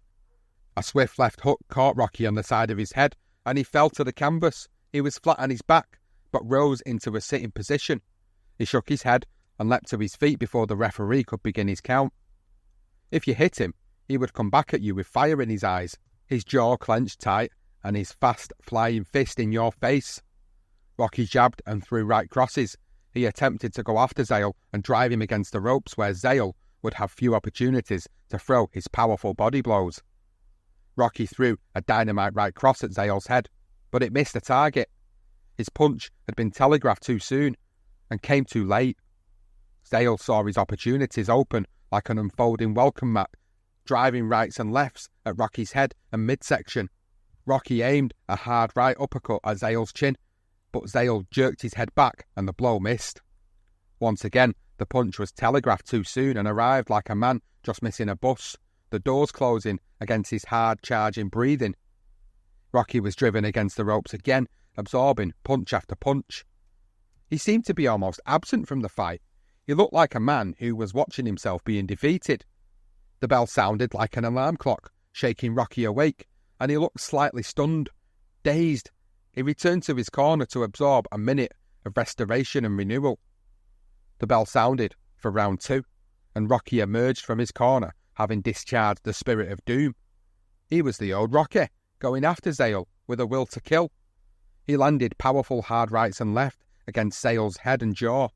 A: A swift left hook caught Rocky on the side of his head, and he fell to the canvas. He was flat on his back, but rose into a sitting position. He shook his head and leapt to his feet before the referee could begin his count. If you hit him, he would come back at you with fire in his eyes, his jaw clenched tight, and his fast flying fist in your face. Rocky jabbed and threw right crosses. He attempted to go after Zale and drive him against the ropes, where Zale would have few opportunities to throw his powerful body blows. Rocky threw a dynamite right cross at Zale's head, but it missed the target. His punch had been telegraphed too soon and came too late. Zale saw his opportunities open like an unfolding welcome mat, driving rights and lefts at Rocky's head and midsection. Rocky aimed a hard right uppercut at Zale's chin, but Zale jerked his head back and the blow missed. Once again, the punch was telegraphed too soon and arrived like a man just missing a bus, the doors closing against his hard charging breathing. Rocky was driven against the ropes again, absorbing punch after punch. He seemed to be almost absent from the fight. He looked like a man who was watching himself being defeated. The bell sounded like an alarm clock, shaking Rocky awake, and he looked slightly stunned, dazed. He returned to his corner to absorb a minute of restoration and renewal. The bell sounded for round 2, and Rocky emerged from his corner, having discharged the spirit of doom. He was the old Rocky, going after Zale with a will to kill. He landed powerful hard rights and left against Zale's head and jaw.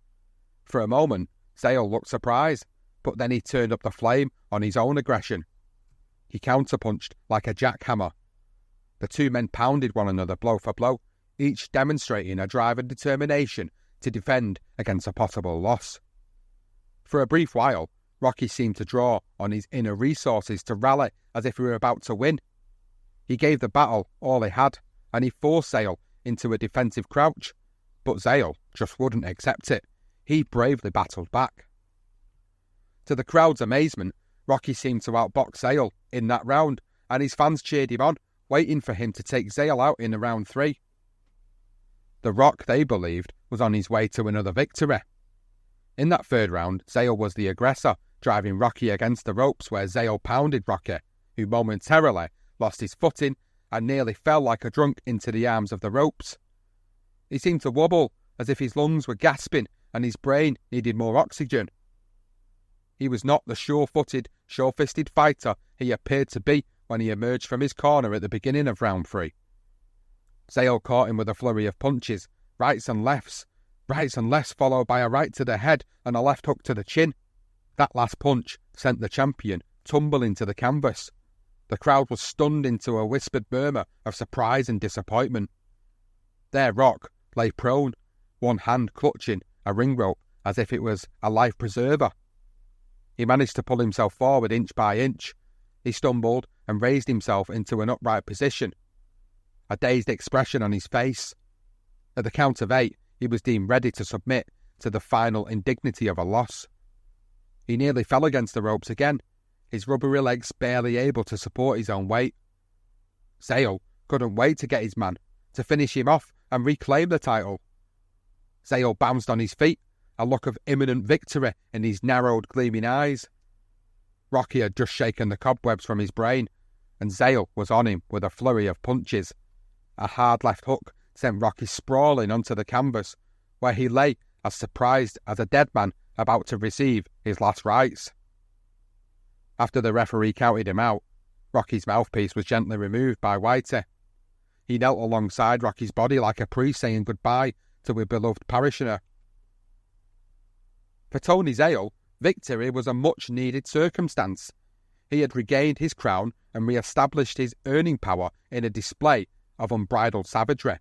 A: For a moment, Zale looked surprised, but then he turned up the flame on his own aggression. He counterpunched like a jackhammer. The two men pounded one another blow for blow, each demonstrating a drive and determination to defend against a possible loss. For a brief while, Rocky seemed to draw on his inner resources to rally as if he were about to win. He gave the battle all he had, and he forced Zale into a defensive crouch, but Zale just wouldn't accept it. He bravely battled back. To the crowd's amazement, Rocky seemed to outbox Zale in that round, and his fans cheered him on, waiting for him to take Zale out in round 3. The Rock, they believed, was on his way to another victory. In that 3rd round, Zale was the aggressor, driving Rocky against the ropes where Zale pounded Rocky, who momentarily lost his footing and nearly fell like a drunk into the arms of the ropes. He seemed to wobble as if his lungs were gasping and his brain needed more oxygen. He was not the sure-footed, sure-fisted fighter he appeared to be when he emerged from his corner at the beginning of round 3. Zale caught him with a flurry of punches, rights and lefts followed by a right to the head and a left hook to the chin. That last punch sent the champion tumbling to the canvas. The crowd was stunned into a whispered murmur of surprise and disappointment. There Rock lay prone, one hand clutching a ring rope as if it was a life preserver. He managed to pull himself forward inch by inch. He stumbled and raised himself into an upright position, a dazed expression on his face. At the count of 8, he was deemed ready to submit to the final indignity of a loss. He nearly fell against the ropes again, his rubbery legs barely able to support his own weight. Zale couldn't wait to get his man, to finish him off and reclaim the title. Zale bounced on his feet, a look of imminent victory in his narrowed, gleaming eyes. Rocky had just shaken the cobwebs from his brain, and Zale was on him with a flurry of punches. A hard left hook sent Rocky sprawling onto the canvas, where he lay as surprised as a dead man about to receive his last rites. After the referee counted him out, Rocky's mouthpiece was gently removed by Whitey. He knelt alongside Rocky's body like a priest saying goodbye to a beloved parishioner. For Tony Zale, victory was a much-needed circumstance. He had regained his crown and re-established his earning power in a display of unbridled savagery.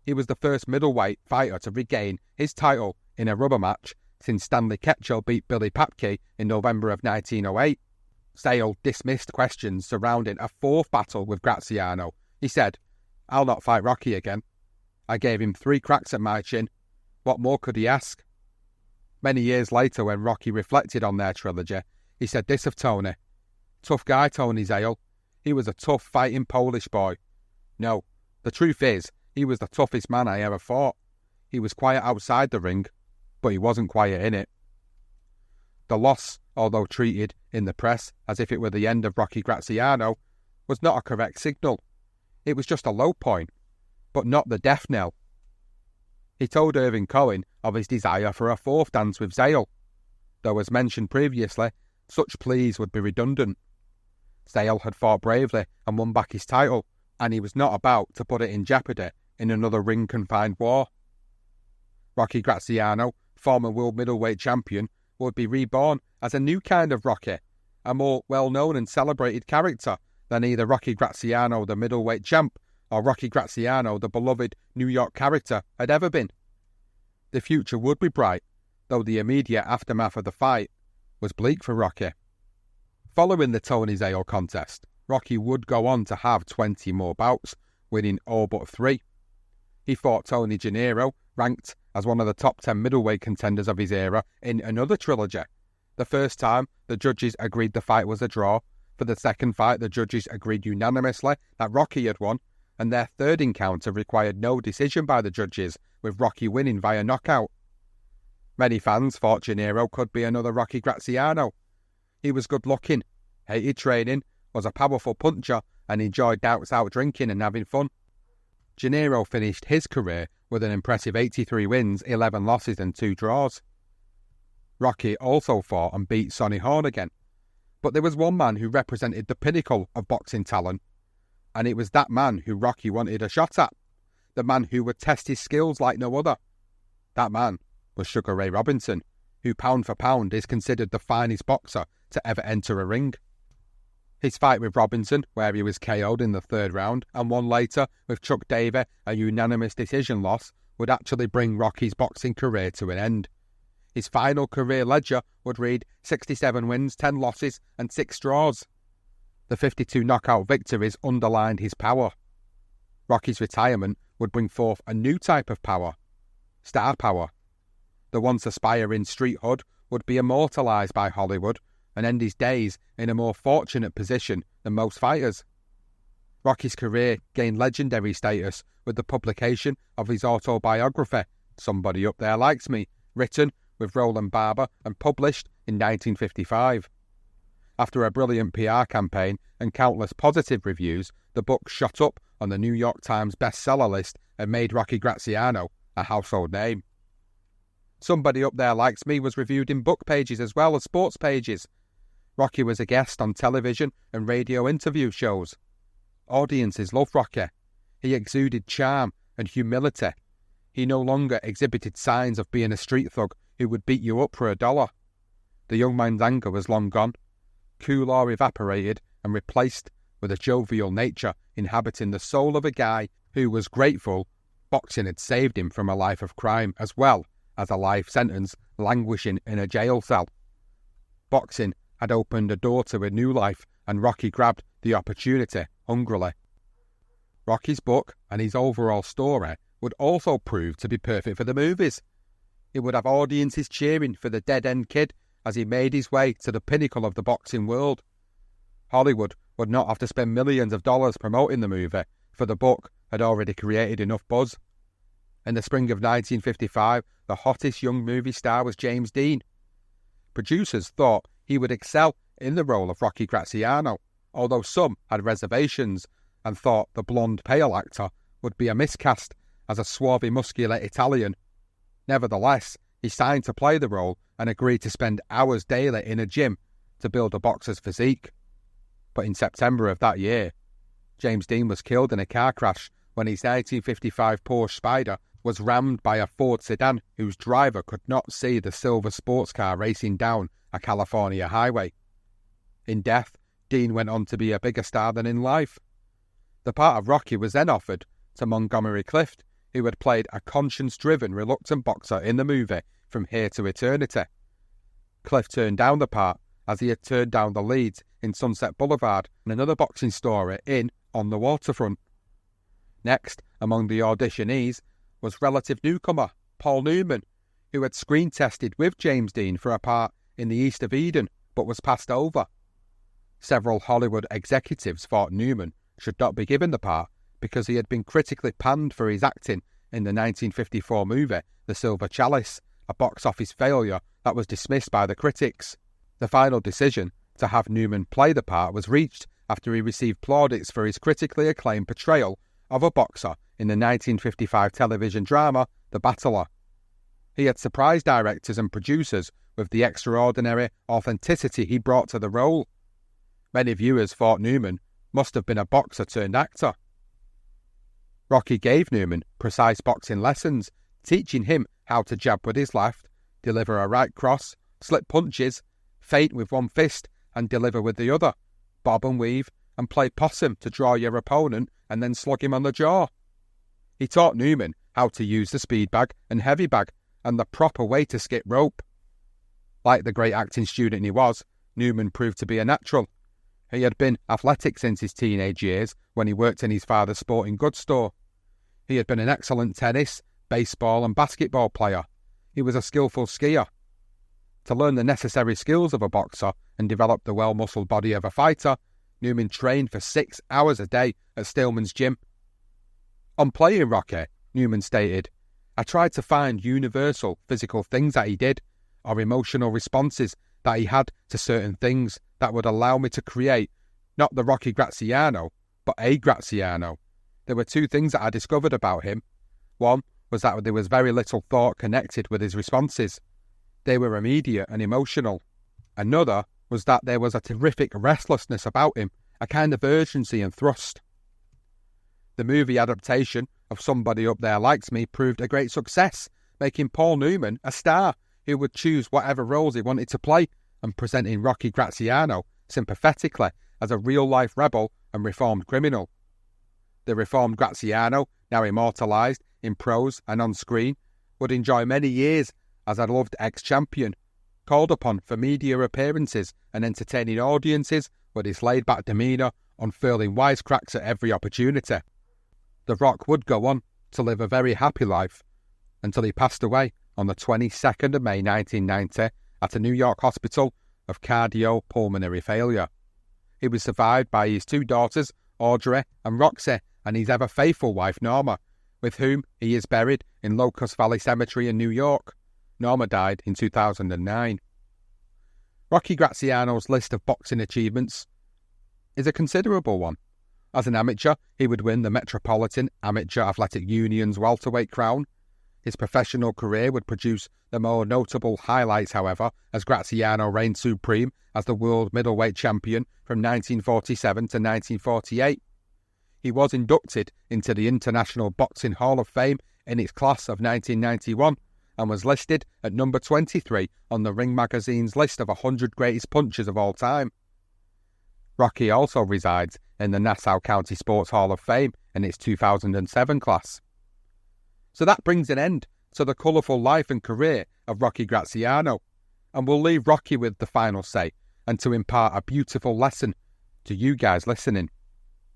A: He was the first middleweight fighter to regain his title in a rubber match since Stanley Ketchel beat Billy Papke in November of 1908. Zale dismissed questions surrounding a 4th battle with Graziano. He said, "I'll not fight Rocky again. I gave him 3 cracks at my chin. What more could he ask?" Many years later, when Rocky reflected on their trilogy, he said this of Tony: "Tough guy, Tony Zale. He was a tough fighting Polish boy. No, the truth is, he was the toughest man I ever fought. He was quiet outside the ring, but he wasn't quiet in it." The loss, although treated in the press as if it were the end of Rocky Graziano, was not a correct signal. It was just a low point, but not the death knell. He told Irving Cohen of his desire for a 4th dance with Zale, though as mentioned previously, such pleas would be redundant. Zale had fought bravely and won back his title, and he was not about to put it in jeopardy in another ring-confined war. Rocky Graziano, former World Middleweight champion, would be reborn as a new kind of Rocky, a more well-known and celebrated character than either Rocky Graziano, the middleweight champ, or Rocky Graziano, the beloved New York character, had ever been. The future would be bright, though the immediate aftermath of the fight was bleak for Rocky. Following the Tony Zale contest, Rocky would go on to have 20 more bouts, winning all but 3. He fought Tony Gennaro, ranked as one of the top 10 middleweight contenders of his era, in another trilogy. The first time, the judges agreed the fight was a draw. For the second fight, the judges agreed unanimously that Rocky had won, and their third encounter required no decision by the judges, with Rocky winning via knockout. Many fans thought Gennaro could be another Rocky Graziano. He was good-looking, hated training, was a powerful puncher, and enjoyed doubts out drinking and having fun. Gennaro finished his career with an impressive 83 wins, 11 losses and 2 draws. Rocky also fought and beat Sonny Horn again, but there was one man who represented the pinnacle of boxing talent, and it was that man who Rocky wanted a shot at, the man who would test his skills like no other. That man was Sugar Ray Robinson, who pound for pound is considered the finest boxer to ever enter a ring. His fight with Robinson, where he was KO'd in the 3rd round, and one later with Chuck Davey, a unanimous decision loss, would actually bring Rocky's boxing career to an end. His final career ledger would read 67 wins, 10 losses and 6 draws. The 52 knockout victories underlined his power. Rocky's retirement would bring forth a new type of power, star power. The once aspiring street hood would be immortalised by Hollywood and end his days in a more fortunate position than most fighters. Rocky's career gained legendary status with the publication of his autobiography, Somebody Up There Likes Me, written with Roland Barber and published in 1955. After a brilliant PR campaign and countless positive reviews, the book shot up on the New York Times bestseller list and made Rocky Graziano a household name. Somebody Up There Likes Me was reviewed in book pages as well as sports pages. Rocky was a guest on television and radio interview shows. Audiences loved Rocky. He exuded charm and humility. He no longer exhibited signs of being a street thug who would beat you up for $1. The young man's anger was long gone. Cool awe evaporated and replaced with a jovial nature inhabiting the soul of a guy who was grateful boxing had saved him from a life of crime as well as a life sentence languishing in a jail cell. Boxing had opened a door to a new life, and Rocky grabbed the opportunity hungrily. Rocky's book and his overall story would also prove to be perfect for the movies. It would have audiences cheering for the dead-end kid as he made his way to the pinnacle of the boxing world. Hollywood would not have to spend millions of dollars promoting the movie, for the book had already created enough buzz. In the spring of 1955, the hottest young movie star was James Dean. Producers thought he would excel in the role of Rocky Graziano, although some had reservations and thought the blonde pale actor would be a miscast as a swarthy muscular Italian. Nevertheless, he signed to play the role and agreed to spend hours daily in a gym to build a boxer's physique. But in September of that year, James Dean was killed in a car crash when his 1955 Porsche Spider was rammed by a Ford sedan whose driver could not see the silver sports car racing down a California highway. In death, Dean went on to be a bigger star than in life. The part of Rocky was then offered to Montgomery Clift, who had played a conscience-driven, reluctant boxer in the movie From Here to Eternity. Clift turned down the part, as he had turned down the leads in Sunset Boulevard and another boxing story in On the Waterfront. Next, among the auditionees, was relative newcomer Paul Newman, who had screen-tested with James Dean for a part in The East of Eden, but was passed over. Several Hollywood executives thought Newman should not be given the part because he had been critically panned for his acting in the 1954 movie The Silver Chalice, a box-office failure that was dismissed by the critics. The final decision to have Newman play the part was reached after he received plaudits for his critically acclaimed portrayal of a boxer in the 1955 television drama The Battler. He had surprised directors and producers with the extraordinary authenticity he brought to the role. Many viewers thought Newman must have been a boxer turned actor. Rocky gave Newman precise boxing lessons, teaching him how to jab with his left, deliver a right cross, slip punches, feint with one fist and deliver with the other, bob and weave, and play possum to draw your opponent and then slug him on the jaw. He taught Newman how to use the speed bag and heavy bag and the proper way to skip rope. Like the great acting student he was, Newman proved to be a natural. He had been athletic since his teenage years when he worked in his father's sporting goods store. He had been an excellent tennis, baseball and basketball player. He was a skillful skier. To learn the necessary skills of a boxer and develop the well-muscled body of a fighter, Newman trained for 6 hours a day at Stillman's gym. On playing Rocky, Newman stated, "I tried to find universal physical things that he did, or emotional responses that he had to certain things that would allow me to create not the Rocky Graziano, but a Graziano. There were 2 things that I discovered about him. One was that there was very little thought connected with his responses. They were immediate and emotional. Another was that there was a terrific restlessness about him, a kind of urgency and thrust." The movie adaptation of Somebody Up There Likes Me proved a great success, making Paul Newman a star who would choose whatever roles he wanted to play and presenting Rocky Graziano sympathetically as a real-life rebel and reformed criminal. The reformed Graziano, now immortalised in prose and on screen, would enjoy many years as a loved ex-champion, called upon for media appearances and entertaining audiences with his laid-back demeanour, unfurling wisecracks at every opportunity. The Rock would go on to live a very happy life until he passed away on the 22nd of May 1990 at a New York hospital of cardiopulmonary failure. He was survived by his 2 daughters, Audrey and Roxy, and his ever-faithful wife, Norma, with whom he is buried in Locust Valley Cemetery in New York. Norma died in 2009. Rocky Graziano's list of boxing achievements is a considerable one. As an amateur, he would win the Metropolitan Amateur Athletic Union's welterweight crown. His professional career would produce the more notable highlights, however, as Graziano reigned supreme as the World Middleweight champion from 1947 to 1948. He was inducted into the International Boxing Hall of Fame in its class of 1991 and was listed at number 23 on the Ring magazine's list of 100 greatest punchers of all time. Rocky also resides in the Nassau County Sports Hall of Fame in its 2007 class. So that brings an end to the colourful life and career of Rocky Graziano, and we'll leave Rocky with the final say and to impart a beautiful lesson to you guys listening.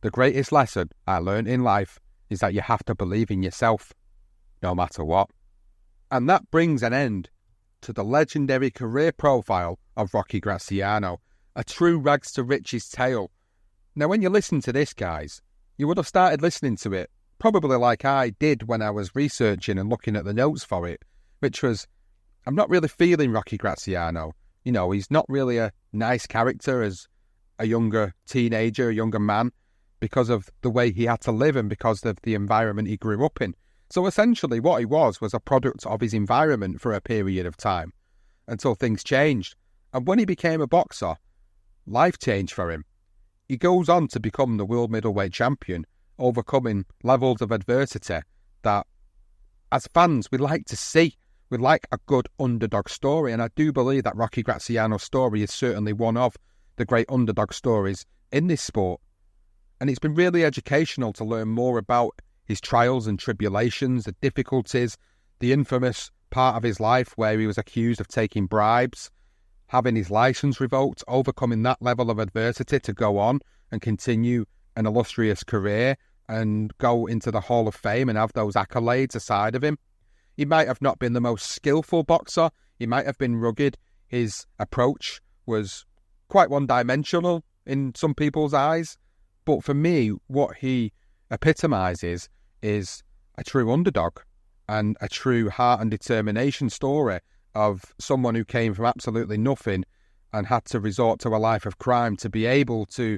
A: The greatest lesson I learned in life is that you have to believe in yourself, no matter what. And that brings an end to the legendary career profile of Rocky Graziano, a true rags to riches tale. Now, when you listen to this, guys, you would have started listening to it probably like I did when I was researching and looking at the notes for it, which was, I'm not really feeling Rocky Graziano. You know, he's not really a nice character as a younger teenager, a younger man, because of the way he had to live and because of the environment he grew up in. So essentially what he was a product of his environment for a period of time, until things changed. And when he became a boxer, life changed for him. He goes on to become the world middleweight champion, overcoming levels of adversity that, as fans, we like to see. We like a good underdog story, and I do believe that Rocky Graziano's story is certainly one of the great underdog stories in this sport. And it's been really educational to learn more about his trials and tribulations, the difficulties, the infamous part of his life where he was accused of taking bribes, having his license revoked, overcoming that level of adversity to go on and continue an illustrious career and go into the Hall of Fame and have those accolades aside of him. He might have not been the most skillful boxer. He might have been rugged. His approach was quite one-dimensional in some people's eyes. But for me, what he epitomises is a true underdog and a true heart and determination story of someone who came from absolutely nothing and had to resort to a life of crime to be able to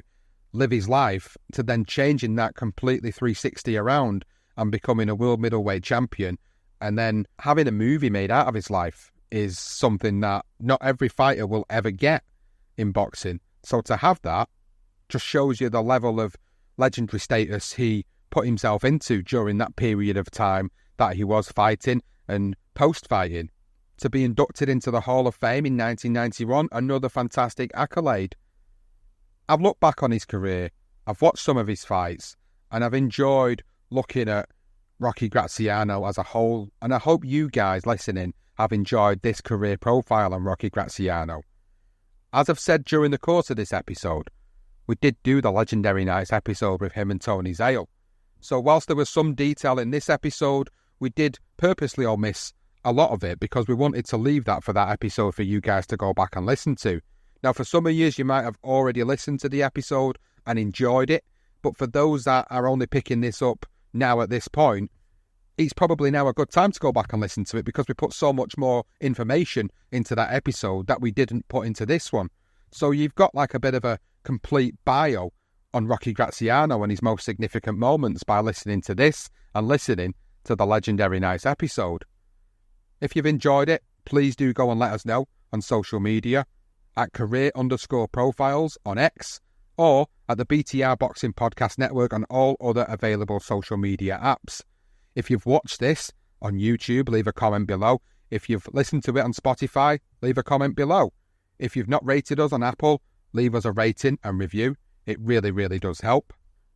A: live his life, to then changing that completely 360 around and becoming a world middleweight champion, and then having a movie made out of his life is something that not every fighter will ever get in boxing. So to have that just shows you the level of legendary status he put himself into during that period of time that he was fighting and post-fighting. To be inducted into the Hall of Fame in 1991, another fantastic accolade. I've looked back on his career, I've watched some of his fights, and I've enjoyed looking at Rocky Graziano as a whole, and I hope you guys listening have enjoyed this career profile on Rocky Graziano. As I've said during the course of this episode, we did do the Legendary Nights episode with him and Tony Zale. So whilst there was some detail in this episode, we did purposely omit a lot of it because we wanted to leave that for that episode for you guys to go back and listen to. Now, for some of you might have already listened to the episode and enjoyed it, but for those that are only picking this up now at this point, it's probably now a good time to go back and listen to it because we put so much more information into that episode that we didn't put into this one. So you've got like a bit of a complete bio on Rocky Graziano and his most significant moments by listening to this and listening to the Legendary Nights episode. If you've enjoyed it, please do go and let us know on social media at career_profiles on X or at the BTR Boxing Podcast Network on all other available social media apps. If you've watched this on YouTube, leave a comment below. If you've listened to it on Spotify, leave a comment below. If you've not rated us on Apple, leave us a rating and review. It really, really does help.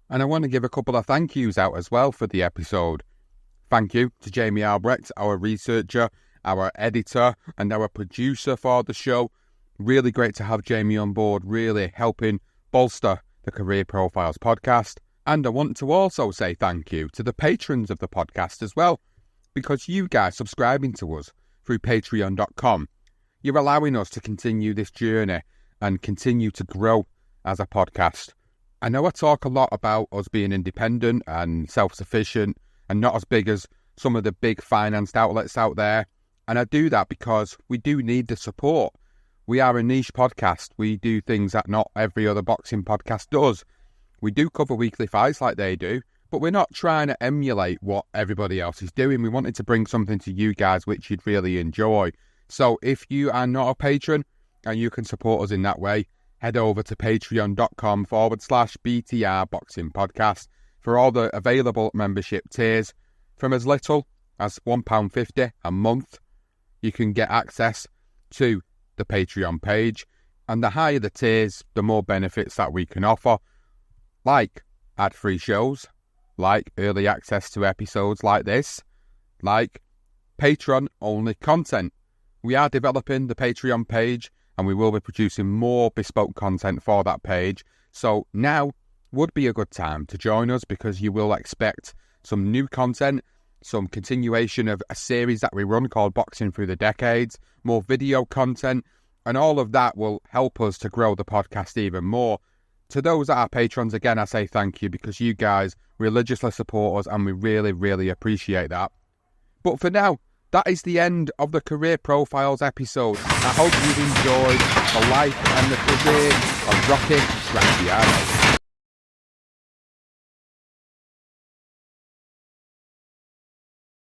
A: And I want to give a couple of thank yous out as well for the episode. Thank you to Jamie Albrecht, our researcher, our editor, and our producer for the show. Really great to have Jamie on board, really helping bolster the Career Profiles podcast. And I want to also say thank you to the patrons of the podcast as well, because you guys subscribing to us through patreon.com you're allowing us to continue this journey and continue to grow as a podcast. I know I talk a lot about us being independent and self-sufficient and not as big as some of the big financed outlets out there. And I do that because we do need the support. We are a niche podcast. We do things that not every other boxing podcast does. We do cover weekly fights like they do, but we're not trying to emulate what everybody else is doing. We wanted to bring something to you guys which you'd really enjoy. So if you are not a patron and you can support us in that way, head over to patreon.com/BTR Boxing Podcast for all the available membership tiers. From as little as £1.50 a month, you can get access to the Patreon page. And the higher the tiers, the more benefits that we can offer, like ad-free shows, like early access to episodes like this, like Patreon-only content. We are developing the Patreon page, and we will be producing more bespoke content for that page. So now would be a good time to join us, because you will expect some new content, some continuation of a series that we run called Boxing Through the Decades, more video content, and all of that will help us to grow the podcast even more. To those that are patrons, again, I say thank you, because you guys religiously support us and we really, really appreciate that. But for now, that is the end of the Career Profiles episode. I hope you've enjoyed the life and the career of Rocky Graziano.